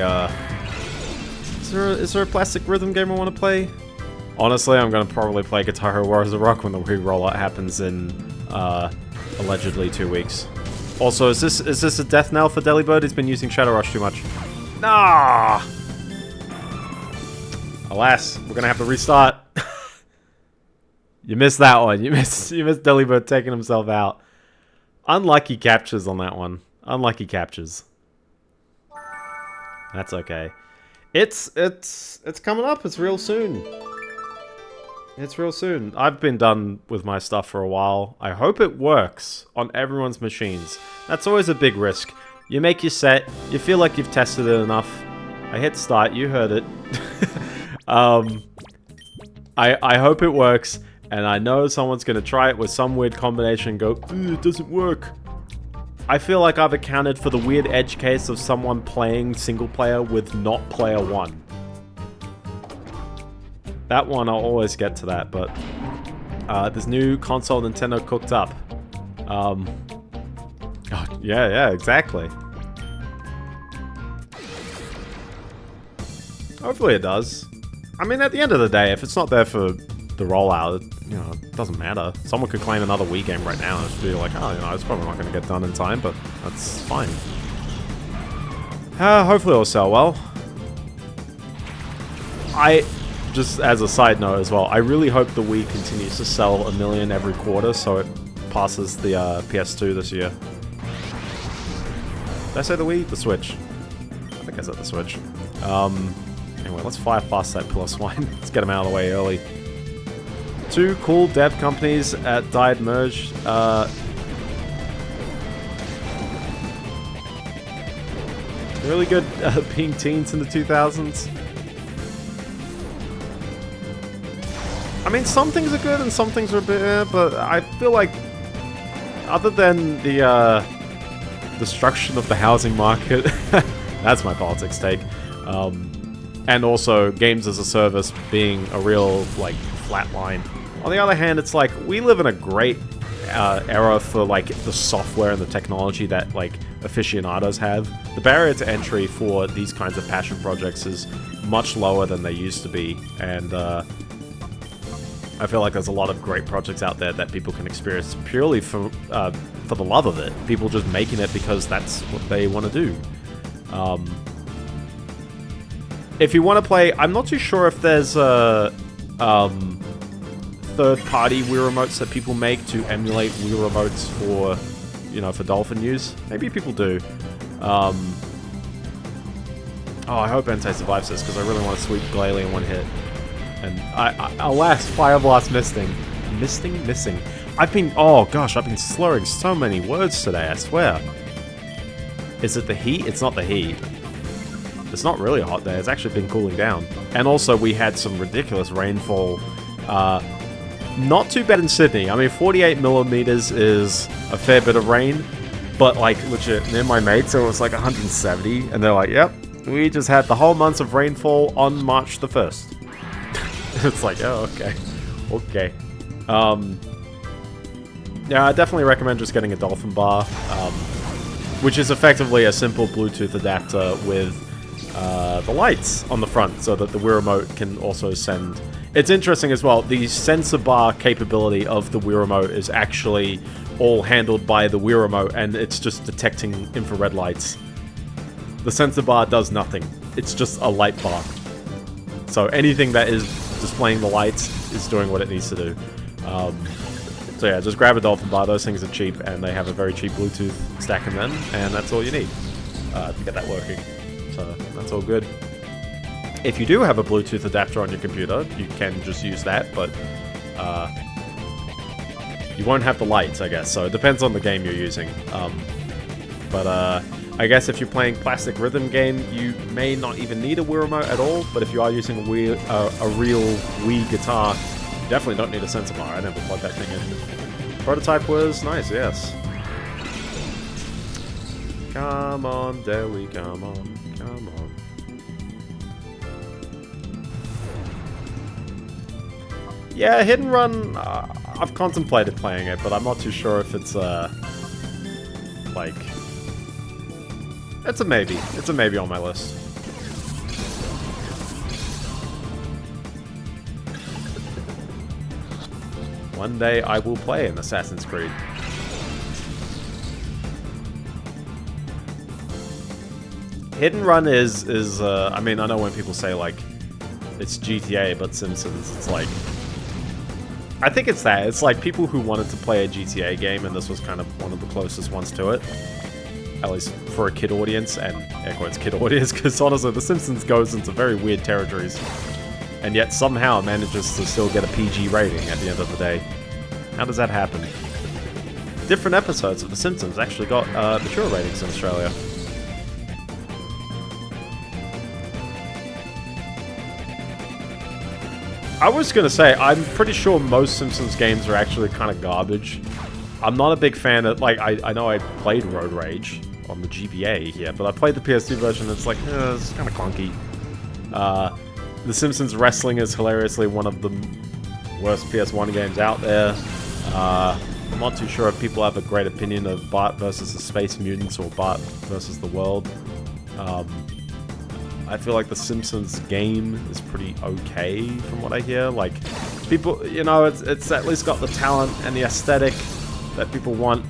is there a plastic rhythm game I want to play? Honestly, I'm going to probably play Guitar Hero War of the Rock when the Wii rollout happens in, allegedly 2 weeks. Also, is this a death knell for Delibird? He's been using Shadow Rush too much. Nah! Alas, we're going to have to restart. You missed that one. You missed Delibird taking himself out. Unlucky captures on that one. Unlucky captures. That's okay. It's coming up. It's real soon. It's real soon. I've been done with my stuff for a while. I hope it works on everyone's machines. That's always a big risk. You make your set, you feel like you've tested it enough. I hit start, you heard it. I hope it works, and I know someone's gonna try it with some weird combination and go, it doesn't work. I feel like I've accounted for the weird edge case of someone playing single player with not player one. That one, I'll always get to that, but this new console Nintendo cooked up. Oh, yeah, exactly. Hopefully it does. I mean, at the end of the day, if it's not there for the rollout, you know, it doesn't matter. Someone could claim another Wii game right now and just be like, oh, you know, it's probably not going to get done in time, but that's fine. Hopefully it'll sell well. Just as a side note as well, I really hope the Wii continues to sell 1 million every quarter so it passes the PS2 this year. Did I say the Wii? The Switch. I think I said the Switch. Anyway, let's fire past that pillar swine. Let's get them out of the way early. 2 cool dev companies died merged. Really good being teens in the 2000s. I mean, some things are good and some things are a bit, but I feel like, other than the destruction of the housing market, that's my politics take, and also games as a service being a real, like, flat line. On the other hand, it's like, we live in a great era for, like, the software and the technology that, like, aficionados have. The barrier to entry for these kinds of passion projects is much lower than they used to be, and, I feel like there's a lot of great projects out there that people can experience purely for the love of it. People just making it because that's what they want to do. If you want to play, I'm not too sure if there's third-party Wii remotes that people make to emulate Wii remotes for, you know, for Dolphin use. Maybe people do. Oh, I hope Entei survives this because I really want to sweep Glalie in one hit. And alas, Fire Blast missing. I've been slurring so many words today, I swear. Is it the heat? It's not the heat. It's not really a hot day, it's actually been cooling down. And also, we had some ridiculous rainfall. Not too bad in Sydney. I mean, 48 millimeters is a fair bit of rain, but, like, legit, near my mates, it was like 170, and they're like, yep, we just had the whole month of rainfall on March the 1st. It's like, oh, okay. Yeah, I definitely recommend just getting a dolphin bar. which is effectively a simple Bluetooth adapter with the lights on the front so that the Wii Remote can also send. It's interesting as well, the sensor bar capability of the Wii Remote is actually all handled by the Wii Remote, and it's just detecting infrared lights. The sensor bar does nothing. It's just a light bar. So anything that is displaying the lights is doing what it needs to do. So yeah, just grab a Dolphin bar. Those things are cheap, and they have a very cheap Bluetooth stack in them, and that's all you need to get that working. So that's all good. If you do have a Bluetooth adapter on your computer, you can just use that, but you won't have the lights, I guess. So it depends on the game you're using. I guess if you're playing classic rhythm game, you may not even need a Wii Remote at all. But if you are using a real Wii guitar, you definitely don't need a sensor bar. I never plugged that thing in. Prototype was nice, yes. Come on, Deli, come on, come on. Yeah, Hit and Run, I've contemplated playing it, but I'm not too sure if it's, like... It's a maybe. It's a maybe on my list. One day I will play an Assassin's Creed. Hit and Run is I mean, I know when people say, like, it's GTA, but Simpsons, it's like... I think it's that. It's like people who wanted to play a GTA game, and this was kind of one of the closest ones to it. At least for a kid audience, and air quotes kid audience, because honestly, The Simpsons goes into very weird territories, and yet somehow manages to still get a PG rating at the end of the day. How does that happen? Different episodes of The Simpsons actually got mature ratings in Australia. I was gonna say, I'm pretty sure most Simpsons games are actually kind of garbage. I'm not a big fan of, like, I know I played Road Rage on the GBA here, but I played the PS2 version, and it's like, it's kind of clunky. The Simpsons Wrestling is hilariously one of the worst PS1 games out there. I'm not too sure if people have a great opinion of Bart versus the Space Mutants or Bart versus the World. I feel like the Simpsons game is pretty okay from what I hear. Like, people, you know, it's at least got the talent and the aesthetic that people want.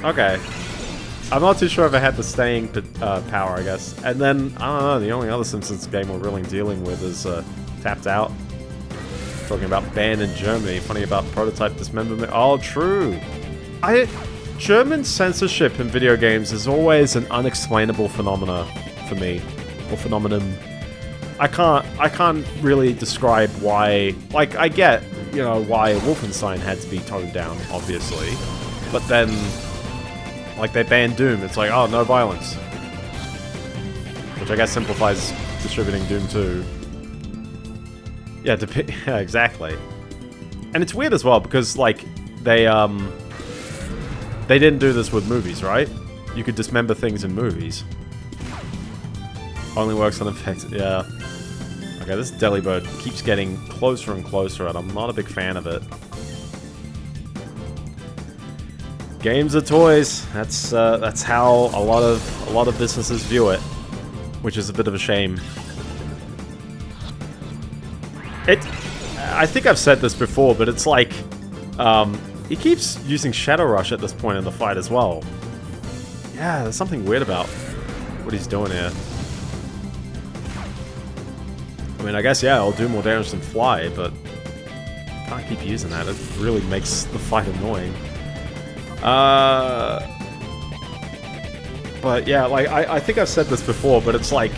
Okay. I'm not too sure if I had the staying power, I guess. And then, I don't know, the only other Simpsons game we're really dealing with is Tapped Out. Talking about banned in Germany. Funny about prototype dismemberment. Oh, true. German censorship in video games is always an unexplainable phenomena for me. Or phenomenon. I can't really describe why... Like, I get, you know, why Wolfenstein had to be toned down, obviously. But then, like, they banned Doom. It's like, oh, no violence. Which I guess simplifies distributing Doom 2. Yeah, yeah, exactly. And it's weird as well, because, like, they didn't do this with movies, right? You could dismember things in movies. Only works on effects, yeah. Okay, this Delibird keeps getting closer and closer, and I'm not a big fan of it. Games are toys. That's how a lot of businesses view it, which is a bit of a shame. I think I've said this before, but it's like, he keeps using Shadow Rush at this point in the fight as well. Yeah, there's something weird about what he's doing here. I mean, I guess, yeah, it'll do more damage than Fly, but can't keep using that. It really makes the fight annoying. But yeah, like, I think I've said this before, but it's like,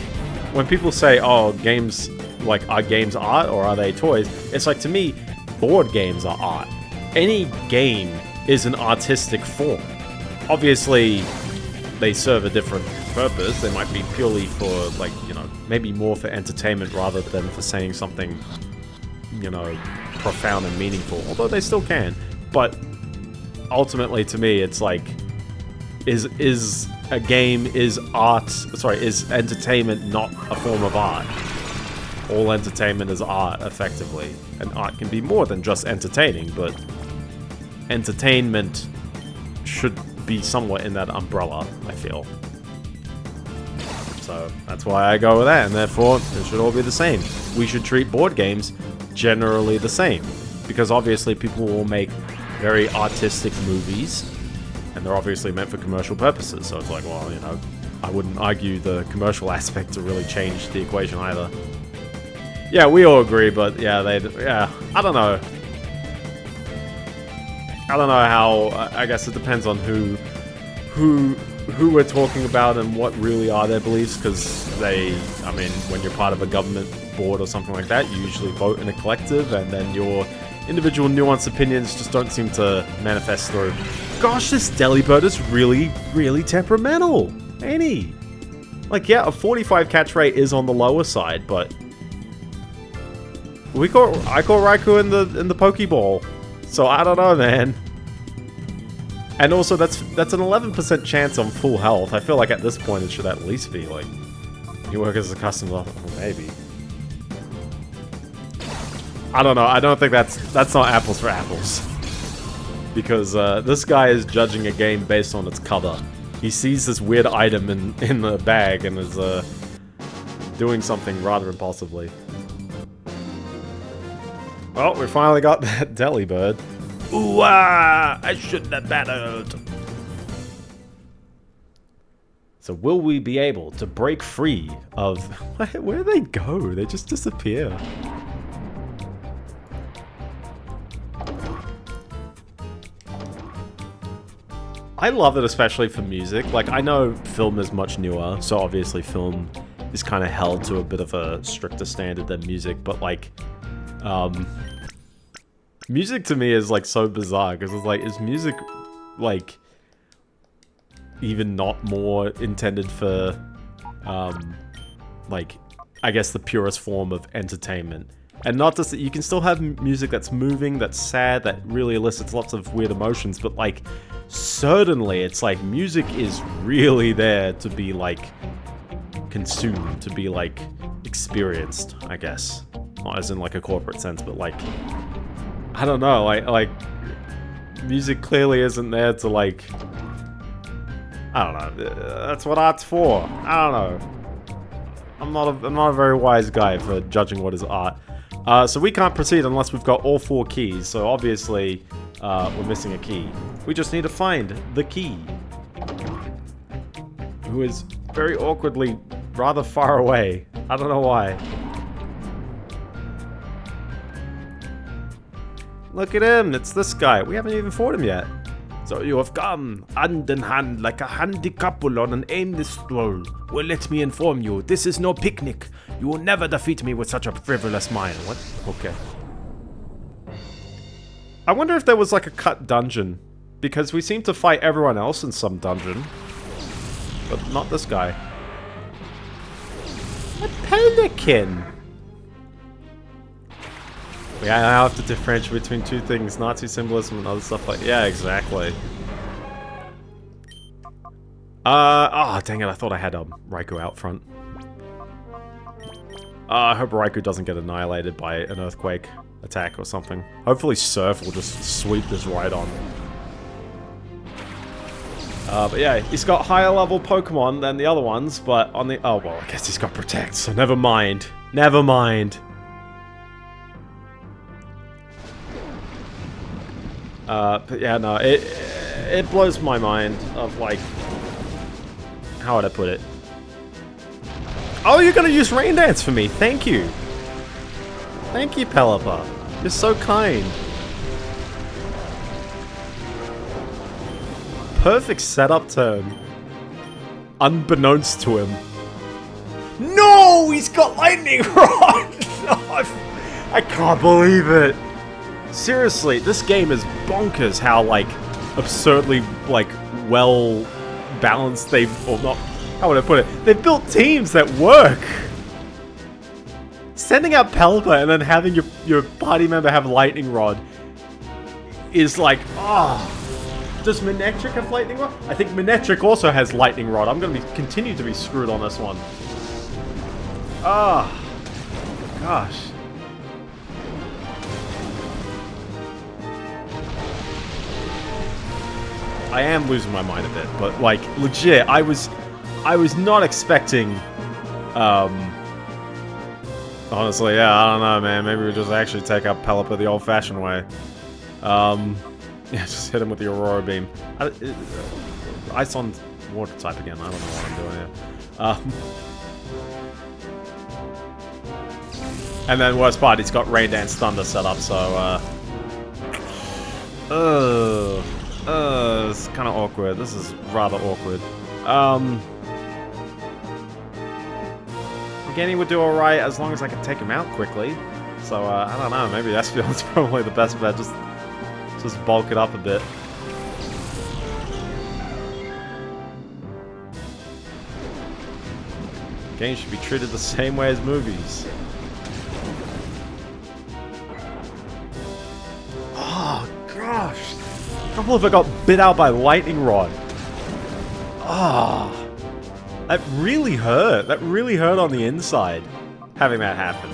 when people say, oh, games, like, are games art or are they toys? It's like, to me, board games are art. Any game is an artistic form. Obviously, they serve a different purpose. They might be purely for, like, you know, maybe more for entertainment rather than for saying something, you know, profound and meaningful. Although they still can. But ultimately, to me, it's like, is entertainment not a form of art? All entertainment is art, effectively. And art can be more than just entertaining, but entertainment should be somewhat in that umbrella, I feel. So that's why I go with that, and therefore it should all be the same. We should treat board games generally the same, because obviously people will make very artistic movies, and they're obviously meant for commercial purposes, so it's like, well, you know, I wouldn't argue the commercial aspect to really change the equation either. Yeah, we all agree, but yeah, I don't know. I don't know how, I guess it depends on who we're talking about and what really are their beliefs, because I mean, when you're part of a government board or something like that, you usually vote in a collective, and then your individual nuanced opinions just don't seem to manifest through. Gosh, this Delibird is really, really temperamental, ain't he? Like, yeah, a 45 catch rate is on the lower side, but I call Raikou in the Pokeball, so I don't know, man. And also, that's an 11% chance on full health. I feel like at this point it should at least be like, you work as a customer, well, maybe. I don't know. I don't think that's not apples for apples, because this guy is judging a game based on its cover. He sees this weird item in the bag and is doing something rather impulsively. Oh, we finally got that Delibird. Ooh, I shouldn't have battled. So will we be able to break free of... Where do they go? They just disappear. I love it, especially for music. Like, I know film is much newer, so obviously film is kind of held to a bit of a stricter standard than music, but like... music to me is like so bizarre, because it's like, is music like even not more intended for like, I guess the purest form of entertainment? And not just that, you can still have music that's moving, that's sad, that really elicits lots of weird emotions, but like, certainly it's like music is really there to be like consumed, to be like experienced, I guess. Not as in like a corporate sense, but like, I don't know, like music clearly isn't there to like, I don't know, that's what art's for. I don't know. I'm not a very wise guy for judging what is art. So we can't proceed unless we've got all 4 keys, so obviously we're missing a key. We just need to find the key, who is very awkwardly rather far away. I don't know why. Look at him, it's this guy. We haven't even fought him yet. So you have come, hand in hand, like a handy couple on an aimless stroll. Well, let me inform you, this is no picnic. You will never defeat me with such a frivolous mind. What? Okay. I wonder if there was like a cut dungeon, because we seem to fight everyone else in some dungeon, but not this guy. A pelican! Yeah, I have to differentiate between 2 things, Nazi symbolism and other stuff like... Yeah, exactly. Oh, dang it, I thought I had Raikou out front. I hope Raikou doesn't get annihilated by an earthquake attack or something. Hopefully Surf will just sweep this right on. But yeah, he's got higher level Pokemon than the other ones, but on the... Oh, well, I guess he's got Protect, so never mind. Never mind. But yeah, no, it blows my mind of like, how would I put it? Oh, you're gonna use Rain Dance for me, thank you! Thank you, Pelipper. You're so kind. Perfect setup turn. Unbeknownst to him. No! He's got Lightning Rod! I can't believe it! Seriously, this game is bonkers how, like, absurdly, like, well balanced they've... Or not... How would I put it? They've built teams that work! Sending out Pelipper and then having your party member have Lightning Rod is like, oh. Does Manectric have Lightning Rod? I think Manectric also has Lightning Rod. I'm going to continue to be screwed on this one. Ah. Gosh. I am losing my mind a bit, but like legit, I was not expecting. Honestly, yeah, I don't know, man. Maybe we just actually take out Pelipper the old-fashioned way. Yeah, just hit him with the Aurora Beam. Ice on water type again. I don't know what I'm doing here. And then worst part, he's got Rain Dance Thunder set up, so it's kind of awkward. This is rather awkward. Again, he would do alright as long as I could take him out quickly. So, I don't know, maybe Espeon's probably the best bet. Just bulk it up a bit. Games should be treated the same way as movies. Oh, gosh. I can't believe I got bit out by Lightning Rod. Ah. Oh. That really hurt. That really hurt on the inside, having that happen.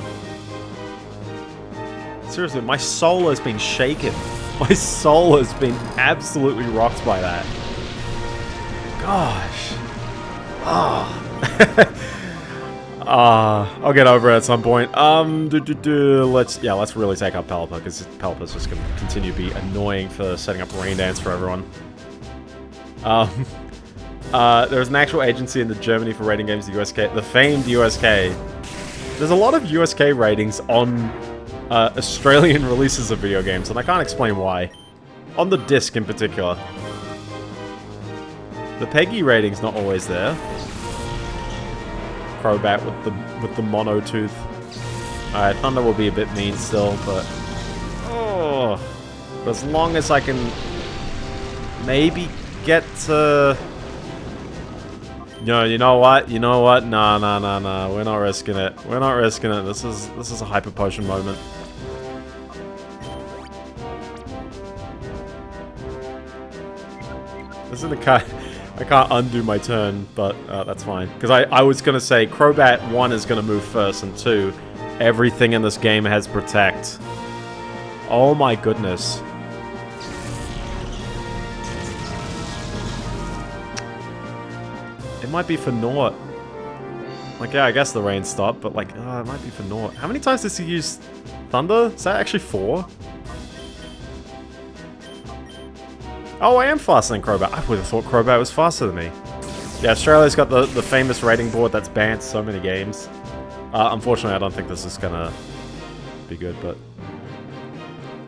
Seriously, my soul has been shaken. My soul has been absolutely rocked by that. Gosh. I'll get over it at some point. Let's really take out Pelipper, because Pelipper's just going to continue to be annoying for setting up Rain Dance for everyone. There's an actual agency in Germany for rating games, the USK, the famed USK. There's a lot of USK ratings on Australian releases of video games, and I can't explain why. On the disc in particular. The PEGI rating's not always there. Crobat with the mono tooth. Alright, Thunder will be a bit mean still, but as long as I can maybe get to. No, you know what? You know what? Nah. We're not risking it. We're not risking it. This is a Hyper Potion moment. This is the kind. I can't undo my turn, but that's fine. Because I was gonna say Crobat 1 is gonna move first, and 2, everything in this game has Protect. Oh my goodness. It might be for naught. Like, yeah, I guess the rain stopped, but like, it might be for naught. How many times does he use Thunder? Is that actually 4? Oh, I am faster than Crobat. I would have thought Crobat was faster than me. Yeah, Australia's got the famous rating board that's banned so many games. Unfortunately, I don't think this is gonna be good, but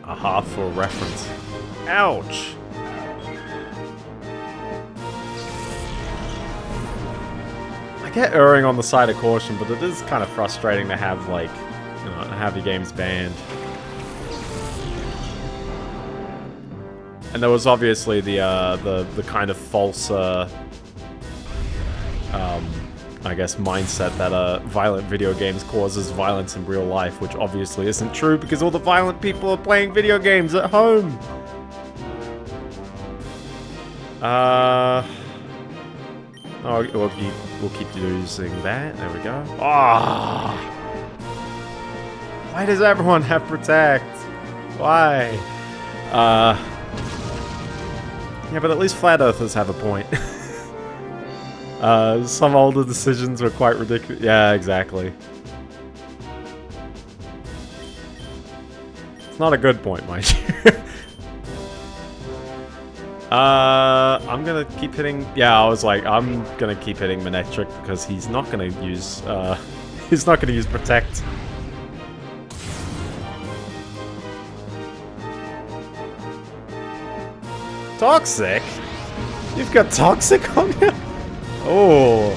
aha, for reference. Ouch! I get erring on the side of caution, but it is kind of frustrating to have, like, you know, have your games banned. And there was obviously the kind of false, I guess, mindset that violent video games causes violence in real life, which obviously isn't true because all the violent people are playing video games at home. Oh, we'll keep using that. There we go. Ah! Why does everyone have Protect? Why? Yeah, but at least Flat Earthers have a point. Some older decisions were quite ridiculous. Yeah, exactly. It's not a good point, mind you. I'm gonna keep hitting. Yeah, I was like, I'm gonna keep hitting Manectric because he's not gonna use. He's not gonna use Protect. Toxic? You've got Toxic on you? Oh.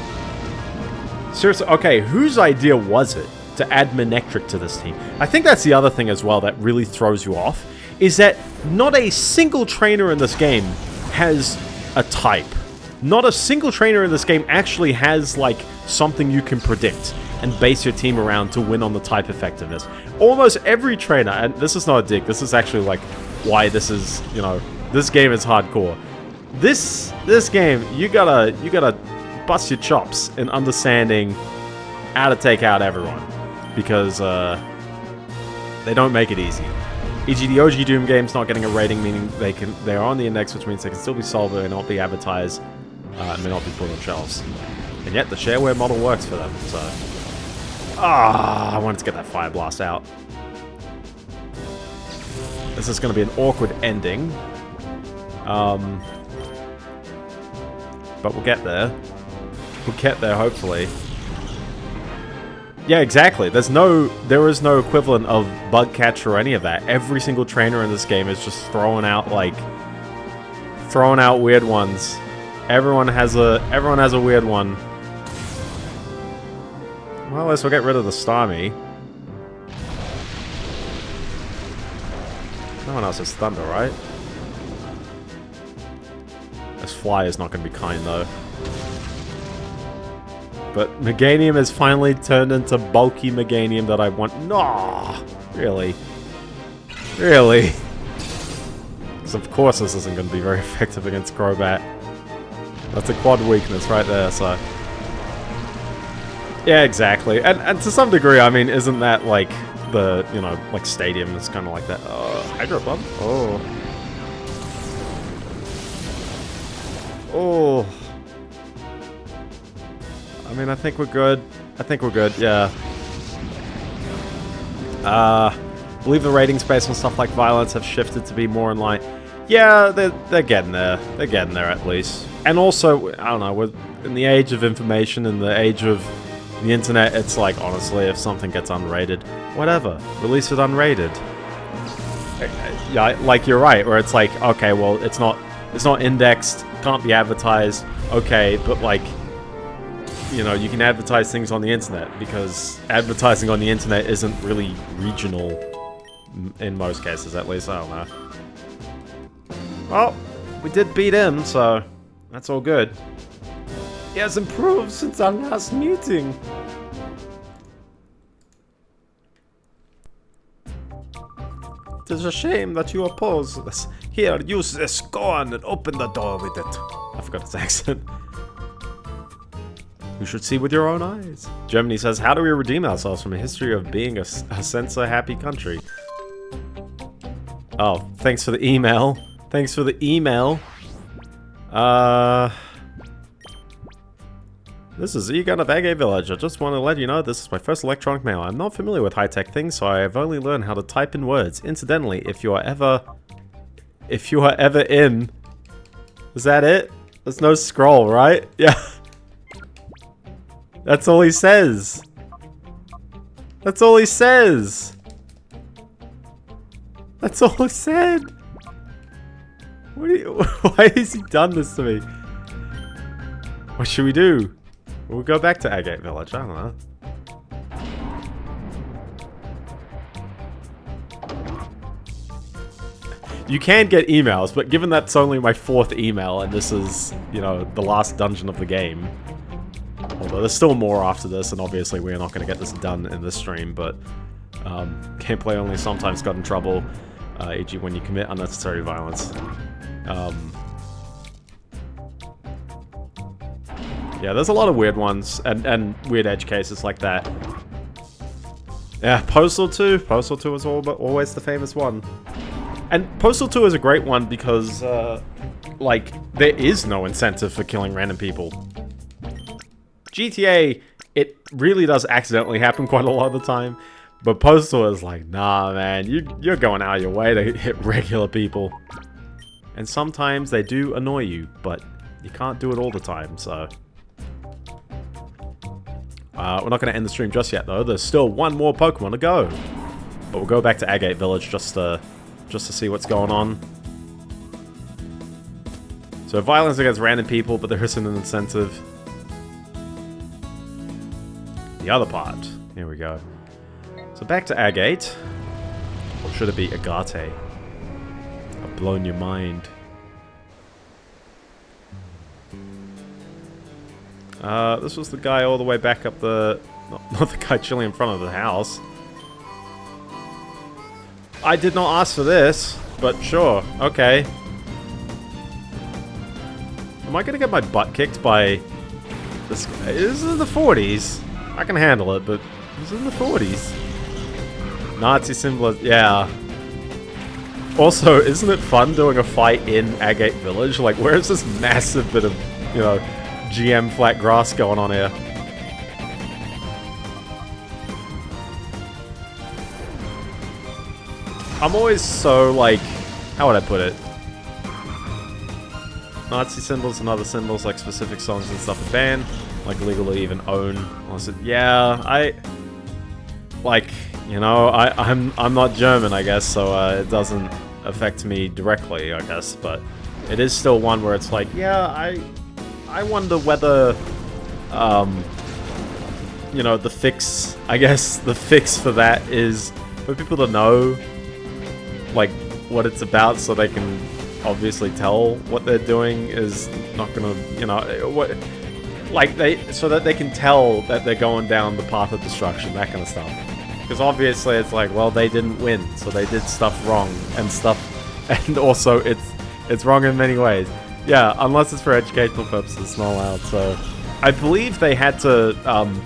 Seriously, okay, whose idea was it to add Manectric to this team? I think that's the other thing as well that really throws you off, is that not a single trainer in this game has a type. Not a single trainer in this game actually has, like, something you can predict and base your team around to win on the type effectiveness. Almost every trainer, and this is not a dig, this is actually, like, why this is, you know, this game is hardcore. This game, you gotta bust your chops in understanding how to take out everyone, because they don't make it easy. E.g. the OG Doom games not getting a rating, meaning they are on the index, which means they can still be sold, but they may not be advertised, and may not be put on shelves. And yet the shareware model works for them, so... I wanted to get that Fire Blast out. This is going to be an awkward ending. But we'll get there. We'll get there, hopefully. Yeah, exactly. There is no equivalent of bug catcher or any of that. Every single trainer in this game is just throwing out weird ones. Everyone has a weird one. Well, at least we'll get rid of the Starmie. No one else has Thunder, right? This Fly is not going to be kind, though. But Meganium has finally turned into bulky Meganium that I want. No, really? Really? Because of course this isn't going to be very effective against Crobat. That's a quad weakness right there, so... Yeah, exactly. And to some degree, I mean, isn't that like the, you know, like Stadium is kind of like that. Hydro Pump? Oh. Oh. I mean, I think we're good. Yeah. I believe the ratings based on stuff like violence have shifted to be more in line. Yeah, they're getting there. They're getting there at least. And also, I don't know, we're in the age of information, in the age of the internet, it's like, honestly, if something gets unrated, whatever, release it unrated. Yeah, like you're right, where it's like, okay, well, it's not indexed, can't be advertised, okay, but like, you know, you can advertise things on the internet, because advertising on the internet isn't really regional, in most cases at least, I don't know. Well, we did beat him, so that's all good. He has improved since our last meeting. It is a shame that you oppose this. Here, use this scorn and open the door with it. I forgot his accent. You should see with your own eyes. Germany says, how do we redeem ourselves from a history of being a censor-happy country? Oh, thanks for the email. Thanks for the email. This is Egon of Agate Village. I just want to let you know this is my first electronic mail. I'm not familiar with high-tech things, so I have only learned how to type in words. Incidentally, if you are ever in... Is that it? There's no scroll, right? Yeah. That's all he says. That's all he says. That's all he said. Why has he done this to me? What should we do? We'll go back to Agate Village, I don't know. You can get emails, but given that's only my 4th email, and this is, you know, the last dungeon of the game. Although there's still more after this, and obviously we're not going to get this done in this stream, but gameplay only sometimes got in trouble, e.g. when you commit unnecessary violence. Yeah, there's a lot of weird ones, and weird edge cases like that. Yeah, Postal 2. Postal 2 is always the famous one. And Postal 2 is a great one because, like, there is no incentive for killing random people. GTA, it really does accidentally happen quite a lot of the time, but Postal is like, nah, man, you're going out of your way to hit regular people. And sometimes they do annoy you, but you can't do it all the time, so... we're not going to end the stream just yet, though. There's still one more Pokemon to go. But we'll go back to Agate Village just to see what's going on. So violence against random people, but there isn't an incentive. The other part. Here we go. So back to Agate. Or should it be Agate? I've blown your mind. This was the guy all the way back up the... Not the guy chilling in front of the house. I did not ask for this, but sure, okay. Am I gonna get my butt kicked by... This guy? This is in the 40s. I can handle it, but this is in the 40s. Nazi symbol, yeah. Also, isn't it fun doing a fight in Agate Village? Like, where's this massive bit of, you know, GM flat grass going on here? I'm always so, like, how would I put it? Nazi symbols and other symbols, like specific songs and stuff, are banned. Like, legally even own. Unless it, yeah, like, you know, I'm not German, I guess, so it doesn't affect me directly, I guess, but it is still one where it's like, yeah, I wonder whether, you know, the fix, I guess, the fix for that is for people to know, like, what it's about, so they can obviously tell what they're doing is not gonna, you know, what, like, so that they can tell that they're going down the path of destruction, that kind of stuff. Because obviously it's like, well, they didn't win, so they did stuff wrong, and also it's wrong in many ways. Yeah, unless it's for educational purposes, it's not allowed, so... I believe they had to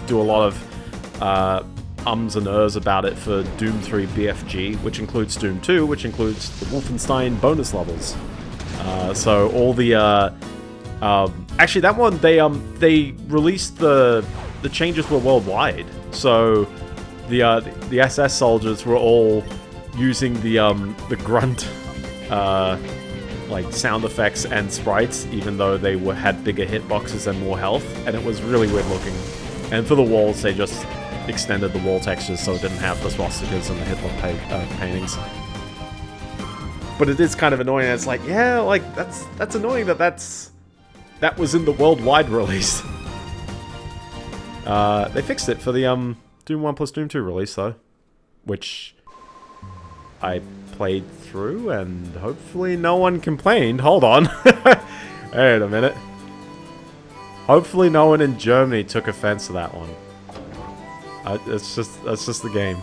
do a lot of ums and ers about it for Doom 3 BFG, which includes Doom 2, which includes the Wolfenstein bonus levels. So all the... actually, that one, they released the changes were worldwide, so... The SS soldiers were all using the grunt like sound effects and sprites, even though they had bigger hitboxes and more health, and it was really weird looking. And for the walls, they just extended the wall textures so it didn't have the swastikas and the Hitler paintings. But it is kind of annoying. It's like, yeah, like that's annoying that was in the worldwide release. They fixed it for the Doom 1 plus Doom 2 release, though. Which I played through, and hopefully no one complained. Hold on. Wait a minute. Hopefully no one in Germany took offense to that one. That's just the game.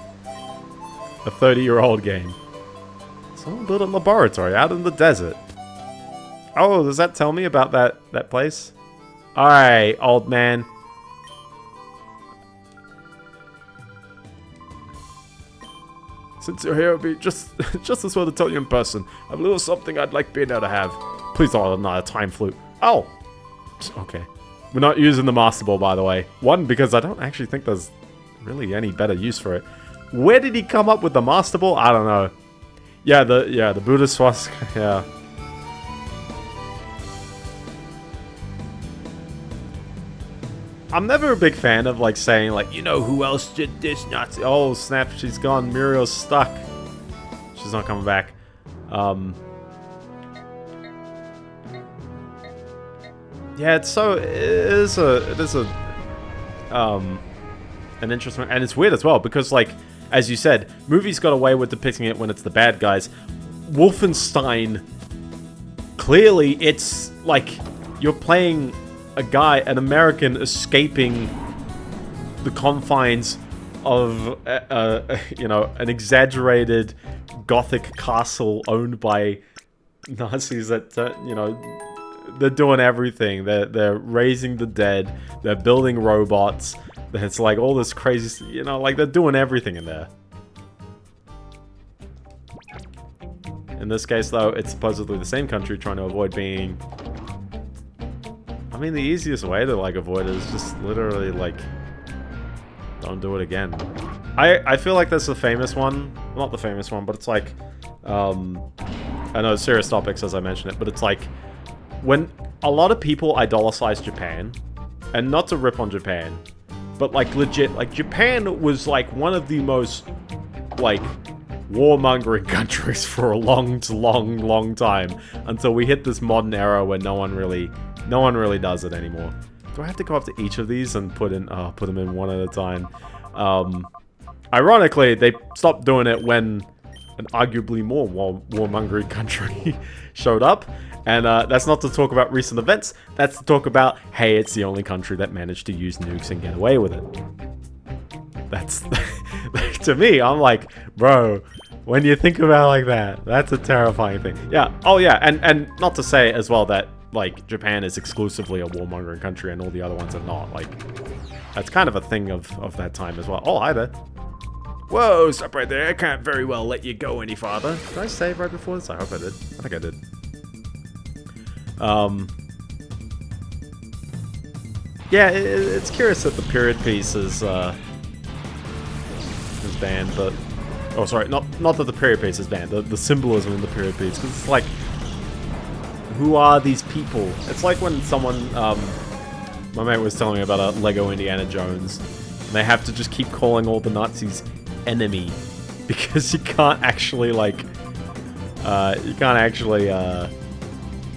A 30-year-old game. Someone built a laboratory out in the desert. Oh, does that tell me about that place? Alright, old man. Since you're here, it'll be just as well to tell you in person. I have a little something I'd like Biendeo to have. Please don't, not a time flute. Oh! Okay. We're not using the Master Ball, by the way. One, because I don't actually think there's really any better use for it. Where did he come up with the Master Ball? I don't know. Yeah, the Buddha swastika, yeah. I'm never a big fan of, like, saying, like, you know who else did this Nazi? Oh, snap, she's gone. Muriel's stuck. She's not coming back. Yeah, it is an interesting, and it's weird as well, because, like, as you said, movies got away with depicting it when it's the bad guys. Wolfenstein, clearly, it's, like, you're playing a guy, an American, escaping the confines of, you know, an exaggerated Gothic castle owned by Nazis that, you know, they're doing everything. They're raising the dead. They're building robots. It's like all this crazy, you know, like they're doing everything in there. In this case, though, it's supposedly the same country trying to avoid being... I mean, the easiest way to, like, avoid it is just literally, like, don't do it again. I feel like there's a famous one. Not the famous one, but it's like, I know it's serious topics as I mentioned it, but it's like, when a lot of people idolize Japan, and not to rip on Japan, but, like, legit, like, Japan was, like, one of the most, like, warmongering countries for a long time, until we hit this modern era where no one really does it anymore. Do I have to go up to each of these and put them in one at a time? Ironically, they stopped doing it when an arguably more warmongering country showed up. And that's not to talk about recent events. That's to talk about, hey, it's the only country that managed to use nukes and get away with it. That's, to me, I'm like, bro, when you think about it like that, that's a terrifying thing. Yeah, oh yeah, and not to say as well that, like, Japan is exclusively a warmongering country and all the other ones are not. Like, that's kind of a thing of that time as well. Oh, hi there. Whoa, stop right there. I can't very well let you go any farther. Did I save right before this? I hope I did. I think I did. Yeah, it's curious that the period piece is banned, but... Oh, sorry, not that the period piece is banned, the symbolism in the period piece, because it's like... Who are these people? It's like when someone, my mate was telling me about a Lego Indiana Jones, and they have to just keep calling all the Nazis enemy, because you can't actually, like,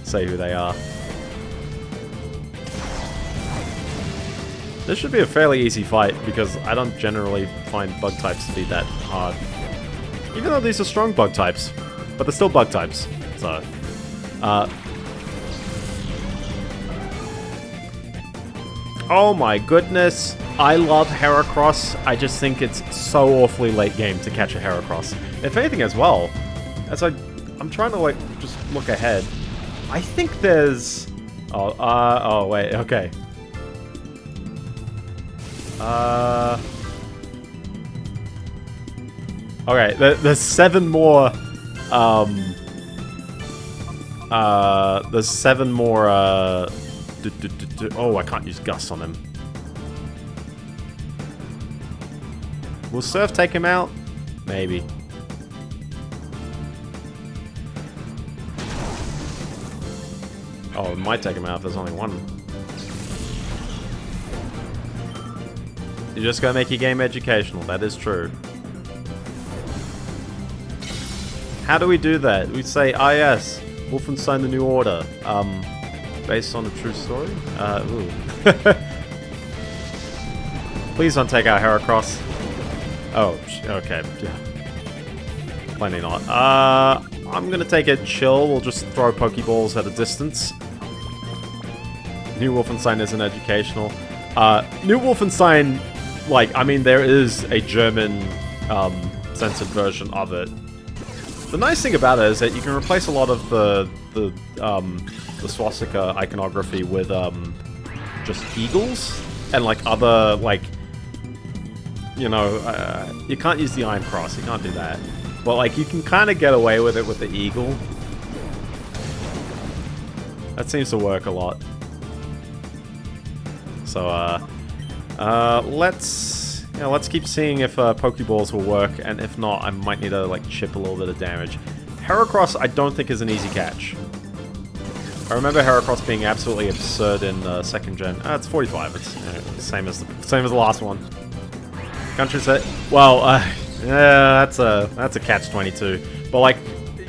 say who they are. This should be a fairly easy fight, because I don't generally find bug types to be that hard. Even though these are strong bug types, but they're still bug types, so... Oh my goodness, I love Heracross. I just think it's so awfully late game to catch a Heracross. If anything as well, as I'm trying to like just look ahead. I think there's oh wait, okay. Okay, there's 7 more there's 7 more oh, I can't use Gus on him. Will Surf take him out? Maybe. Oh, it might take him out if there's only one. You're just gonna make your game educational, that is true. How do we do that? We say, ah yes, Wolfenstein the New Order. Based on a true story? Ooh. Please don't take out Heracross. Oh, okay. Yeah. Plenty not. I'm gonna take it chill. We'll just throw Pokeballs at a distance. New Wolfenstein isn't educational. New Wolfenstein, like, I mean, there is a German censored version of it. The nice thing about it is that you can replace a lot of the swastika iconography with just eagles and like other like, you know, you can't use the Iron Cross, you can't do that, but like you can kind of get away with it with the eagle. That seems to work a lot. So let's keep seeing if Pokeballs will work, and if not, I might need to like chip a little bit of damage. Heracross I don't think is an easy catch. I remember Heracross being absolutely absurd in 2nd gen. It's 45. It's same as the last one. Country set. Well, yeah, that's a catch-22. But like,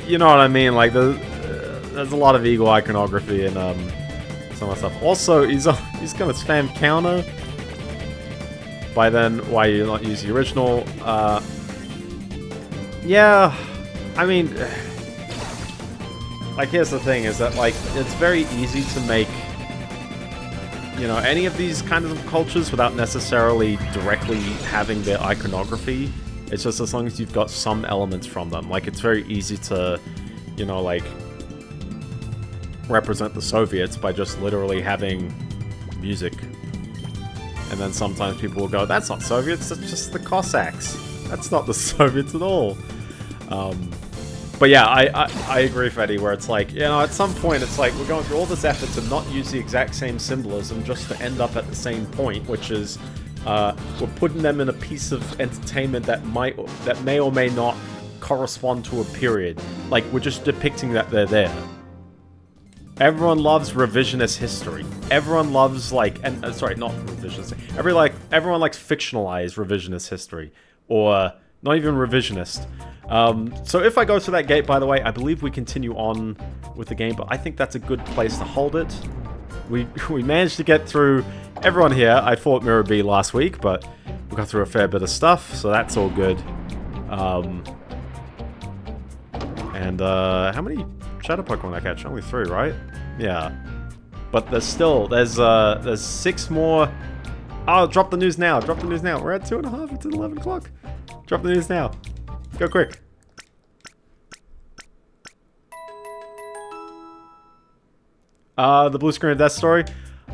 you know what I mean? Like there's a lot of eagle iconography in some of the stuff. Also, he's gonna spam counter. By then, why you not use the original? Yeah, I mean. Like, here's the thing, is that, like, it's very easy to make, you know, any of these kinds of cultures without necessarily directly having their iconography. It's just as long as you've got some elements from them. Like, it's very easy to, you know, like, represent the Soviets by just literally having music. And then sometimes people will go, that's not Soviets, that's just the Cossacks. That's not the Soviets at all. But yeah, I agree with Eddie, where it's like, you know, at some point it's like, we're going through all this effort to not use the exact same symbolism just to end up at the same point, which is, we're putting them in a piece of entertainment that may or may not correspond to a period. Like, we're just depicting that they're there. Everyone loves revisionist history. Everyone loves, like, sorry, not revisionist. Everyone likes fictionalized revisionist history. Or not even revisionist. So if I go to that gate, by the way, I believe we continue on with the game, but I think that's a good place to hold it. We managed to get through everyone here. I fought Mirror B last week, but we got through a fair bit of stuff, so that's all good. How many Shadow Pokemon I catch? Only 3, right? Yeah. But there's 6 more. Oh, drop the news now. Drop the news now. We're at 2:30. It's at 11 o'clock. Drop the news now. Go quick. The blue screen of death story.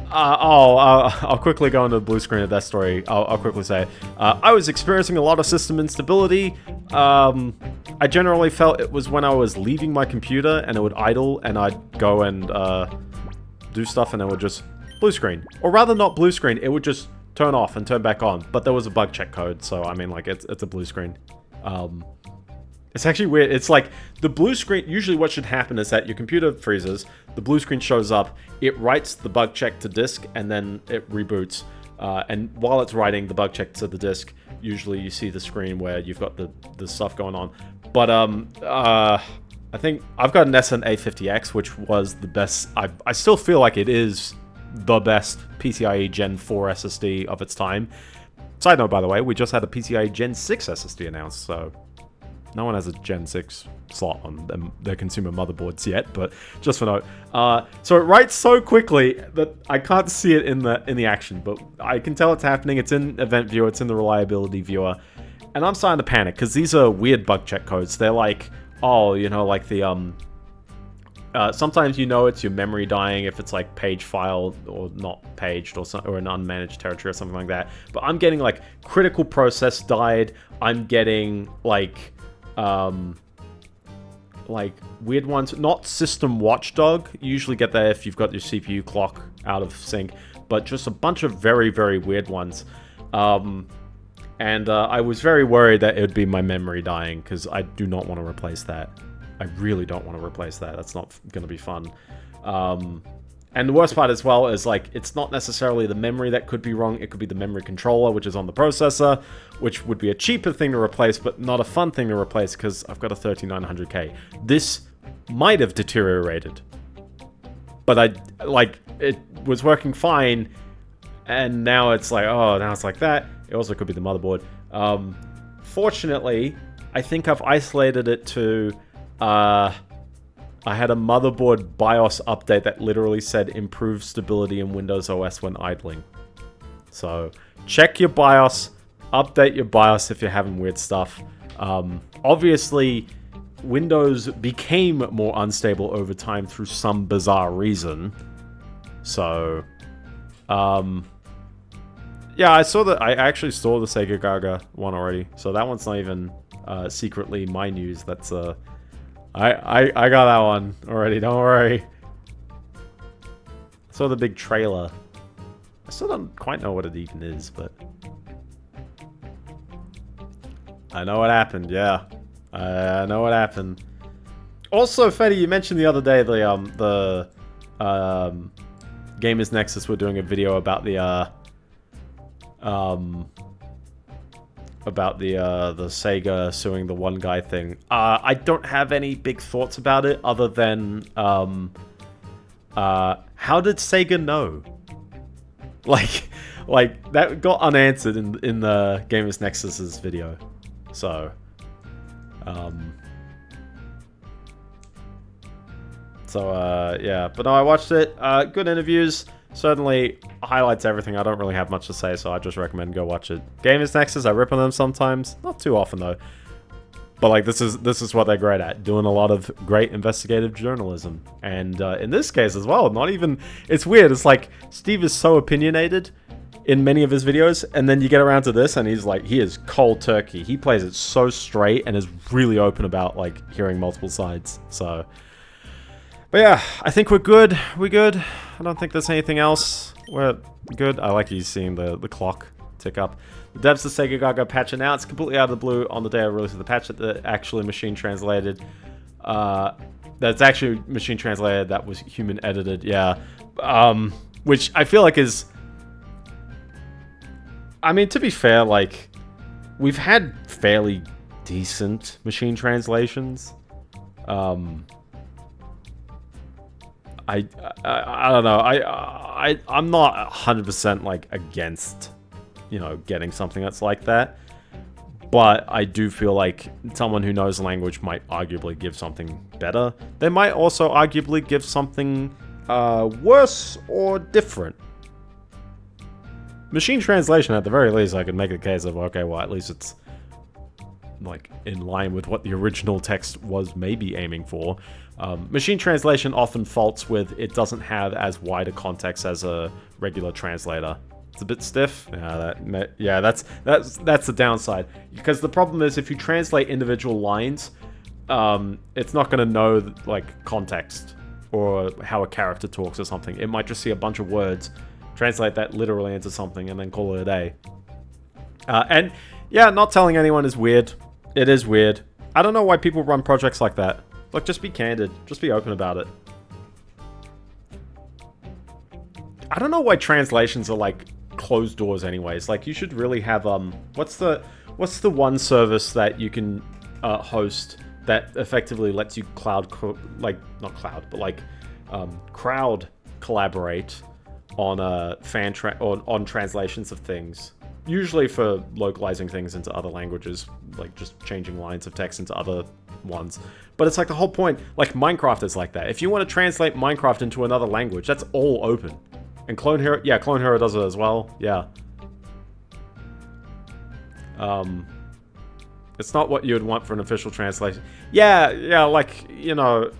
I'll quickly go into the blue screen of that story. I'll quickly say, I was experiencing a lot of system instability. I generally felt it was when I was leaving my computer and it would idle and I'd go and do stuff and it would just blue screen. Or rather not blue screen, it would just turn off and turn back on. But there was a bug check code, so I mean like it's a blue screen. It's actually weird. It's like the blue screen, usually what should happen is that your computer freezes, the blue screen shows up, it writes the bug check to disk, and then it reboots. And while it's writing the bug check to the disk, usually you see the screen where you've got the stuff going on. But I think I've got an SN850X, which was the best. I still feel like it is the best PCIe Gen 4 SSD of its time. Side note, by the way, we just had a PCIe Gen 6 SSD announced, so no one has a Gen 6 slot on their consumer motherboards yet, but just for note. So it writes so quickly that I can't see it in the action, but I can tell it's happening. It's in Event Viewer, it's in the Reliability Viewer, and I'm starting to panic because these are weird bug check codes. They're like, oh, you know, like the sometimes you know it's your memory dying if it's like page file or not paged or an unmanaged territory or something like that. But I'm getting like critical process died. I'm getting like weird ones. Not system watchdog. You usually get that if you've got your CPU clock out of sync, but just a bunch of very, very weird ones. And I was very worried that it would be my memory dying because I do not want to replace that. I really don't want to replace that. That's not going to be fun. And the worst part as well is, like, it's not necessarily the memory that could be wrong. It could be the memory controller, which is on the processor, which would be a cheaper thing to replace, but not a fun thing to replace because I've got a 3900K. This might have deteriorated. But it was working fine, and now it's like, oh, now it's like that. It also could be the motherboard. Fortunately, I think I've isolated it to... I had a motherboard BIOS update that literally said improve stability in Windows OS when idling. So check your BIOS, update your BIOS if you're having weird stuff. Obviously, Windows became more unstable over time through some bizarre reason. So, yeah, I actually saw the Sega Gaga one already. So that one's not even secretly my news. That's I got that one already, don't worry. I saw the big trailer. I still don't quite know what it even is, but... I know what happened, yeah. I know what happened. Also, Fetty, you mentioned the other day the Gamers Nexus were doing a video about the Sega suing the one guy thing. I don't have any big thoughts about it other than how did Sega know? Like that got unanswered in the Gamers Nexus's video. So yeah, but no, I watched it. Good interviews. Certainly highlights everything. I don't really have much to say, so I just recommend go watch it. Gamers Nexus, I rip on them sometimes. Not too often, though. But, like, this is what they're great at. Doing a lot of great investigative journalism. And in this case as well, not even... It's weird. It's like, Steve is so opinionated in many of his videos, and then you get around to this, and he's like, he is cold turkey. He plays it so straight and is really open about, like, hearing multiple sides. So... But yeah, I think we're good. We're good. I don't think there's anything else. We're good. I like you seeing the clock tick up. The devs of Sega Gaga patch announced completely out of the blue on the day of release of the patch that actually machine translated. That's actually machine translated. That was human edited. Yeah. Which I feel like is... I mean, to be fair, like, we've had fairly decent machine translations. I don't know. I'm not 100% like against, you know, getting something that's like that. But I do feel like someone who knows the language might arguably give something better. They might also arguably give something worse or different. Machine translation, at the very least, I could make the case of, okay, well, at least it's like in line with what the original text was maybe aiming for. Machine translation often faults with it doesn't have as wide a context as a regular translator. It's a bit stiff. Yeah, that's the downside. Because the problem is if you translate individual lines, it's not going to know like context or how a character talks or something. It might just see a bunch of words, translate that literally into something, and then call it a day. And yeah, not telling anyone is weird. It is weird. I don't know why people run projects like that. Like, just be candid. Just be open about it. I don't know why translations are like closed doors anyways. Like, you should really have what's the one service that you can host that effectively lets you crowd collaborate on on translations of things. Usually for localizing things into other languages, like just changing lines of text into other ones. But it's like the whole point, like Minecraft is like that. If you want to translate Minecraft into another language, that's all open. And Clone Hero, yeah, Clone Hero does it as well, yeah. It's not what you would want for an official translation. Yeah, like, you know,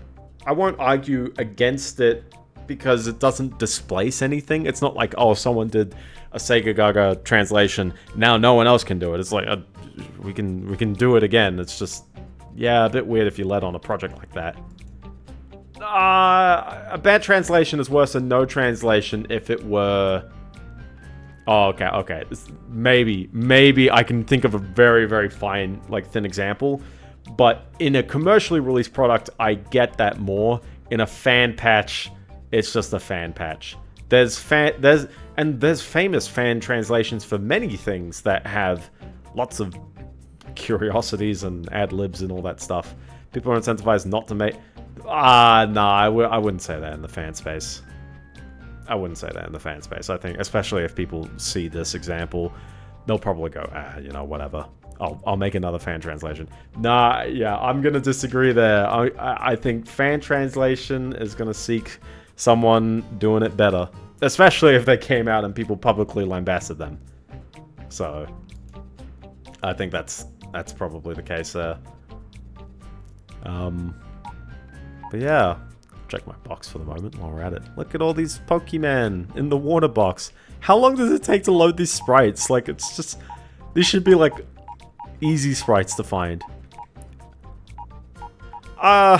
I won't argue against it because it doesn't displace anything. It's not like, oh, someone did a Sega Gaga translation, now no one else can do it. It's like, we can do it again. It's just, yeah, a bit weird if you let on a project like that. A bad translation is worse than no translation if it were... Oh, okay. Maybe I can think of a very, very fine, like, thin example. But in a commercially released product, I get that more. In a fan patch, it's just a fan patch. There's famous fan translations for many things that have lots of curiosities and ad-libs and all that stuff. People are incentivized not to make... I wouldn't say that in the fan space. I think, especially if people see this example, they'll probably go, you know, whatever. I'll make another fan translation. I'm gonna disagree there. I think fan translation is gonna seek someone doing it better, especially if they came out and people publicly lambasted them. So, I think that's probably the case there. But yeah, check my box for the moment while we're at it. Look at all these Pokemon in the water box. How long does it take to load these sprites? Like, it's just... These should be, like, easy sprites to find. I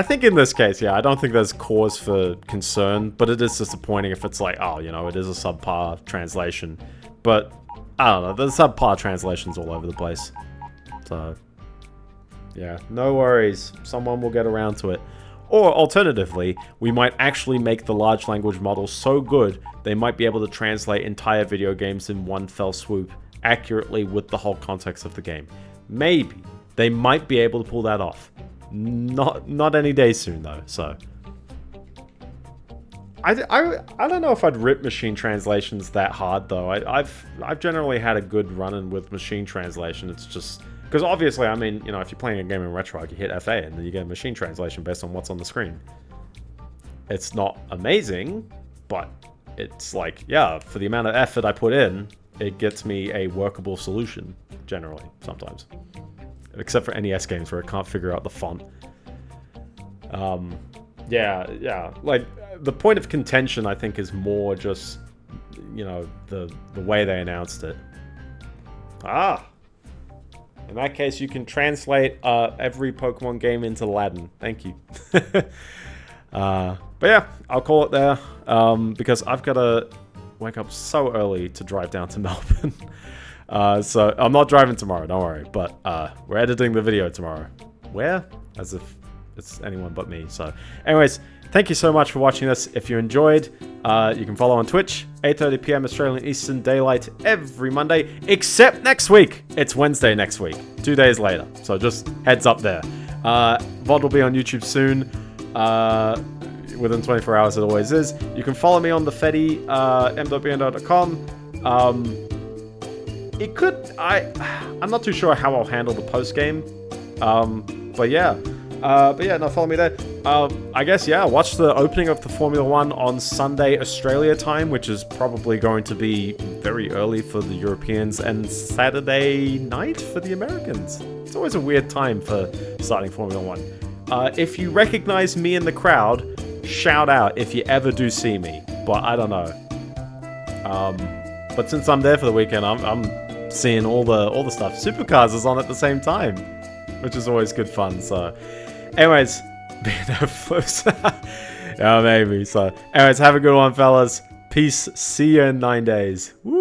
think in this case, yeah, I don't think there's cause for concern, but it is disappointing if it's like, oh, you know, it is a subpar translation. But, I don't know, there's subpar translations all over the place. So... yeah, no worries. Someone will get around to it. Or, alternatively, we might actually make the large language models so good they might be able to translate entire video games in one fell swoop accurately with the whole context of the game. Maybe. They might be able to pull that off. Not any day soon, though, so... I don't know if I'd rip machine translations that hard, though. I've generally had a good run-in with machine translation. It's just... because obviously, I mean, you know, if you're playing a game in RetroArch, you hit FA and then you get a machine translation based on what's on the screen. It's not amazing, but it's like, yeah, for the amount of effort I put in, it gets me a workable solution, generally, sometimes. Except for NES games where I can't figure out the font. Yeah, like, the point of contention, I think, is more just, you know, the way they announced it. In that case, you can translate every Pokemon game into Latin. Thank you. But yeah, I'll call it there. Because I've got to wake up so early to drive down to Melbourne. So I'm not driving tomorrow, don't worry. But we're editing the video tomorrow. Where? As if it's anyone but me. So anyways, thank you so much for watching this. If you enjoyed, you can follow on Twitch, 8:30 PM Australian Eastern Daylight every Monday, except next week. It's Wednesday next week, 2 days later. So just heads up there. VOD will be on YouTube soon. Within 24 hours, it always is. You can follow me on the Fetty, m.biendeo.com. It could... I'm not too sure how I'll handle the post-game. But yeah. But yeah, no, follow me there. I guess, yeah, watch the opening of the Formula One on Sunday, Australia time, which is probably going to be very early for the Europeans, and Saturday night for the Americans. It's always a weird time for starting Formula One. If you recognize me in the crowd, shout out if you ever do see me. But I don't know. But since I'm there for the weekend, I'm seeing all the stuff. Supercars is on at the same time, which is always good fun. So, anyways, Biendeo flips. Yeah, maybe. So, anyways, have a good one, fellas. Peace. See you in 9 days. Woo!